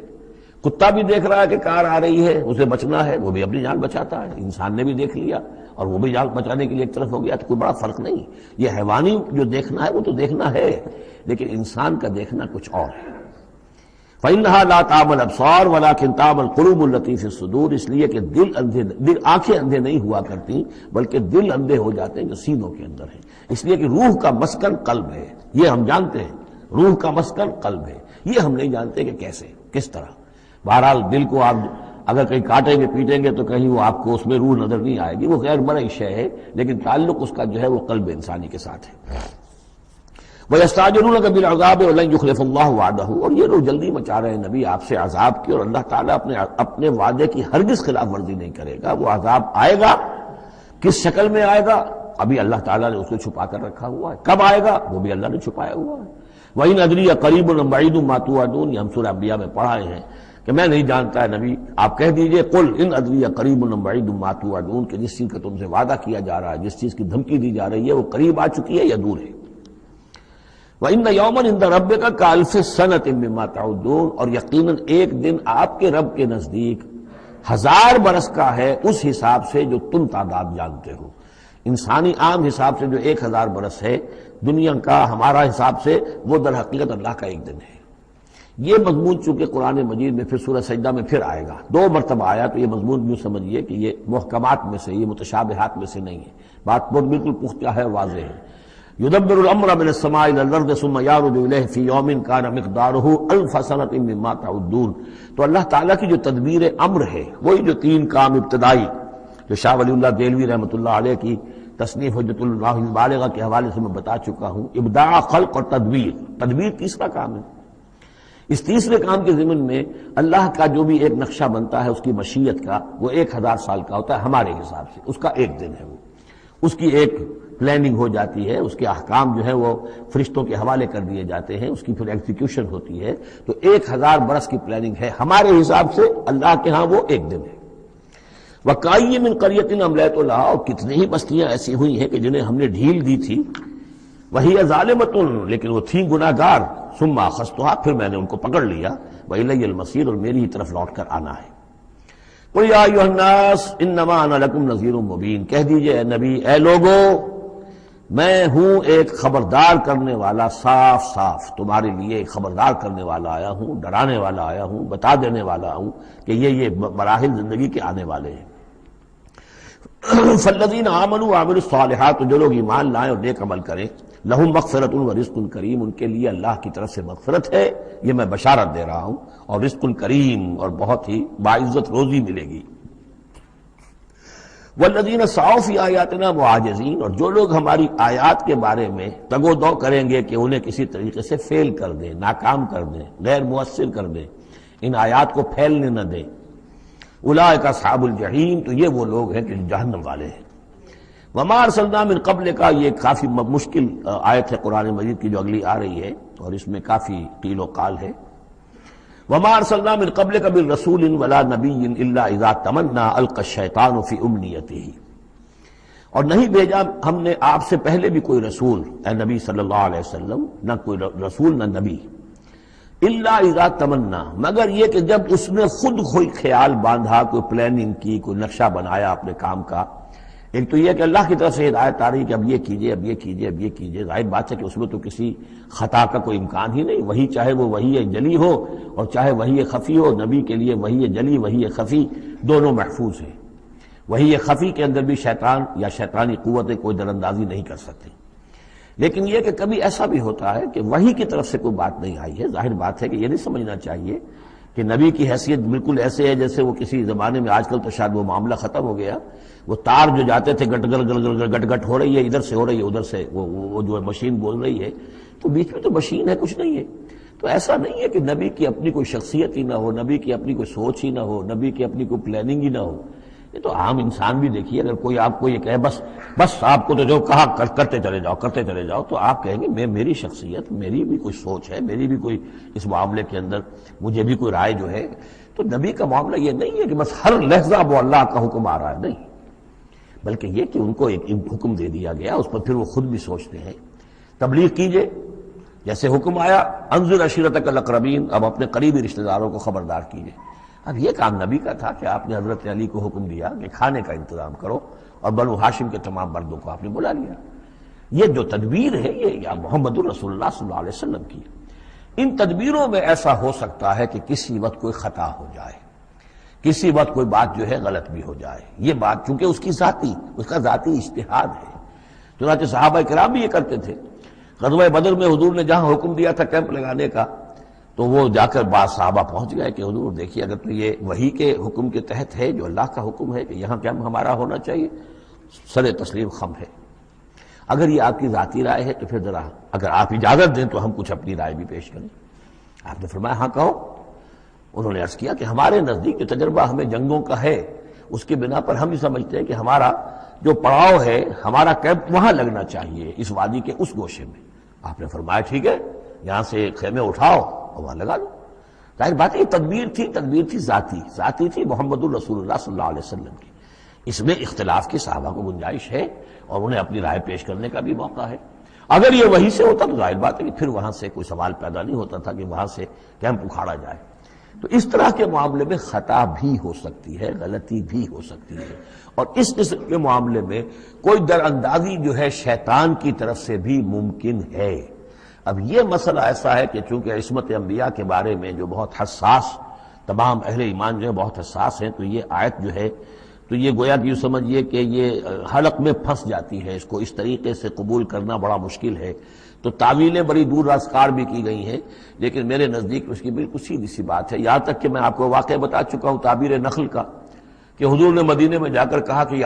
کتا بھی دیکھ رہا ہے کہ کار آ رہی ہے، اسے بچنا ہے، وہ بھی اپنی جان بچاتا ہے، انسان نے بھی دیکھ لیا اور وہ بھی جان بچانے کے لیے ایک طرف ہو گیا، تو کوئی بڑا فرق نہیں۔ یہ حیوانی جو دیکھنا ہے وہ تو دیکھنا ہے، لیکن انسان کا دیکھنا کچھ اور ہے۔ فَإِنَّهَا لَا تَعْمَى الْأَبْصَارُ وَلَكِنْ تَعْمَى الْقُلُوبُ الَّتِي فِي الصُّدُورِ، اس لیے کہ دل آنکھیں اندھے نہیں ہوا کرتی بلکہ دل اندھے ہو جاتے ہیں جو سینوں کے اندر ہیں، اس لیے کہ روح کا مسکن قلب ہے، یہ ہم جانتے ہیں، روح کا مسکن قلب ہے، یہ ہم نہیں جانتے کہ کیسے، کس طرح۔ بہرحال دل کو آپ اگر کہیں کاٹیں گے پیٹیں گے تو کہیں وہ آپ کو اس میں روح نظر نہیں آئے گی، وہ غیر مرئی شے ہے، لیکن تعلق اس کا جو ہے وہ قلب انسانی کے ساتھ ہے۔ وَيَسْتَعْجِلُونَكَ بِالْعَذَابِ وَلَن يُخْلِفَ اللَّهُ وَعْدَهُ، اور یہ لوگ جلدی مچا رہے ہیں نبی آپ سے عذاب کی، اور اللہ تعالیٰ اپنے وعدے کی ہرگز خلاف ورزی نہیں کرے گا۔ وہ عذاب آئے گا، کس شکل میں آئے گا ابھی اللہ تعالیٰ نے اس کو چھپا کر رکھا ہوا ہے، کب آئے گا وہ بھی اللہ نے چھپایا ہوا ہے۔ وَإِنْ أَدْرِي أَقَرِيبٌ أَمْ بَعِيدٌ مَا تُوعَدُونَ، یہ ہم سورہ انبیاء میں پڑھائے ہیں کہ میں نہیں جانتا ہے نبی، آپ کہہ دیجئے قُلْ إِنْ أَدْرِي أَقَرِيبٌ أَمْ بَعِيدٌ مَا تُوعَدُونَ، کہ جس چیز کا تم سے وعدہ کیا جا رہا ہے، جس چیز کی دھمکی دی جا رہی ہے وہ قریب آ چکی ہے یا دور ہے۔ وَإِنَّ يَوْمًا عِندَ رَبِّكَ كَأَلْفِ سَنَةٍ مِّمَّا تَعُدُّونَ، اور یقیناً ایک دن آپ کے رب کے نزدیک 1000 برس کا ہے اس حساب سے جو تم تعداد جانتے ہو۔ انسانی عام حساب سے جو 1000 برس ہے، دنیا کا ہمارا حساب سے وہ در حقیقت اللہ کا ایک دن ہے۔ یہ مضمون چونکہ قرآن مجید میں پھر سورہ سجدہ میں پھر آئے گا، 2 مرتبہ آیا، تو یہ مضمون یوں سمجھیے کہ یہ محکمات میں سے، یہ متشابہات میں سے نہیں ہے، بات بہت بالکل پختہ ہے، واضح ہے۔ يُدَبِّرُ الْأَمْرَ مِنَ السَّمَاءِ إِلَى الْأَرْضِ ثُمَّ يَعْرُجُ إِلَيْهِ فِي يَوْمٍ كَانَ مِقْدَارُهُ أَلْفَ سَنَةٍ مِّمَّا تَعُدُّونَ، تو اللہ تعالیٰ کی جو تدبیر امر ہے، وہی جو 3 کام ابتدائی جو شاہ ولی اللہ دہلوی رحمۃ اللہ علیہ کی تصنیف حجت اللہ البالغہ کے حوالے سے میں بتا چکا ہوں، ابداع، خلق اور تدبیر تیسرا کام ہے۔ اس تیسرے کام کے ضمن میں اللہ کا جو بھی ایک نقشہ بنتا ہے اس کی مشیت کا، وہ 1000 سال کا ہوتا ہے ہمارے حساب سے، اس کا ایک دن ہے، وہ اس کی ایک پلاننگ ہو جاتی ہے، اس کے احکام جو ہے وہ فرشتوں کے حوالے کر دیے جاتے ہیں، اس کی پھر ایگزیکیوشن ہوتی ہے، تو 1000 برس کی پلاننگ ہے ہمارے حساب سے، اللہ کے ہاں وہ ایک دن ہے۔ وَكَأَيٍّ مِّن قَرْيَةٍ أَمْلَيْتُ لَهَا، اور کتنی ہی بستیاں ایسی ہوئی ہیں کہ جنہیں ہم نے ڈھیل دی تھی، وَهِيَ ظَالِمَةٌ، لیکن وہ تھیں گناہ گار، ثُمَّ أَخَذْتُهَا، پھر میں نے ان کو پکڑ لیا، وَإِلَيَّ الْمَصِيرُ، اور میری ہی طرف لوٹ کر آنا ہے۔ قُلْ يَا أَيُّهَا النَّاسُ إِنَّمَا أَنَا لَكُمْ نَذِيرٌ مُّبِينٌ، کہہ دیجئے اے نبی، اے لوگو، میں ہوں ایک خبردار کرنے والا، صاف صاف تمہارے لیے ایک خبردار کرنے والا آیا ہوں، ڈرانے والا آیا ہوں، بتا دینے والا ہوں کہ یہ مراحل زندگی کے آنے والے ہیں۔ فالذین آمنوا وعملوا الصالحات، جو لوگ ایمان لائیں اور نیک عمل کریں، لہم مغفرۃ ورزق کریم، ان کے لیے اللہ کی طرف سے مغفرت ہے، یہ میں بشارت دے رہا ہوں، اور رزق کریم، اور بہت ہی باعزت روزی ملے گی۔ والذین سعوا فی آیاتنا معاجزین، اور جو لوگ ہماری آیات کے بارے میں تگ و دو کریں گے کہ انہیں کسی طریقے سے فیل کر دیں، ناکام کر دیں، غیر مؤثر کر دیں، ان آیات کو پھیلنے نہ دیں، اولئک اصحاب الجحیم، تو یہ وہ لوگ ہیں کہ جہنم والے ہیں۔ وما ارسلنا من قبلک، یہ کافی مشکل آیت ہے قرآن مجید کی جو اگلی آ رہی ہے، اور اس میں کافی قیل و قال ہے۔ وما ارسلنا من قبلک من رسول ولا نبی الا اذا تمنى القى الشیطان فی امنیته، اور نہیں بھیجا ہم نے آپ سے پہلے بھی کوئی رسول، اے نبی صلی اللہ علیہ وسلم، نہ کوئی رسول نہ نبی، الا اذا تمنا، مگر یہ کہ جب اس نے خود خیال باندھا، کوئی پلاننگ کی، کوئی نقشہ بنایا اپنے کام کا۔ ایک تو یہ کہ اللہ کی طرف سے ہدایت آ رہی کہ اب یہ کیجئے، اب یہ کیجئے، اب یہ کیجئے، ظاہر بات ہے کہ اس میں تو کسی خطا کا کوئی امکان ہی نہیں، وہی چاہے وہ وہی جلی ہو اور چاہے وہی خفی ہو، نبی کے لیے وہی جلی وہی خفی دونوں محفوظ ہیں۔ وہی خفی کے اندر بھی شیطان یا شیطانی قوتیں کوئی دراندازی نہیں کر سکتی، لیکن یہ کہ کبھی ایسا بھی ہوتا ہے کہ وہی کی طرف سے کوئی بات نہیں آئی ہے۔ ظاہر بات ہے کہ یہ نہیں سمجھنا چاہیے کہ نبی کی حیثیت بالکل ایسے ہے جیسے وہ کسی زمانے میں، آج کل تو شاید وہ معاملہ ختم ہو گیا، وہ تار جو جاتے تھے گٹ گٹ ہو رہی ہے، ادھر سے ہو رہی ہے، ادھر سے وہ جو مشین بول رہی ہے، تو بیچ میں تو مشین ہے، کچھ نہیں ہے۔ تو ایسا نہیں ہے کہ نبی کی اپنی کوئی شخصیت ہی نہ ہو، نبی کی اپنی کوئی سوچ ہی نہ ہو، نبی کی اپنی کوئی پلاننگ ہی نہ ہو۔ یہ تو عام انسان بھی دیکھیے، اگر کوئی آپ کو یہ کہے بس آپ کو تو جو کہا کرتے چلے جاؤ، تو آپ کہیں گے میری شخصیت، میری بھی کوئی سوچ ہے، میری بھی کوئی اس معاملے کے اندر مجھے بھی کوئی رائے جو ہے۔ تو نبی کا معاملہ یہ نہیں ہے کہ بس ہر لحظہ وہ اللہ کا حکم آ رہا ہے، نہیں، بلکہ یہ کہ ان کو ایک حکم دے دیا گیا، اس پر پھر وہ خود بھی سوچتے ہیں۔ تبلیغ کیجئے، جیسے حکم آیا انذر عشیرتک الاقربین، اب اپنے قریبی رشتہ داروں کو خبردار کیجیے۔ اب یہ کام نبی کا تھا کہ آپ نے حضرت علی کو حکم دیا کہ کھانے کا انتظام کرو، اور بنو ہاشم کے تمام مردوں کو آپ نے بلا لیا۔ یہ جو تدبیر ہے یہ یا محمد الرسول اللہ صلی اللہ علیہ وسلم کی۔ ان تدبیروں میں ایسا ہو سکتا ہے کہ کسی وقت کوئی خطا ہو جائے، کسی وقت کوئی بات جو ہے غلط بھی ہو جائے۔ یہ بات چونکہ اس کا ذاتی اجتہاد ہے، چنانچہ صحابہ کرام بھی یہ کرتے تھے۔ غزوہ بدر میں حضور نے جہاں حکم دیا تھا کیمپ لگانے کا، تو وہ جا کر بعض صحابہ پہنچ گئے کہ حضور دیکھیے اگر تو یہ وحی کے حکم کے تحت ہے، جو اللہ کا حکم ہے کہ یہاں کیمپ ہمارا ہونا چاہیے، سر تسلیم خم ہے۔ اگر یہ آپ کی ذاتی رائے ہے تو پھر ذرا اگر آپ اجازت دیں تو ہم کچھ اپنی رائے بھی پیش کریں۔ آپ نے فرمایا ہاں کہو۔ انہوں نے عرض کیا کہ ہمارے نزدیک جو تجربہ ہمیں جنگوں کا ہے، اس کی بنا پر ہم یہ سمجھتے ہیں کہ ہمارا جو پڑاؤ ہے، ہمارا کیمپ وہاں لگنا چاہیے، اس وادی کے اس گوشے میں۔ آپ نے فرمایا ٹھیک ہے، یہاں سے خیمے اٹھاؤ اور وہاں لگا لو۔ ظاہر بات ہے یہ تدبیر تھی ذاتی تھی محمد الرسول اللہ صلی اللہ علیہ وسلم کی۔ اس میں اختلاف کی صحابہ کو گنجائش ہے اور انہیں اپنی رائے پیش کرنے کا بھی موقع ہے۔ اگر یہ وہی سے ہوتا تو ظاہر بات ہے کہ پھر وہاں سے کوئی سوال پیدا نہیں ہوتا تھا کہ وہاں سے کیمپ اکھاڑا جائے۔ تو اس طرح کے معاملے میں خطا بھی ہو سکتی ہے، غلطی بھی ہو سکتی ہے، اور اس قسم کے معاملے میں کوئی در اندازی جو ہے شیطان کی طرف سے بھی ممکن ہے۔ اب یہ مسئلہ ایسا ہے کہ چونکہ عصمت انبیاء کے بارے میں جو بہت حساس، تمام اہل ایمان جو ہے بہت حساس ہیں، تو یہ آیت جو ہے تو یہ گویا کہ یوں سمجھیے کہ یہ حلق میں پھنس جاتی ہے، اس کو اس طریقے سے قبول کرنا بڑا مشکل ہے۔ تو تعویلیں بڑی دور راسکار بھی کی گئی ہیں، لیکن میرے نزدیک اس کی بالکل سیدھی سی بات ہے۔ یہاں تک کہ میں آپ کو واقعہ بتا چکا ہوں تعبیر نخل کا، کہ حضور نے مدینے میں جا کر کہا کہ یہ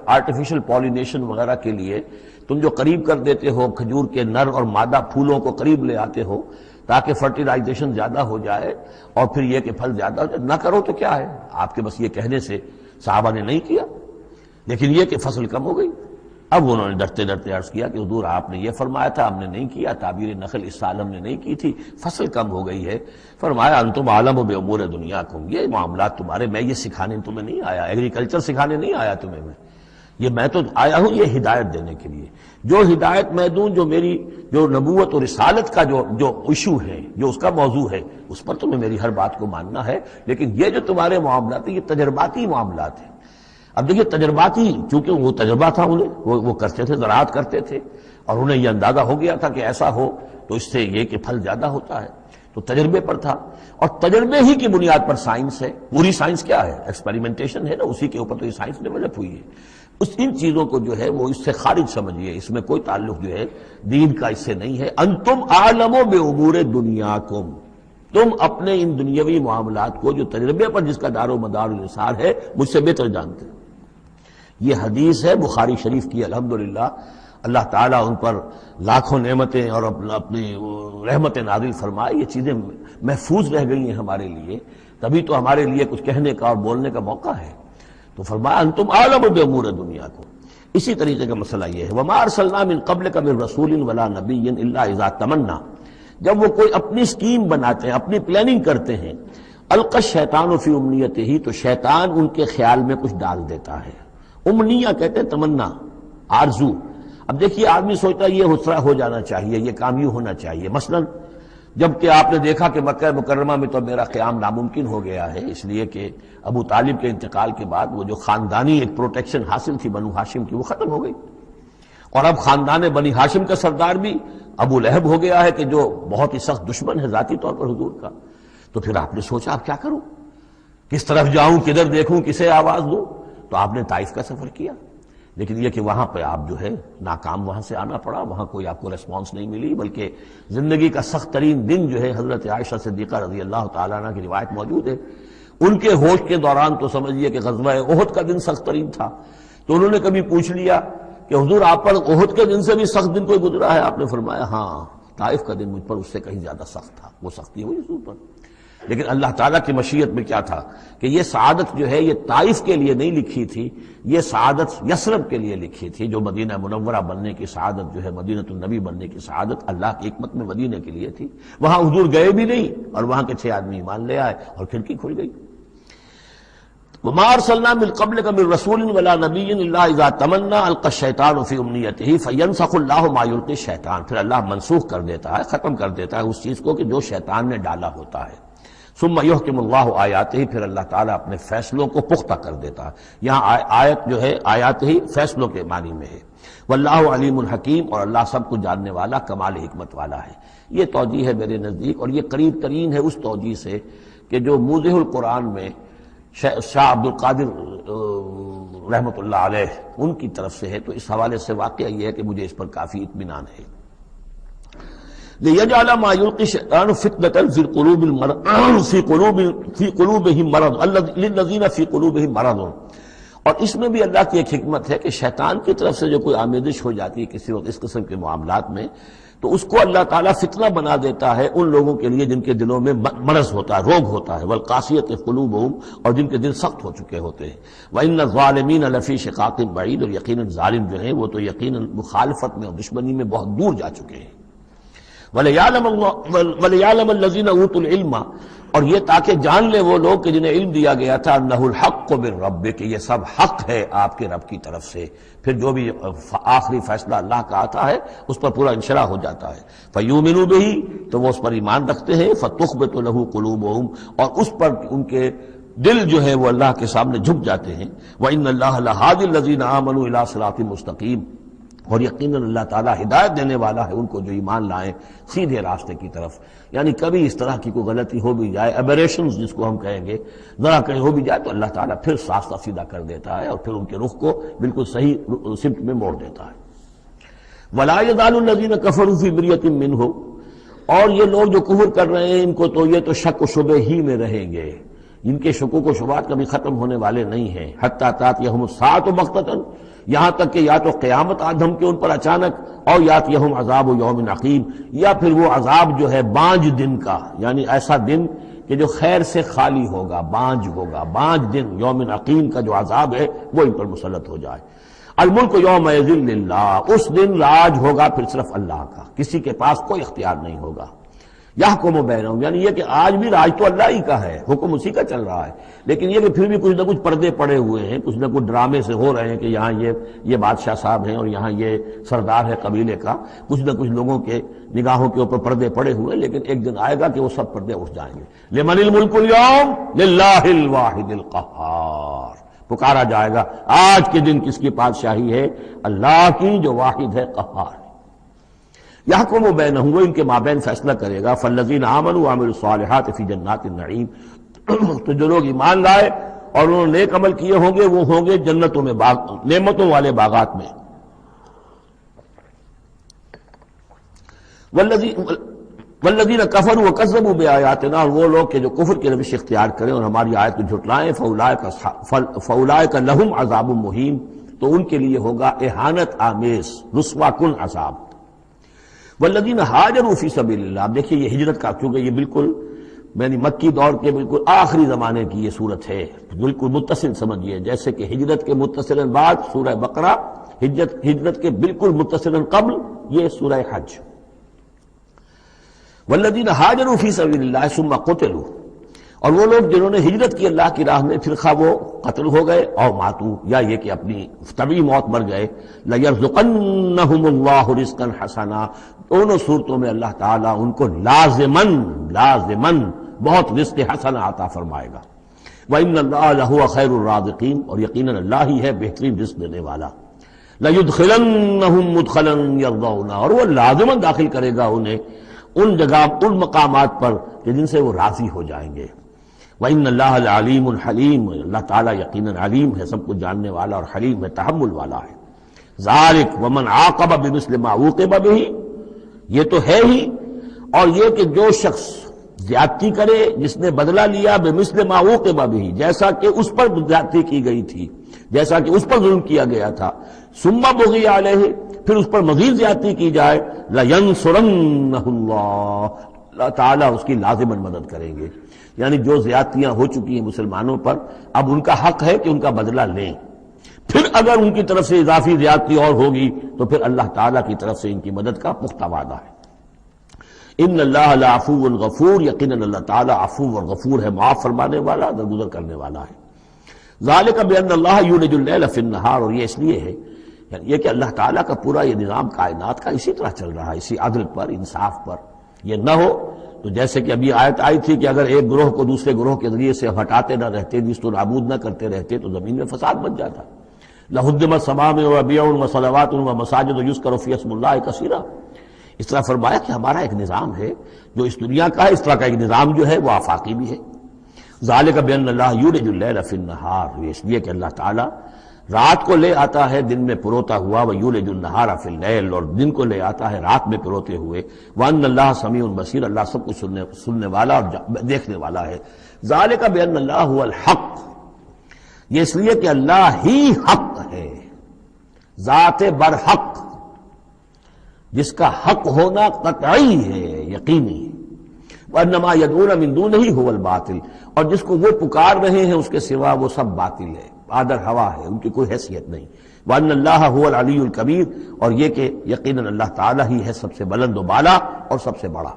آرٹیفیشل پالینیشن وغیرہ کے لیے تم جو قریب کر دیتے ہو کھجور کے نر اور مادہ پھولوں کو قریب لے آتے ہو تاکہ فرٹیلائزیشن زیادہ ہو جائے اور پھر یہ کہ پھل زیادہ ہو جائے، نہ کرو تو کیا ہے، آپ کے بس یہ کہنے سے صحابہ نے نہیں کیا، لیکن یہ کہ فصل کم ہو گئی۔ اب انہوں نے ڈرتے ڈرتے عرض کیا کہ حضور آپ نے یہ فرمایا تھا، ہم نے نہیں کیا، تعبیر نخل اس سال ہم نے نہیں کی تھی، فصل کم ہو گئی ہے۔ فرمایا انتم عالم بامور دنیاکم، یہ معاملات تمہارے، میں یہ سکھانے تمہیں نہیں آیا، ایگریکلچر سکھانے نہیں آیا تمہیں میں تو آیا ہوں یہ ہدایت دینے کے لیے۔ جو ہدایت میں دوں، جو میری جو نبوت اور رسالت کا جو ایشو ہے، جو اس کا موضوع ہے، اس پر تمہیں میری ہر بات کو ماننا ہے، لیکن یہ جو تمہارے معاملات ہیں یہ تجرباتی معاملات ہیں۔ اب دیکھیے تجرباتی، چونکہ وہ تجربہ تھا انہیں، وہ کرتے تھے، زراعت کرتے تھے، اور انہیں یہ اندازہ ہو گیا تھا کہ ایسا ہو تو اس سے یہ کہ پھل زیادہ ہوتا ہے، تو تجربے پر تھا، اور تجربے ہی کی بنیاد پر سائنس ہے۔ پوری سائنس کیا ہے؟ ایکسپیریمنٹیشن ہے نا، اسی کے اوپر تو یہ سائنس ڈیولپ ہوئی ہے۔ ان چیزوں کو جو ہے وہ اس سے خارج سمجھیے، اس میں کوئی تعلق جو ہے دین کا اس سے نہیں ہے۔ انتم اعلم بامور دنیاکم، تم اپنے ان دنیاوی معاملات کو جو تجربے پر جس کا دار و مدار انحصار ہے مجھ سے بہتر جانتے ہیں۔ یہ حدیث ہے بخاری شریف کی، الحمدللہ اللہ تعالیٰ ان پر لاکھوں نعمتیں اور اپنی رحمتیں نازل فرمائے، یہ چیزیں محفوظ رہ گئی ہیں ہمارے لیے، تبھی تو ہمارے لیے کچھ کہنے کا اور بولنے کا موقع ہے۔ تو فرمایا انتم عالم بامور دنیاکم۔ اسی طریقے کا مسئلہ یہ ہے وما ارسلنا من قبلک من رسول ولا نبی الا اذا تمنا، جب وہ کوئی اپنی سکیم بناتے ہیں، اپنی پلاننگ کرتے ہیں، القى الشیطان فی امنیتہ، تو شیطان ان کے خیال میں کچھ ڈال دیتا ہے۔ امنیہ کہتے ہیں تمنا، آرزو۔ اب دیکھیے آدمی سوچتا ہے یہ حسرہ ہو جانا چاہیے، یہ کام یوں ہونا چاہیے، مثلا جب کہ آپ نے دیکھا کہ مکہ مکرمہ میں تو میرا قیام ناممکن ہو گیا ہے، اس لیے کہ ابو طالب کے انتقال کے بعد وہ جو خاندانی ایک پروٹیکشن حاصل تھی بنو ہاشم کی وہ ختم ہو گئی، اور اب خاندان بنی ہاشم کا سردار بھی ابو لہب ہو گیا ہے کہ جو بہت ہی سخت دشمن ہے ذاتی طور پر حضور کا۔ تو پھر آپ نے سوچا اب کیا کروں، کس طرف جاؤں، کدھر دیکھوں، کسے آواز دوں؟ تو آپ نے طائف کا سفر کیا، لیکن یہ کہ وہاں پہ آپ جو ہے ناکام وہاں سے آنا پڑا، وہاں کوئی آپ کو ریسپانس نہیں ملی، بلکہ زندگی کا سخت ترین دن جو ہے حضرت عائشہ صدیقہ رضی اللہ تعالیٰ عنہ کی روایت موجود ہے، ان کے ہوش کے دوران تو سمجھیے کہ غزوہ احد کا دن سخت ترین تھا، تو انہوں نے کبھی پوچھ لیا کہ حضور آپ پر احد کے دن سے بھی سخت دن کوئی گزرا ہے؟ آپ نے فرمایا ہاں، طائف کا دن مجھ پر اس سے کہیں زیادہ سخت تھا، وہ سختی ہوئی حضور پر۔ لیکن اللہ تعالیٰ کی مشیت میں کیا تھا کہ یہ سعادت جو ہے یہ طائف کے لیے نہیں لکھی تھی، یہ سعادت یثرب کے لیے لکھی تھی، جو مدینہ منورہ بننے کی سعادت جو ہے، مدینہ النبی بننے کی سعادت اللہ کی حکمت میں مدینہ کے لیے تھی۔ وہاں حضور گئے بھی نہیں اور وہاں کے 6 آدمی ایمان لے آئے اور کھڑکی کھل گئی۔ وما ارسلنا من قبلک من رسول ولا نبی الا اذا تمنى القى الشیطان فی امنیته فینسخ اللہ ما یلقی الشیطان، پھر اللہ منسوخ کر دیتا ہے، ختم کر دیتا ہے اس چیز کو کہ جو شیطان نے ڈالا ہوتا ہے۔ ثم یحکم اللہ آیاتہ، پھر اللہ تعالیٰ اپنے فیصلوں کو پختہ کر دیتا ہے۔ یہاں آیت جو ہے آیات ہی فیصلوں کے معنی میں ہے۔ واللہ علیم الحکیم، اور اللہ سب کو جاننے والا کمال حکمت والا ہے۔ یہ توجیہ ہے میرے نزدیک، اور یہ قریب ترین ہے اس توجیہ سے کہ جو موضح القرآن میں شاہ عبد القادر رحمۃ اللہ علیہ ان کی طرف سے ہے، تو اس حوالے سے واقعہ یہ ہے کہ مجھے اس پر کافی اطمینان ہے۔ لِيَجْعَلَ مَا يُلْقِي الشَّيْطَانُ فِتْنَةً فِي قُلُوبِهِم مَّرَضٌ لِلَّذِينَ فِي قُلُوبِهِم مَّرَضٌ، اور اس میں بھی اللہ کی ایک حکمت ہے کہ شیطان کی طرف سے جو کوئی آمیزش ہو جاتی ہے کسی وقت اس قسم کے معاملات میں، تو اس کو اللہ تعالیٰ فتنہ بنا دیتا ہے ان لوگوں کے لیے جن کے دلوں میں مرض ہوتا ہے، روگ ہوتا ہے، والقاسیۃ قلوبہم، اور جن کے دل سخت ہو چکے ہوتے ہیں۔ وَإِنَّ الظَّالِمِينَ لَفِي شِقَاقٍ بَعِيدٍ، اور یقیناً ظالم جو ہیں وہ تو یقیناً مخالفت میں اور دشمنی میں بہت دور جا چکے ہیں۔ وَلِيَعْلَمَ الَّذِينَ أُوتُوا الْعِلْمَ، اور یہ تاکہ جان لے وہ لوگ کہ جنہیں علم دیا گیا تھا، انہ الحق من ربک، کہ یہ سب حق ہے آپ کے رب کی طرف سے، پھر جو بھی آخری فیصلہ اللہ کا آتا ہے اس پر پورا انشراح ہو جاتا ہے۔ فیؤمنوا بہ، تو وہ اس پر ایمان رکھتے ہیں، فتخبت لہ قلوبہم، اور اس پر ان کے دل جو ہے وہ اللہ کے سامنے جھک جاتے ہیں۔ وان اللہ لہادی الذین آمنوا الی صراط مستقیم، اور یقیناً اللہ تعالیٰ ہدایت دینے والا ہے ان کو جو ایمان لائیں سیدھے راستے کی طرف۔ یعنی کبھی اس طرح کی کوئی غلطی ہو بھی جائے، ایبریشنز جس کو ہم کہیں گے، ذرا کہیں ہو بھی جائے تو اللہ تعالیٰ پھر راستہ سیدھا کر دیتا ہے اور پھر ان کے رخ کو بالکل صحیح سمت میں موڑ دیتا ہے۔ وَلَا يَزَالُ الَّذِينَ كَفَرُوا فِي مِرْيَةٍ مِّنْهُ، اور یہ لوگ جو کفر کر رہے ہیں ان کو تو یہ تو شک و شبہ ہی میں رہیں گے، ان کے شکوک و شبہات کبھی ختم ہونے والے نہیں ہیں۔ حَتَّىٰ تَأْتِيَهُمُ السَّاعَةُ بَغْتَةً، یہاں تک کہ یا تو قیامت آ دھمکے ان پر اچانک، اور یاتیہم عذاب یوم عقیم، یا پھر وہ عذاب جو ہے بانج دن کا، یعنی ایسا دن کہ جو خیر سے خالی ہوگا، بانج ہوگا، بانج دن یوم عقیم کا جو عذاب ہے وہ ان پر مسلط ہو جائے۔ الملک یومئذ للہ، اس دن راج ہوگا پھر صرف اللہ کا، کسی کے پاس کوئی اختیار نہیں ہوگا۔ یحکم بینہم، یعنی یہ کہ آج بھی راج تو اللہ ہی کا ہے، حکم اسی کا چل رہا ہے، لیکن یہ کہ پھر بھی کچھ نہ کچھ پردے پڑے ہوئے ہیں، کچھ نہ کچھ ڈرامے سے ہو رہے ہیں کہ یہاں یہ بادشاہ صاحب ہیں اور یہاں یہ سردار ہے قبیلے کا، کچھ نہ کچھ لوگوں کے نگاہوں کے اوپر پردے پڑے ہوئے، لیکن ایک دن آئے گا کہ وہ سب پردے اٹھ جائیں گے۔ لمن الملک اليوم للہ الواحد القہار، پکارا جائے گا آج کے دن کس کی بادشاہی ہے؟ اللہ کی جو واحد ہے، قہار۔ یحکم بینہم، وہ ان کے مابین فیصلہ کرے گا۔ فالذین آمنوا وعملوا الصالحات فی جنات النعیم، تو جو لوگ ایمان لائے اور انہوں نے نیک عمل کیے ہوں گے وہ ہوں گے جنتوں میں، نعمتوں والے باغات میں۔ والذین کفروا وکذبوا بآیاتنا، اور وہ لوگ کہ جو کفر کی روش اختیار کریں اور ہماری آیت کو جھٹلائیں، فاولئک لہم عذاب مہین، تو ان کے لیے ہوگا اہانت آمیز رسوا کن عذاب۔ والذین ہاجروا فی سبیل اللہ، اب دیکھیے یہ ہجرت کا، کیونکہ یہ بالکل یعنی مکی دور کے بالکل آخری زمانے کی یہ صورت ہے، بالکل متصل سمجھیے، جیسے کہ ہجرت کے متصل بعد سورہ بقرہ، ہجرت کے بالکل متصل قبل یہ سورہ حج۔ والذین ہاجروا فی سبیل اللہ ثم قتلوا، اور وہ لوگ جنہوں نے ہجرت کی اللہ کی راہ میں، پھر خواہ وہ قتل ہو گئے اور ماتو، یا یہ کہ اپنی طبعی موت مر گئے، لَيَرْزُقَنَّهُمُ اللَّهُ رِزْقًا حَسَنًا، دونوں صورتوں میں اللہ تعالیٰ ان کو لازماً بہت رزق حسن عطا فرمائے گا۔ وَإِنَّ اللَّهَ لَهُوَ خَيْرُ الرَّازِقِينَ، اور یقیناً اللہ ہی ہے بہترین رزق دینے والا۔ لَيُدْخِلَنَّهُمْ مُدْخَلًا يَرْضَوْنَ، اور وہ لازماً داخل کرے گا انہیں ان جگہ، ان مقامات پر کہ جن سے وہ راضی ہو جائیں گے۔ وَإِنَّ اللَّهَ لَعَلِيمٌ حَلِيمٌ، اللہ تعالیٰ یقیناً علیم ہے، سب کچھ جاننے والا، اور حلیم ہے، تحمل والا ہے۔ ذَلِكَ وَمَنْ عَاقَبَ بِمِثْلِ مَا عُوقِبَ بِهِ، یہ تو ہے ہی، اور یہ کہ جو شخص زیادتی کرے، جس نے بدلہ لیا بِمِثْلِ مَا عُوقِبَ بِهِ، جیسا کہ اس پر زیادتی کی گئی تھی، جیسا کہ اس پر ظلم کیا گیا تھا، ثُمَّ بُغِيَ عَلَيْهِ، پھر اس پر مزید زیادتی کی جائے، لَيَنْصُرَنَّهُ اللَّهُ، اللہ تعالیٰ اس کی لازماً مدد کریں گے۔ یعنی جو زیادتیاں ہو چکی ہیں مسلمانوں پر، اب ان کا حق ہے کہ ان کا بدلہ لیں، پھر اگر ان کی طرف سے اضافی زیادتی اور ہوگی تو پھر اللہ تعالیٰ کی طرف سے ان کی مدد کا پختہ وعدہ ہے۔ ان اللہ لعفو غفور، یقیناً اللہ تعالیٰ عفو اور غفور ہے، معاف فرمانے والا، درگزر کرنے والا ہے۔ ذالک بان اللہ یولج اللیل فی النہار، اور یہ اس لیے ہے یعنی یہ کہ اللہ تعالیٰ کا پورا یہ نظام کائنات کا اسی طرح چل رہا ہے، اسی عدل پر، انصاف پر۔ یہ نہ ہو تو جیسے کہ ابھی آیت آئی تھی کہ اگر ایک گروہ کو دوسرے گروہ کے ذریعے سے ہٹاتے نہ رہتے، نیست و نابود نہ کرتے رہتے، تو زمین میں فساد بن جاتا۔ لہدمت صوامع وبیع وصلوات ومساجد یذکر فیہا اسم اللہ کثیرا۔ اس طرح فرمایا کہ ہمارا ایک نظام ہے جو اس دنیا کا ہے، اس طرح کا ایک نظام جو ہے وہ آفاقی بھی ہے۔ ذالک بان اللہ یولج اللیل فی النہار، یہ اس لیے کہ اللہ تعالیٰ رات کو لے آتا ہے دن میں پروتا ہوا، ویولج النہار فی اللیل، اور دن کو لے آتا ہے رات میں پروتے ہوئے، وان اللہ سمیع بصیر، اللہ سب کچھ سننے والا اور دیکھنے والا ہے۔ ذالک بان اللہ هو الحق، یہ اس لیے کہ اللہ ہی حق ہے، ذات برحق، جس کا حق ہونا قطعی ہے، یقینی ہے۔ وانما يدعون من دونه هو الباطل، اور جس کو وہ پکار رہے ہیں اس کے سوا وہ سب باطل ہے، آدر ہوا ہے، ان کی کوئی حیثیت نہیں۔ وان اللہ هو العلی الکبیر، اور یہ کہ یقیناً اللہ تعالیٰ ہی ہے سب سے بلند و بالا اور سب سے بڑا۔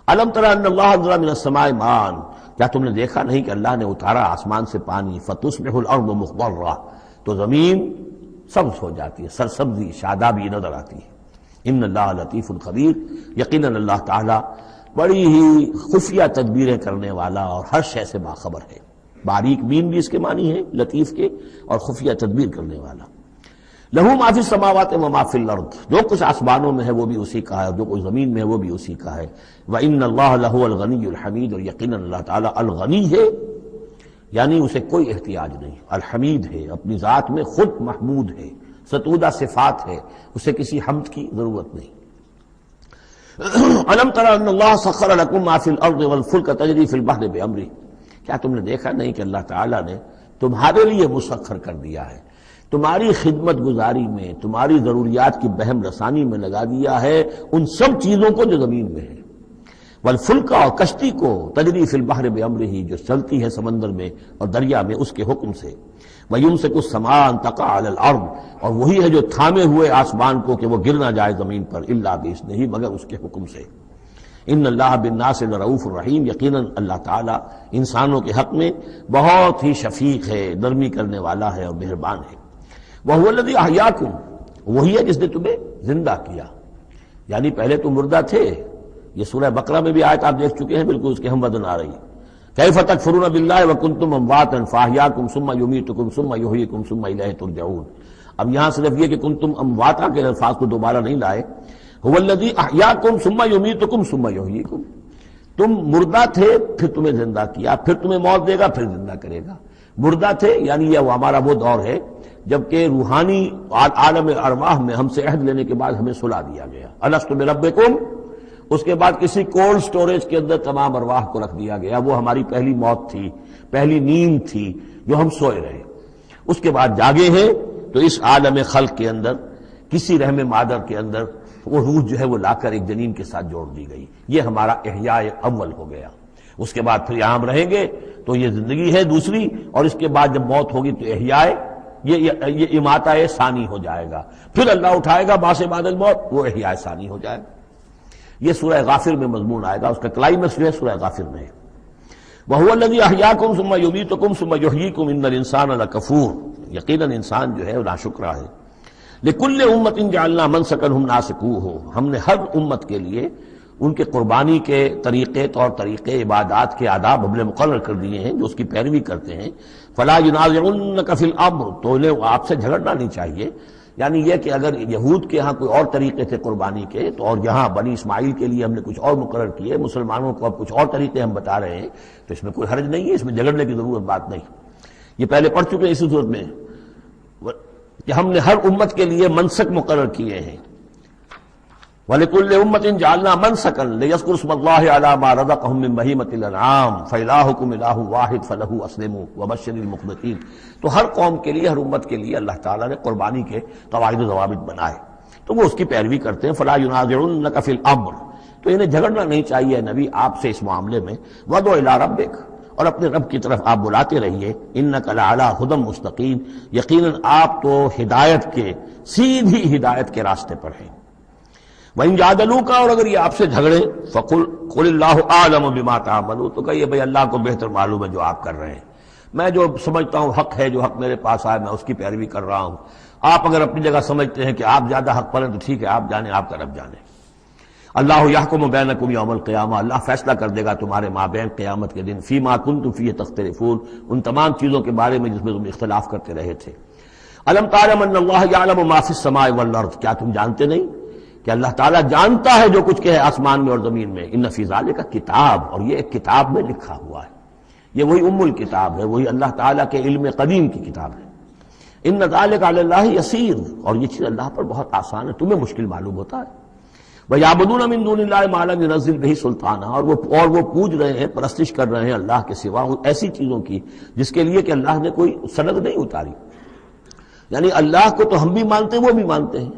الم تر ان اللہ انزل من السماء ماء، کیا تم نے دیکھا نہیں کہ اللہ نے اتارا آسمان سے پانی، فتصبح الارض مخضرا، تو زمین سبز ہو جاتی ہے، سرسبزی شادابی نظر آتی ہے۔ ان اللہ لطیف خبیر، یقیناً اللہ تعالیٰ بڑی ہی خفیہ تدبیریں کرنے والا اور ہر شے سے باخبر ہے۔ باریک بین بھی اس کے معنی ہے لطیف کے، اور خفیہ تدبیر کرنے والا۔ لہو ما فی السماوات و ما فی الارض، جو کچھ آسمانوں میں ہے وہ بھی اسی کا ہے، اور جو کچھ زمین میں ہے وہ بھی اسی کا ہے۔ وان اللہ لہو الغنی الحمید، اور یقیناً اللہ تعالیٰ الغنی ہے، یعنی اسے کوئی احتیاج نہیں، الحمید ہے، اپنی ذات میں خود محمود ہے، ستودہ صفات ہے، اسے کسی حمد کی ضرورت نہیں۔ الم تر ان اللہ سخر لکم ما فی الارض والفلک تجری فی البحر بامرہ، کیا تم نے دیکھا نہیں کہ اللہ تعالیٰ نے تمہارے لیے مسخر کر دیا ہے، تمہاری خدمت گزاری میں، تمہاری ضروریات کی بہم رسانی میں لگا دیا ہے ان سب چیزوں کو جو زمین میں ہے، والفلک، اور کشتی کو، تجری فی البحر بامرہ، جو چلتی ہے سمندر میں اور دریا میں اس کے حکم سے، وَيُمْسِكُ السَّمَاءَ أَن تَقَعَ عَلَى الْأَرْضِ، اور وہی ہے جو تھامے ہوئے آسمان کو کہ وہ گر نہ جائے زمین پر، الا بإذنہ، مگر اس کے حکم سے۔ ان اللہ بالناس لرؤوف الرحیم، یقیناً اللہ تعالیٰ انسانوں کے حق میں بہت ہی شفیق ہے، نرمی کرنے والا ہے اور مہربان ہے۔ وَهُوَ الَّذِي أَحْيَاكُمْ، وہی ہے جس نے تمہیں زندہ کیا، یعنی پہلے تم مردہ تھے۔ یہ سورہ بقرہ میں بھی آیت آپ دیکھ چکے ہیں، بالکل اس کے ہم وزن آ رہی ہے۔ کیف تکفرون باللہ وکنتم امواتا فاحیاکم ثم یمیتکم ثم یحییکم ثم الیہ ترجعون۔ اب یہاں صرف یہ کہ کنتم امواتا کے الفاظ کو دوبارہ نہیں لائے، هو الذی احیاکم ثم یمیتکم ثم یحییکم، تم مردہ تھے پھر تمہیں زندہ کیا، پھر تمہیں موت دے گا پھر زندہ کرے گا۔ مردہ تھے یعنی یہ ہمارا وہ دور ہے جبکہ روحانی عالم ارواح میں ہم سے عہد لینے کے بعد ہمیں سلا دیا گیا، الست بربکم، اس کے بعد کسی کولڈ سٹوریج کے اندر تمام ارواح کو رکھ دیا گیا، وہ ہماری پہلی موت تھی، پہلی نیند تھی جو ہم سوئے رہے۔ اس کے بعد جاگے ہیں تو اس عالم خلق کے اندر کسی رحم مادر کے اندر وہ روح جو ہے وہ لا کر ایک جنین کے ساتھ جوڑ دی گئی، یہ ہمارا احیاء اول ہو گیا۔ اس کے بعد پھر یہاں ہم رہیں گے تو یہ زندگی ہے دوسری، اور اس کے بعد جب موت ہوگی تو احیاء یہ اماتہ ثانی ہو جائے گا، پھر اللہ اٹھائے گا باس بعد الموت، وہ احیاء ثانی ہو جائے گا۔ یہ سورہ غافر میں مضمون آئے گا، اس کا کلائمیکس جو ہے سورہ غافر میں ہے۔ وَهُوَ الَّذِي أَحْيَاكُمْ ثُمَّ يُمِيتُكُمْ ثُمَّ يُحْيِيكُمْ إِنَّ الْإِنسَانَ لَكَفُورٌ، یقیناً انسان جو ہے وہ ناشکرا ہے۔ لِكُلِّ أُمَّةٍ جَعَلْنَا مَنسَكًا هُمْ نَاسِكُوهُ، ہم نے ہر امت کے لیے ان کے قربانی کے طریقے، طور طریقے، عبادات کے آداب ہم نے مقرر کر دیے ہیں جو اس کی پیروی کرتے ہیں۔ فَلَا يُنَازِعُنَّكَ فِي الْأَمْرِ، تو انہیں آپ سے جھگڑنا نہیں چاہیے، یعنی یہ کہ اگر یہود کے ہاں کوئی اور طریقے تھے قربانی کے تو اور یہاں بنی اسماعیل کے لیے ہم نے کچھ اور مقرر کیے، مسلمانوں کو اب کچھ اور طریقے ہم بتا رہے ہیں، تو اس میں کوئی حرج نہیں ہے، اس میں جھگڑنے کی ضرورت بات نہیں۔ یہ پہلے پڑھ چکے ہیں اسی صورت میں کہ ہم نے ہر امت کے لیے منسک مقرر کیے ہیں۔ وَلِكُلِّ أُمَّةٍ جَعَلْنَا مَنسَكًا لِيَذْكُرُوا اسْمَ اللَّهِ عَلَىٰ مَا رَزَقَهُم مِّن بَهِيمَةِ الْأَنْعَامِ فَإِلَٰهُكُمْ إِلَٰهٌ وَاحِدٌ فَلَهُ أَسْلِمُوا وَبَشِّرِ الْمُخْبِتِينَ۔ تو ہر قوم کے لیے، ہر امت کے لیے اللہ تعالیٰ نے قربانی کے قواعد و ضوابط بنائے، تو وہ اس کی پیروی کرتے ہیں۔ فَلَا يُنَازِعُنَّكَ فِي الْأَمْرِ، تو انہیں جھگڑنا نہیں چاہیے نبی آپ سے اس معاملے میں۔ وَادْعُ إِلَىٰ رَبِّكَ، اور اپنے رب کی طرف آپ بلاتے رہیے۔ إِنَّكَ لَعَلَىٰ هُدًى مُسْتَقِيمٍ، یقیناً آپ تو ہدایت کے، سیدھی ہدایت کے راستے پر ہیں۔ وَإِن جَادَلُوكَ، اور اگر یہ آپ سے جھگڑے، فَقُلْ اللَّهُ أَعْلَمُ بِمَا تَعْمَلُونَ، تو کہیے بھئی اللہ کو بہتر معلوم ہے جو آپ کر رہے ہیں۔ میں جو سمجھتا ہوں حق ہے، جو حق میرے پاس آئے میں اس کی پیروی کر رہا ہوں. آپ اگر اپنی جگہ سمجھتے ہیں کہ آپ زیادہ حق پر ہیں تو ٹھیک ہے، آپ جانیں، آپ کا رب جانے. اللہ یحکم بینکم یوم القیامہ، اللہ فیصلہ کر دے گا تمہارے مابین قیامت کے دن، فیما کنتم فیہ تختلفون، ان تمام چیزوں کے بارے میں جس میں تم اختلاف کرتے رہے تھے. الم تعلم ان اللہ یعلم ما فی السماء والارض، کیا تم جانتے نہیں کہ اللہ تعالیٰ جانتا ہے جو کچھ کہ ہے آسمان میں اور زمین میں. ان فی ذالک کتاب، اور یہ ایک کتاب میں لکھا ہوا ہے، یہ وہی ام الکتاب ہے، وہی اللہ تعالیٰ کے علم قدیم کی کتاب ہے. ان ذالک علی اللہ یسیر، اور یہ چیز اللہ پر بہت آسان ہے، تمہیں مشکل معلوم ہوتا ہے. وَيَعْبُدُونَ مِن دُونِ اللَّهِ مَا لَمْ يُنَزِّلْ بِهِ سُلْطَانًا، اور وہ پوج رہے ہیں، پرستش کر رہے ہیں اللہ کے سوا ایسی چیزوں کی جس کے لیے کہ اللہ نے کوئی سند نہیں اتاری. یعنی اللہ کو تو ہم بھی مانتے ہیں، وہ بھی مانتے ہیں.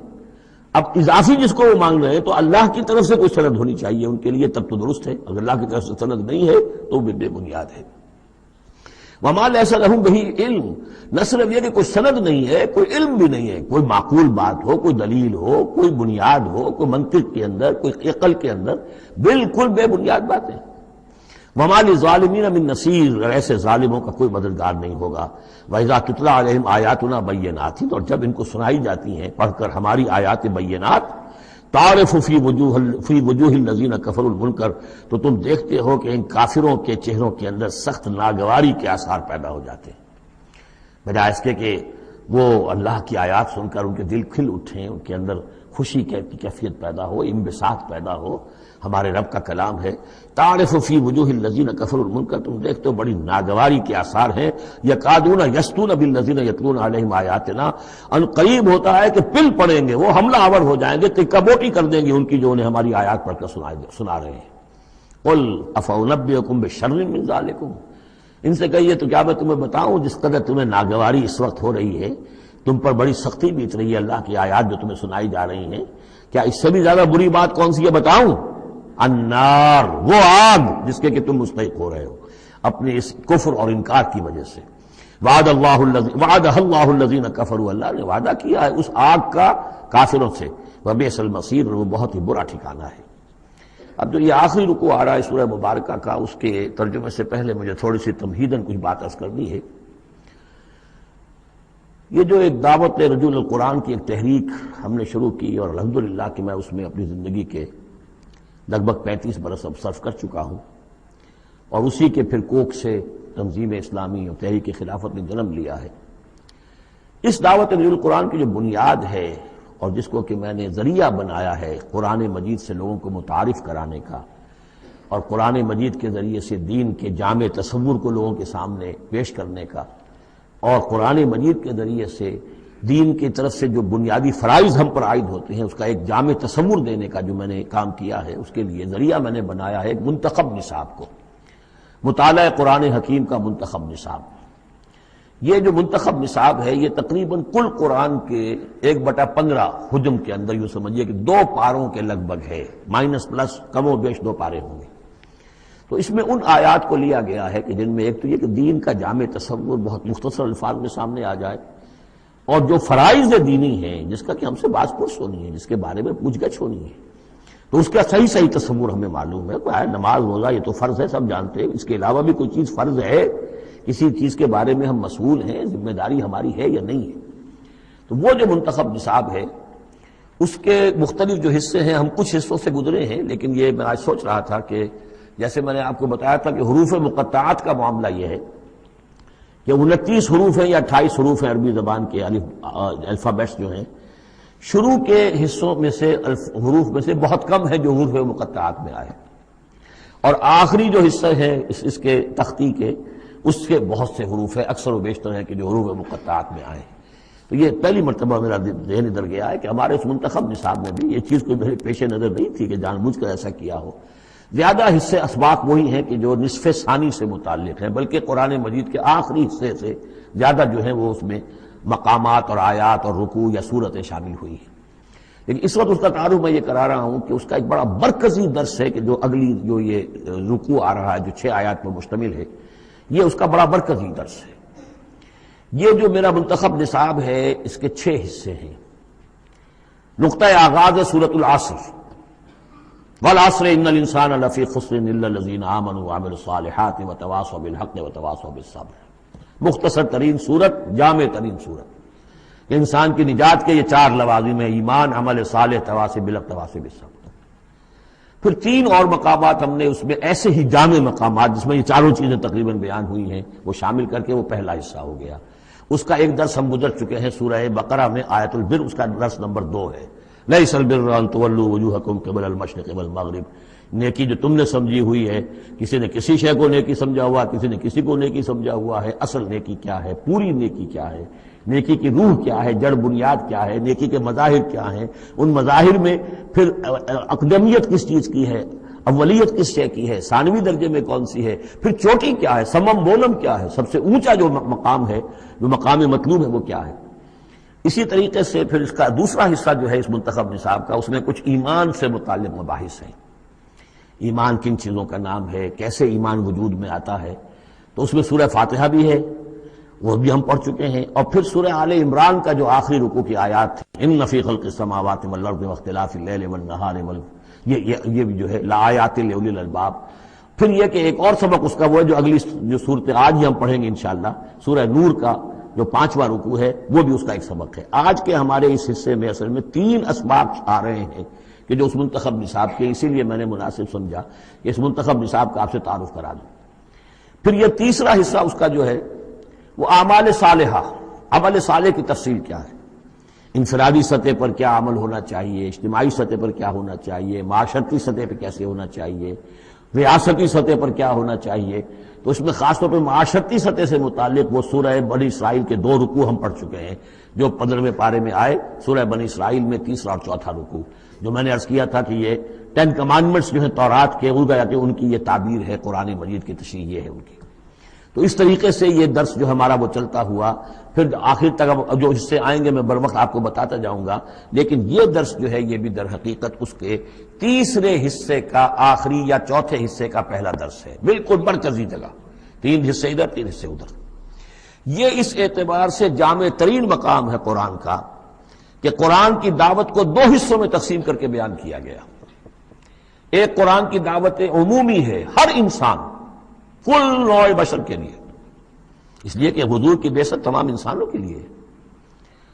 اب اضافی جس کو وہ مانگ رہے ہیں تو اللہ کی طرف سے کوئی سند ہونی چاہیے ان کے لیے، تب تو درست ہے. اگر اللہ کی طرف سے سند نہیں ہے تو وہ بے بنیاد ہے. وَمَا لَيْسَ لَهُم بِهِ علم، نہ صرف یہ کہ کوئی سند نہیں ہے، کوئی علم بھی نہیں ہے، کوئی معقول بات ہو، کوئی دلیل ہو، کوئی بنیاد ہو، کوئی منطق کے اندر، کوئی عقل کے اندر، بالکل بے بنیاد باتیں. وَمَا لِلظَّالِمِينَ مِن نَصِيرٍ، ایسے ظالموں کا کوئی مددگار نہیں ہوگا. وَإِذَا تُتْلَىٰ عَلَيْهِمْ آيَاتُنَا بَيِّنَاتٍ، اور جب ان کو سنائی جاتی ہیں پڑھ کر ہماری آیات بینات، تعرف فی وجوہ الذین کفروا المنکر، تو تم دیکھتے ہو کہ ان کافروں کے چہروں کے اندر سخت ناگواری کے آثار پیدا ہو جاتے ہیں. بجائے اس کے کہ وہ اللہ کی آیات سن کر ان کے دل کھل اٹھیں، ان کے اندر خوشی کی کیفیت پیدا ہو، انبساط پیدا ہو. ہمارے رب کا کلام ہے، تعرف فی وجوہ الذین کفروا المنکر، تم دیکھتے ہو بڑی ناگواری کے آثار ہیں. یکادون یسطون بالذین یتلون علیہم آیاتنا، ان قریب ہوتا ہے کہ پل پڑیں گے، وہ حملہ آور ہو جائیں گے، کہ کبوٹی کر دیں گے ان کی جو انہیں ہماری آیات پڑھ کر سنا رہے ہیں. قل افانبئکم بشر من ذالکم، ان سے کہیے تو کیا میں تمہیں بتاؤں جس قدر تمہیں ناگواری اس وقت ہو رہی ہے، تم پر بڑی سختی بیت رہی ہے اللہ کی آیات جو تمہیں سنائی جا رہی ہیں، کیا اس سے بھی زیادہ بری بات کون سی ہے بتاؤں؟ النار، وہ آگ جس کے کہ تم مستحق ہو رہے ہو اپنے اس کفر اور انکار کی وجہ سے. وعدہ اللہ الذین کفروا، اللہ نے وعدہ کیا ہے اس آگ کا کافروں سے. وبئس المصیر، وہ بہت ہی برا ٹھکانہ ہے. اب جو یہ آخری رکوع آ رہا ہے سورہ مبارکہ کا، اس کے ترجمے سے پہلے مجھے تھوڑی سی تمہیداً کچھ بات عرض کرنی ہے. یہ جو ایک دعوت رجوع القرآن کی ایک تحریک ہم نے شروع کی، اور الحمدللہ کہ میں اس میں اپنی زندگی کے لگ بھگ 35 برس اب صرف کر چکا ہوں، اور اسی کے پھر کوک سے تنظیم اسلامی اور تحریک خلافت نے جنم لیا ہے. اس دعوت رجوع القرآن کی جو بنیاد ہے اور جس کو کہ میں نے ذریعہ بنایا ہے قرآن مجید سے لوگوں کو متعارف کرانے کا، اور قرآن مجید کے ذریعے سے دین کے جامع تصور کو لوگوں کے سامنے پیش کرنے کا، اور قرآن مجید کے ذریعے سے دین کی طرف سے جو بنیادی فرائض ہم پر عائد ہوتے ہیں اس کا ایک جامع تصور دینے کا جو میں نے کام کیا ہے، اس کے لیے ذریعہ میں نے بنایا ہے ایک منتخب نصاب کو، مطالعہ قرآن حکیم کا منتخب نصاب. یہ جو منتخب نصاب ہے یہ تقریباً کل قرآن کے 1/15 حجم کے اندر یوں سمجھیے کہ 2 پاروں کے لگ بھگ ہے، مائنس پلس کم و بیش 2 پارے ہوں گے. تو اس میں ان آیات کو لیا گیا ہے کہ جن میں ایک تو یہ کہ دین کا جامع تصور بہت مختصر الفاظ میں سامنے آ جائے، اور جو فرائض دینی ہیں جس کا کہ ہم سے باز پرس ہونی ہے، جس کے بارے میں پوچھ گچھ ہونی ہے، تو اس کا صحیح تصور ہمیں معلوم ہے. نماز روزہ یہ تو فرض ہے، سب جانتے ہیں. اس کے علاوہ بھی کوئی چیز فرض ہے، کسی چیز کے بارے میں ہم مسئول ہیں، ذمہ داری ہماری ہے یا نہیں ہے. تو وہ جو منتخب نصاب ہے اس کے مختلف جو حصے ہیں، ہم کچھ حصوں سے گزرے ہیں، لیکن یہ میں آج سوچ رہا تھا کہ جیسے میں نے آپ کو بتایا تھا کہ حروف مقطعات کا معاملہ یہ ہے کہ 29 حروف ہیں یا 28 حروف ہیں عربی زبان کے الفابیٹس جو ہیں، شروع کے حصوں میں سے حروف میں سے بہت کم ہے جو حروف مقطعات میں آئے، اور آخری جو حصہ ہے اس کے تختی کے، اس کے بہت سے حروف ہیں، اکثر و بیشتر ہیں کہ جو حروف مقطعات میں آئے. تو یہ پہلی مرتبہ میرا ذہن ادھر گیا ہے کہ ہمارے اس منتخب نصاب میں بھی یہ چیز کوئی میرے پیش نظر نہیں تھی کہ جان بوجھ کر ایسا کیا ہو. زیادہ حصے اسباق وہی ہیں کہ جو نصف ثانی سے متعلق ہیں، بلکہ قرآن مجید کے آخری حصے سے زیادہ جو ہیں وہ اس میں مقامات اور آیات اور رکوع یا صورتیں شامل ہوئی ہیں. لیکن اس وقت اس کا تعارف میں یہ کرا رہا ہوں کہ اس کا ایک بڑا مرکزی درس ہے کہ جو اگلی جو یہ رکوع آ رہا ہے جو 6 آیات پر مشتمل ہے، یہ اس کا بڑا مرکزی درس ہے. یہ جو میرا منتخب نصاب ہے اس کے 6 حصے ہیں. نقطہ آغاز ہے سورۃ العصر، والعصر ان الانسان لفی خسر الا الذین آمنوا وعملوا الصالحات وتواصوا بالحق وتواصوا بالصبر. مختصر ترین صورت، جامع ترین صورت کہ انسان کی نجات کے یہ 4 لوازم ہیں: ایمان، عمل صالح، تواصی بالحق، تواصی بالصبر۔ پھر 3 اور مقامات ہم نے اس میں ایسے ہی جامع مقامات جس میں یہ چاروں چیزیں تقریباً بیان ہوئی ہیں وہ شامل کر کے وہ پہلا حصہ ہو گیا۔ اس کا ایک درس ہم گزر چکے ہیں سورہ بقرہ میں، آیت البر، اس کا درس نمبر 2 ہے۔ لیس البر ان تولوا وجوہکم قبل المشرق والمغرب، نیکی جو تم نے سمجھی ہوئی ہے، کسی نے کسی شے کو نیکی سمجھا ہوا، کسی نے کسی کو نیکی سمجھا ہوا ہے۔ اصل نیکی کیا ہے، پوری نیکی کیا ہے، نیکی کی روح کیا ہے، جڑ بنیاد کیا ہے، نیکی کے مظاہر کیا ہیں، ان مظاہر میں پھر اقدمیت کس چیز کی ہے، اولیت کس شے کی ہے، ثانوی درجے میں کون سی ہے، پھر چوٹی کیا ہے، سمم بولم کیا ہے، سب سے اونچا جو مقام ہے، جو مقام مطلوب ہے وہ کیا ہے۔ اسی طریقے سے پھر اس کا دوسرا حصہ جو ہے اس منتخب نصاب کا، اس میں کچھ ایمان سے متعلق مباحث ہیں۔ ایمان کن چیزوں کا نام ہے، کیسے ایمان وجود میں آتا ہے، تو اس میں سورہ فاتحہ بھی ہے، وہ بھی ہم پڑھ چکے ہیں، اور پھر سورہ آل عمران کا جو آخری رکوع کی آیات تھی، ان فی خلق السماوات والارض واختلاف اللیل والنہار یہ بھی جو ہے لآیات لأولی الالباب۔ پھر یہ کہ ایک اور سبق اس کا وہ ہے جو اگلی جو صورت آج ہی ہم پڑھیں گے انشاءاللہ، سورہ نور کا جو 5واں رکوع ہے وہ بھی اس کا ایک سبق ہے۔ آج کے ہمارے اس حصے میں اصل میں 3 اسباق آ رہے ہیں کہ جو اس منتخب نصاب کے، اسی لیے میں نے مناسب سمجھا کہ اس منتخب نصاب کا آپ سے تعارف کرا دوں۔ پھر یہ تیسرا حصہ اس کا جو ہے وہ اعمال صالحہ، عمل صالح کی تفصیل کیا ہے، انفرادی سطح پر کیا عمل ہونا چاہیے، اجتماعی سطح پر کیا ہونا چاہیے، معاشرتی سطح پر کیسے ہونا چاہیے، ریاستی سطح پر کیا ہونا چاہیے۔ تو اس میں خاص طور پہ معاشرتی سطح سے متعلق وہ سورہ بنی اسرائیل کے 2 رکوع ہم پڑھ چکے ہیں جو 15ویں پارے میں آئے، سورہ بنی اسرائیل میں 3 اور 4 رکوع، جو میں نے عرض کیا تھا کہ یہ 10 کمانڈمنٹس جو ہیں تورات کے، گویا کہ ان کی یہ تعبیر ہے، قرآن مجید کی تشریح یہ ہے ان کی۔ تو اس طریقے سے یہ درس جو ہمارا وہ چلتا ہوا، پھر آخر تک جو حصے آئیں گے میں بر وقت آپ کو بتاتا جاؤں گا، لیکن یہ درس جو ہے یہ بھی در حقیقت اس کے تیسرے حصے کا آخری یا چوتھے حصے کا پہلا درس ہے، بالکل مرکزی جگہ، 3 حصے ادھر 3 حصے ادھر۔ یہ اس اعتبار سے جامع ترین مقام ہے قرآن کا کہ قرآن کی دعوت کو 2 حصوں میں تقسیم کر کے بیان کیا گیا۔ ایک قرآن کی دعوت عمومی ہے، ہر انسان، کل نوع بشر کے لیے، اس لیے کہ حضور کی بعثت تمام انسانوں کے لیے،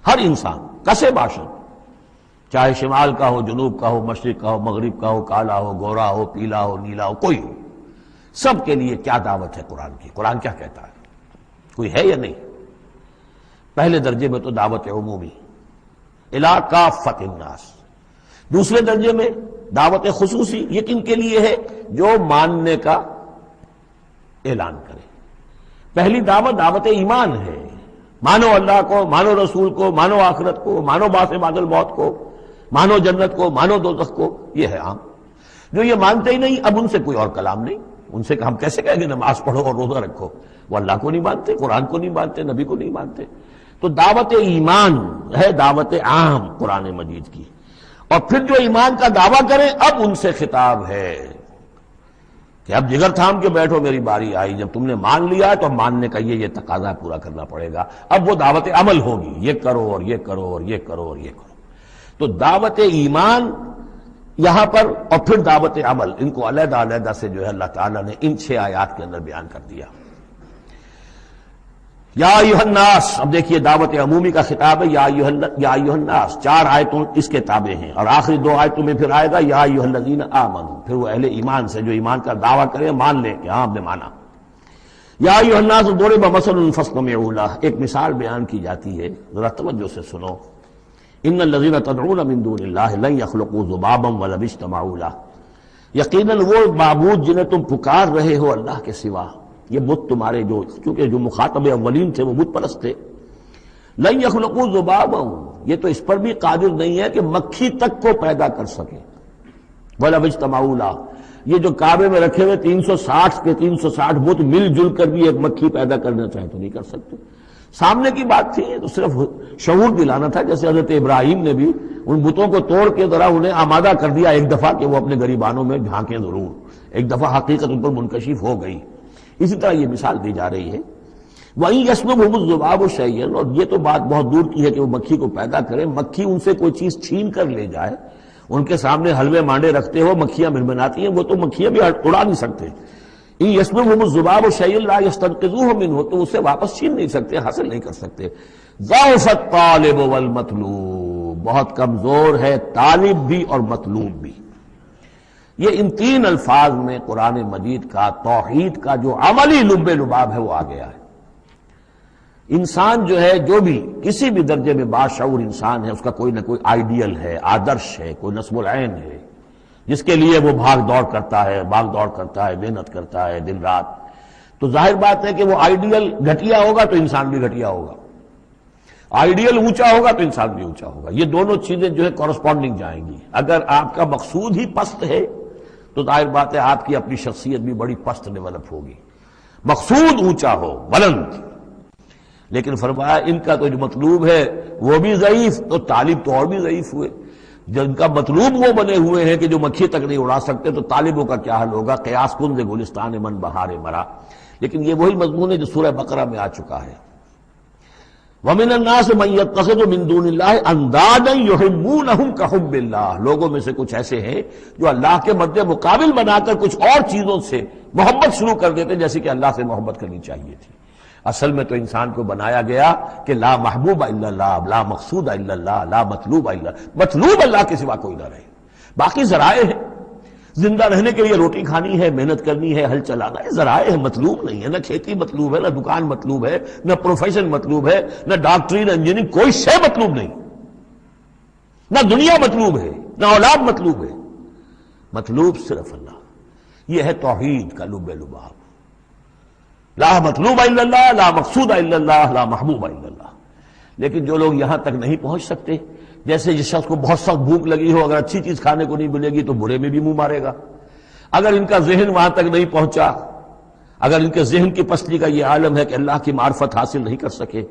ہر انسان کسے باشد، چاہے شمال کا ہو، جنوب کا ہو، مشرق کا ہو، مغرب کا ہو، کالا ہو، گورا ہو، پیلا ہو، نیلا ہو، کوئی ہو، سب کے لیے کیا دعوت ہے قرآن کی، قرآن کیا کہتا ہے، کوئی ہے یا نہیں؟ پہلے درجے میں تو دعوت عمومی، الی کافۃ الناس۔ دوسرے درجے میں دعوت خصوصی، یہ کن کے لیے ہے؟ جو ماننے کا اعلان کرے۔ پہلی دعوت دعوت ایمان ہے، مانو اللہ کو، مانو رسول کو، مانو آخرت کو، مانو بعث بعد الموت کو، مانو جنت کو، مانو دوزخ کو، یہ ہے عام۔ جو یہ مانتے ہی نہیں، اب ان سے کوئی اور کلام نہیں، ان سے ہم کیسے کہیں گے نماز پڑھو اور روزہ رکھو؟ وہ اللہ کو نہیں مانتے، قرآن کو نہیں مانتے، نبی کو نہیں مانتے۔ تو دعوت ایمان ہے دعوت عام قرآن مجید کی، اور پھر جو ایمان کا دعویٰ کریں اب ان سے خطاب ہے کہ اب جگر تھام کے بیٹھو، میری باری آئی، جب تم نے مان لیا تو ماننے کا یہ تقاضا پورا کرنا پڑے گا۔ اب وہ دعوت عمل ہوگی، یہ کرو اور یہ کرو اور یہ کرو اور یہ کرو۔ تو دعوت ایمان یہاں پر، اور پھر دعوت عمل، ان کو علیحدہ علیحدہ سے جو ہے اللہ تعالیٰ نے ان 6 آیات کے اندر بیان کر دیا۔ یا ایھا الناس، اب دیکھیے دعوت عمومی کا خطاب ہے، یا ایھا الناس، 4 آیتوں اس کے تابع ہیں، اور آخری 2 آیتوں میں پھر آئے گا یا ایھا الذین آمنوا، پھر وہ اہل ایمان سے جو ایمان کا دعویٰ کریں مان لیں کہ ہاں ہم نے مانا۔ یا ایھا الناس ضرب مثل فاستمعوا لہ، ایک مثال بیان کی جاتی ہے، ذرا توجہ سے سنو۔ ان الذین تدعون من دون اللہ لن یخلقوا ذبابا ولو اجتمعوا لہ، یقیناً وہ معبود جنہیں تم پکار رہے ہو اللہ کے سوا، یہ بت تمہارے جو، چونکہ جو مخاطب اولین تھے وہ بت پرست تھے، لن یخلقوا ذبابا، یہ تو اس پر بھی قادر نہیں ہے کہ مکھی تک کو پیدا کر سکے، ولو اجتمعوا لہ، یہ جو کعبے میں رکھے ہوئے 360 کے 360 بت مل جل کر بھی ایک مکھی پیدا کرنا چاہے تو نہیں کر سکتے۔ سامنے کی بات تھی، تو صرف شعور دلانا تھا، جیسے حضرت ابراہیم نے بھی ان بتوں کو توڑ کے ذرا انہیں آمادہ کر دیا ایک دفعہ کہ وہ اپنے گریبانوں میں جھانکیں ضرور، ایک دفعہ حقیقت ان پر منکشف ہو گئی۔ اسی طرح یہ مثال دی جا رہی ہے، وَإِن يَسْلُبْهُمُ الذُّبَابُ شَيْئًا، اور یہ تو بات بہت دور کی ہے کہ وہ مکھی کو پیدا کرے، مکھی ان سے کوئی چیز چھین کر لے جائے، ان کے سامنے حلوے مانڈے رکھتے ہو، مکھیاں بھنبھناتی ہیں، وہ تو مکھیاں بھی اڑا نہیں سکتے، ان یسلبہم الذباب شیئا لا یستنقذوہ منہ، تو اسے واپس چھین نہیں سکتے، حاصل نہیں کر سکتے۔ ضعف الطالب والمطلوب، بہت کمزور ہے طالب بھی اور مطلوب بھی۔ یہ ان تین الفاظ میں قرآن مجید کا توحید کا جو عملی لب لباب ہے وہ آ گیا ہے۔ انسان جو ہے، جو بھی کسی بھی درجے میں باشعور انسان ہے، اس کا کوئی نہ کوئی آئیڈیل ہے، آدرش ہے، کوئی نصب العین ہے جس کے لیے وہ بھاگ دوڑ کرتا ہے، محنت کرتا ہے دن رات۔ تو ظاہر بات ہے کہ وہ آئیڈیل گھٹیا ہوگا تو انسان بھی گھٹیا ہوگا، آئیڈیل اونچا ہوگا تو انسان بھی اونچا ہوگا۔ یہ دونوں چیزیں جو ہے کورسپونڈنگ جائیں گی۔ اگر آپ کا مقصود ہی پست ہے تو ظاہر بات ہے آپ کی اپنی شخصیت بھی بڑی پست ڈیولپ ہوگی۔ مقصود اونچا ہو، بلند، لیکن فرمایا ان کا تو جو مطلوب ہے وہ بھی ضعیف، تو طالب تو اور بھی ضعیف ہوئے۔ جن کا مطلوب وہ بنے ہوئے ہیں کہ جو مکھی تک نہیں اڑا سکتے، تو طالبوں کا کیا حل ہوگا؟ قیاس کن سے گلستان من بہار مرا۔ لیکن یہ وہی مضمون ہے جو سورہ بقرہ میں آ چکا ہے۔ وَمِنَ النَّاسِ مَن يَتَّخِذُ مِن دُونِ اللَّهِ أَندَادًا يُحِبُّونَهُم كَحُبِّ اللَّهِ، لوگوں میں سے کچھ ایسے ہیں جو اللہ کے مد مقابل بنا کر کچھ اور چیزوں سے محبت شروع کر دیتے جیسے کہ اللہ سے محبت کرنی چاہیے تھی۔ اصل میں تو انسان کو بنایا گیا کہ لا محبوب الا اللہ، لا مقصود الا اللہ، لا مطلوب الا اللہ، مطلوب اللہ کے سوا کوئی نہ رہے، باقی ذرائع ہیں۔ زندہ رہنے کے لیے روٹی کھانی ہے، محنت کرنی ہے، ہل چلانا ہے، ذرائع ہے، مطلوب نہیں ہے۔ نہ کھیتی مطلوب ہے، نہ دکان مطلوب ہے، نہ پروفیشن مطلوب ہے، نہ ڈاکٹری، نہ انجینئرنگ، کوئی شے مطلوب نہیں۔ نہ دنیا مطلوب ہے، نہ اولاد مطلوب ہے، مطلوب صرف اللہ۔ یہ ہے توحید کا لب لباب۔ لا مطلوب الا اللہ، لا مقصود الا اللہ، لا محبوب الا اللہ۔ لیکن جو لوگ یہاں تک نہیں پہنچ سکتے، جیسے جس شخص کو بہت سخت بھوک لگی ہو، اگر اچھی چیز کھانے کو نہیں ملے گی تو بڑے میں بھی منہ مارے گا۔ اگر ان کا ذہن وہاں تک نہیں پہنچا، اگر ان کے ذہن کی پستی کا یہ عالم ہے کہ اللہ کی معرفت حاصل نہیں کر سکے،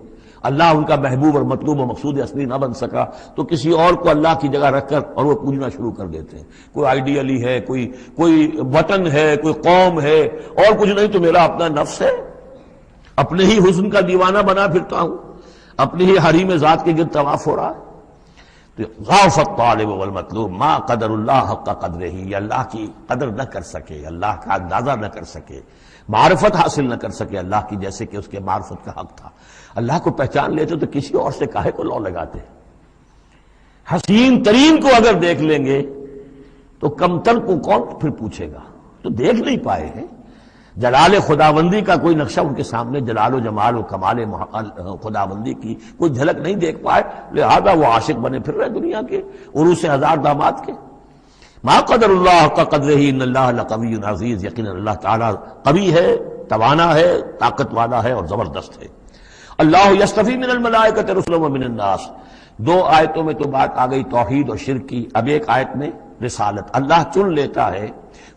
اللہ ان کا محبوب اور مطلوب و مقصود اصلی نہ بن سکا، تو کسی اور کو اللہ کی جگہ رکھ کر اور وہ پوجنا شروع کر دیتے ہیں۔ کوئی آئیڈیلی ہے، کوئی وطن ہے، کوئی قوم ہے، اور کچھ نہیں تو میرا اپنا نفس ہے، اپنے ہی حسن کا دیوانہ بنا پھرتا ہوں، اپنی ہی حریم ذات کے گرد طواف ہو رہا ہے۔ تو ضعف الطالب والمطلوب ما قدر اللہ حق قدرہ، یہ اللہ کی قدر نہ کر سکے، اللہ کا اندازہ نہ کر سکے، معرفت حاصل نہ کر سکے اللہ کی جیسے کہ اس کے معرفت کا حق تھا۔ اللہ کو پہچان لیتے تو کسی اور سے کاہے کو لو لگاتے؟ حسین ترین کو اگر دیکھ لیں گے تو کمتر کو کون پھر پوچھے گا؟ تو دیکھ نہیں پائے ہیں جلال خداوندی کا کوئی نقشہ ان کے سامنے، جلال و جمال و کمال خداوندی کی کوئی جھلک نہیں دیکھ پائے، لہذا وہ عاشق بنے پھر رہے دنیا کے عروس ہزار داماد کے۔ ما قدر اللہ کا قدرہ ان اللہ لقوی عزیز، یقینا اللہ تعالیٰ قوی ہے، توانا ہے، طاقت والا ہے اور زبردست ہے۔ اللہ یصطفی من الملائکۃ رسلا ومن الناس، دو آیتوں میں تو بات آ گئی توحید اور شرک کی، اب ایک آیت میں رسالت۔ اللہ چن لیتا ہے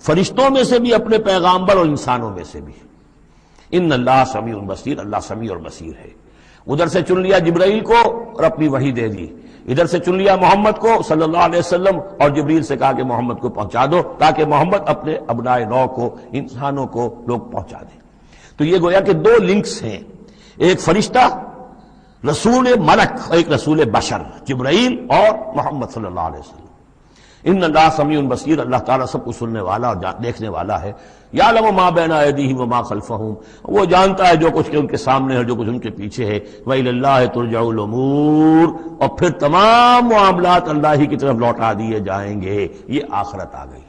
فرشتوں میں سے بھی اپنے پیغامبر اور انسانوں میں سے بھی۔ ان اللہ سمیع بصیر، اللہ سمیع اور بصیر ہے۔ ادھر سے چن لیا جبرائیل کو اور اپنی وحی دے دی، ادھر سے چن لیا محمد کو صلی اللہ علیہ وسلم اور جبریل سے کہا کہ محمد کو پہنچا دو، تاکہ محمد اپنے ابنائے نو کو، انسانوں کو لوگ پہنچا دیں۔ تو یہ گویا کہ دو لنکس ہیں، ایک فرشتہ رسول ملک اور ایک رسول بشر، جبرائیل اور محمد صلی اللہ علیہ وسلم۔ ان اللہ سمیع بصیر، اللہ تعالیٰ سب کو سننے والا اور دیکھنے والا ہے۔ یعلم ما بین ایدیہم وما خلفہم، وہ جانتا ہے جو کچھ ان کے سامنے ہے، جو کچھ ان کے پیچھے ہے۔ وإلی اللہ ترجع الامور، اور پھر تمام معاملات اللہ ہی کی طرف لوٹا دیے جائیں گے۔ یہ آخرت آ گئی،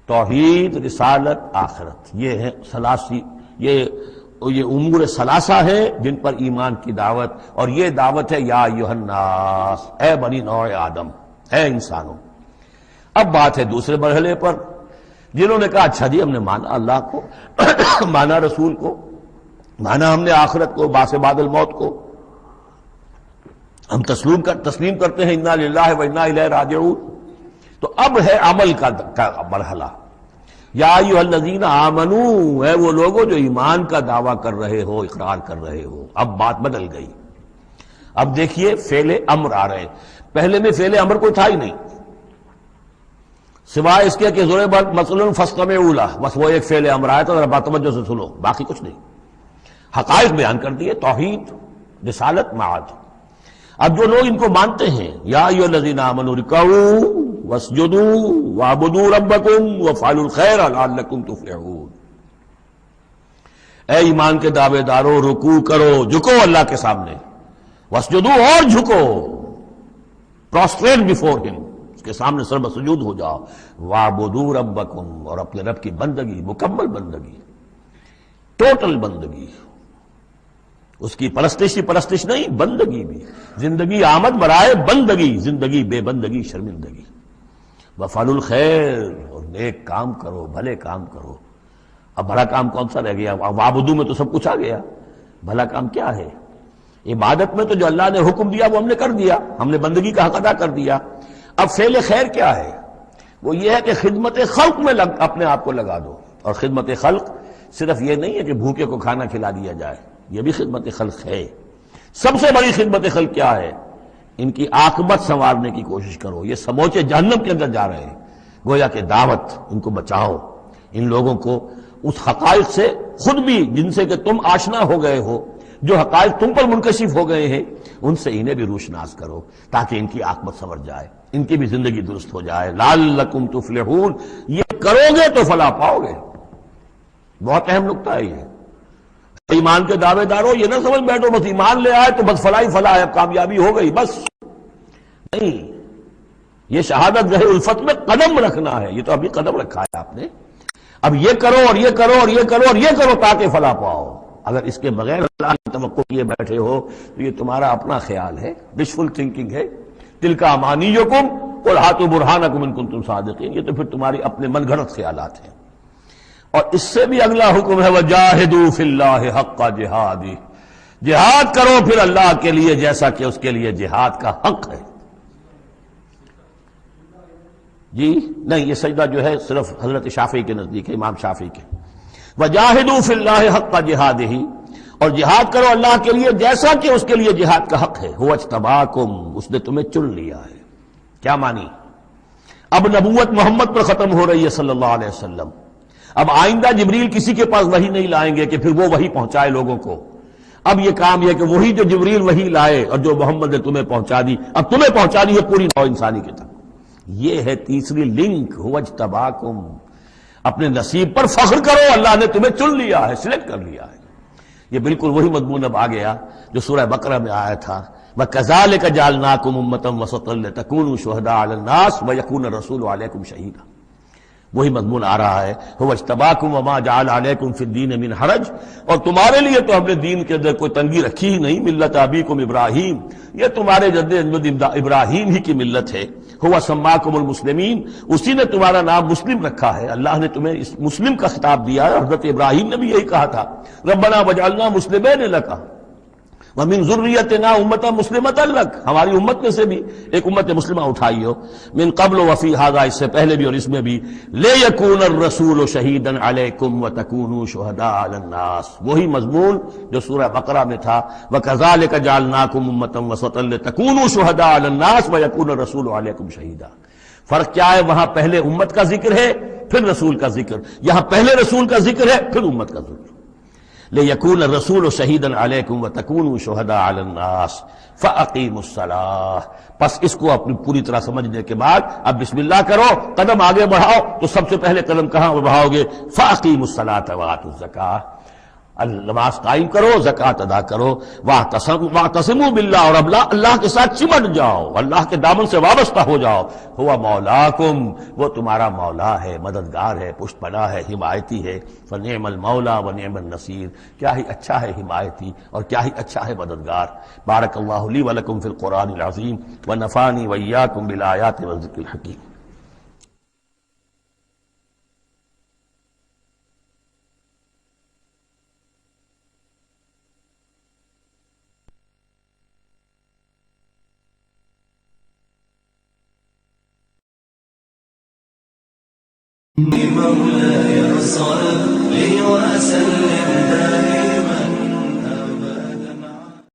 توحید، رسالت، آخرت، یہ ہے ثلاثی، یہ امور ثلاثہ ہے جن پر ایمان کی دعوت، اور یہ دعوت ہے یا ایھا الناس، اے بنی نوع آدم، اے انسانوں۔ اب بات ہے دوسرے مرحلے پر، جنہوں نے کہا اچھا جی ہم نے مانا اللہ کو، مانا رسول کو، مانا ہم نے آخرت کو، بعث بعد الموت کو، ہم تسلیم کرتے ہیں انا للہ و انا الیہ راجعون۔ تو اب ہے عمل کا مرحلہ۔ یا ایھا الذین آمنوا، اے وہ لوگوں جو ایمان کا دعویٰ کر رہے ہو، اقرار کر رہے ہو۔ اب بات بدل گئی، اب دیکھیے فعل امر آ رہے ہیں۔ پہلے میں فعل امر کوئی تھا ہی نہیں، سوائے اس کے کہ ضربت مثلا فاستمعوا لہ، بس وہ ایک فعل امر آیا تھا، ذرا باتوجہ سے سنو، باقی کچھ نہیں۔ حقائق بیان کر دیے، توحید، رسالت، معاد۔ اب جو لوگ ان کو مانتے ہیں، یا ایھا الذین آمنوا ارکعوا واسجدوا واعبدوا ربکم وافعلوا الخیر لعلکم تفلحون، اے ایمان کے دعوے دارو رکوع کرو، جھکو اللہ کے سامنے، واسجدوا اور جھکو، پروسٹریٹ بیفور ہم، اس کے سامنے سر بسجود ہو جاؤ، وَاعْبُدُوا رَبَّكُمْ، اور اپنے رب کی بندگی، مکمل بندگی، ٹوٹل بندگی، اس کی پرستش نہیں، بندگی بھی، زندگی آمد برائے بندگی، زندگی بے بندگی شرمندگی، وَفْعَلُوا الْخَيْرَ، اور نیک کام کرو، بھلے کام کرو۔ اب بھلا کام کون سا رہ گیا؟ وَاعْبُدُوا میں تو سب کچھ آ گیا، بھلا کام کیا ہے؟ عبادت میں تو جو اللہ نے حکم دیا وہ ہم نے کر دیا، ہم نے بندگی کا حق ادا کر دیا۔ اب فعل خیر کیا ہے؟ وہ یہ ہے کہ خدمت خلق میں اپنے آپ کو لگا دو، اور خدمت خلق صرف یہ نہیں ہے کہ بھوکے کو کھانا کھلا دیا جائے، یہ بھی خدمت خلق ہے۔ سب سے بڑی خدمت خلق کیا ہے؟ ان کی عاقبت سنوارنے کی کوشش کرو، یہ سموچے جہنم کے اندر جا رہے ہیں، گویا کہ دعوت، ان کو بچاؤ، ان لوگوں کو اس حقائق سے خود بھی جن سے کہ تم آشنا ہو گئے ہو، جو حقائق تم پر منکشف ہو گئے ہیں، ان سے انہیں بھی روشناس کرو تاکہ ان کی عاقبت سنور جائے، ان کی بھی زندگی درست ہو جائے۔ لعلکم تفلحون، یہ کرو گے تو فلاح پاؤ گے۔ بہت اہم نکتہ ہے یہ۔ ایمان کے دعوے دارو یہ نہ سمجھ بیٹھو بس ایمان لے آئے تو بس فلاح ہی فلاح ہے، اب کامیابی ہو گئی بس، نہیں، یہ شہادت گاہ الفت میں قدم رکھنا ہے، یہ تو ابھی قدم رکھا ہے آپ نے، اب یہ کرو اور یہ کرو اور یہ کرو اور یہ کرو تاکہ فلاح پاؤ۔ اگر اس کے بغیر اللہ کی توقع کیے بیٹھے ہو تو یہ تمہارا اپنا خیال ہے، وشفل تھنکنگ ہے۔ تلک امانیکم قل ہاتوا برہانکم ان کنتم صادقین، یہ تو پھر تمہاری اپنے من گھڑت خیالات ہیں۔ اور اس سے بھی اگلا حکم ہے وجاہدوا فی اللہ حق جہادہ، جہاد کرو پھر اللہ کے لیے جیسا کہ اس کے لیے جہاد کا حق ہے۔ جی نہیں، یہ سجدہ جو ہے صرف حضرت شافعی کے نزدیک ہے، امام شافعی کے۔ وجاہدوا فی اللہ حق جہادہ، اور جہاد کرو اللہ کے لیے جیسا کہ اس کے لیے جہاد کا حق ہے۔ هو اجتباکم، اس نے تمہیں چن لیا ہے۔ کیا مانی؟ اب نبوت محمد پر ختم ہو رہی ہے صلی اللہ علیہ وسلم، اب آئندہ جبریل کسی کے پاس وحی نہیں لائیں گے کہ پھر وہ وحی پہنچائے لوگوں کو۔ اب یہ کام یہ کہ وہی جو جبریل وحی لائے اور جو محمد نے تمہیں پہنچا دی، اب تمہیں پہنچانی ہے پوری نوع انسانی کی تک۔ یہ ہے تیسری لنک، هو اجتباکم، اپنے نصیب پر فخر کرو، اللہ نے تمہیں چن لیا ہے، سلیکٹ کر لیا ہے۔ یہ بالکل وہی مضمون اب آ گیا جو سورہ بقرہ میں آیا تھا، وَكَذَلِكَ جَعَلْنَاكُمْ أُمَّةً وَسَطًا لِتَكُونُوا شُهَدَاءَ عَلَى النَّاسِ وَيَكُونَ الرَّسُولُ عَلَيْكُمْ شَهِيدًا، وہی مضمون آ رہا ہے، هُوَ اجْتَبَاكُمْ وَمَا جَعَلَ عَلَيْكُمْ فِي الدِّينِ مِنْ حَرَجٍ، اور تمہارے لیے تو ہم نے دین کے اندر کوئی تنگی رکھی ہی نہیں، ملت ابیکم ابراہیم، یہ تمہارے جد ابراہیم ہی کی ملت ہے۔ هُوَ سَمَّاكُمُ الْمُسْلِمِينَ، اسی نے تمہارا نام مسلم رکھا ہے، اللہ نے تمہیں اس مسلم کا خطاب دیا ہے۔ حضرت ابراہیم نے بھی یہی کہا تھا، ربنا وجعلنا مسلمین لک ومن ذریتنا امۃ مسلمۃ لک، ہماری امت میں سے بھی ایک امت مسلمہ اٹھائی ہو، من قبل وفی ھذا، اس سے پہلے بھی اور اس میں بھی، لیکون الرسول شہیدا علیکم وتکونوا شہداء علی الناس، وہی مضمون جو سورہ بقرہ میں تھا، وکذالک جعلناکم امۃ وسطا لتکونوا شہداء علی الناس ویکون الرسول علیکم شہیدا۔ فرق کیا ہے؟ وہاں پہلے امت کا ذکر ہے پھر رسول کا ذکر، یہاں پہلے رسول کا ذکر ہے پھر امت کا ذکر۔ لِيَكُونَ الرَّسُولُ شَهِيدًا عَلَيْكُمْ وَتَكُونُوا شُهَدَاءَ عَلَى النَّاسِ فَأَقِيمُوا الصَّلَاةَ، بس اس کو اپنی پوری طرح سمجھنے کے بعد اب بسم اللہ کرو، قدم آگے بڑھاؤ، تو سب سے پہلے قدم کہاں بڑھاؤ گے؟ فَأَقِيمُوا الصَّلَاةَ وَآتُوا الزَّكَاةَ، نماز قائم کرو، زکوٰۃ ادا کرو، واعتصموا باللہ، اور اللہ کے ساتھ چمٹ جاؤ، اللہ کے دامن سے وابستہ ہو جاؤ، ہوا مولاکم، وہ تمہارا مولا ہے، مددگار ہے، پشت پناہ ہے، حمایتی ہے، فنعم المولا ونعم النصیر، کیا ہی اچھا ہے حمایتی اور کیا ہی اچھا ہے مددگار۔ بارک اللہ لی ولکم فی القرآن العظیم ونفعنی وإیاکم بالآیات والذکر الحکیم۔ مولاي صل وسلم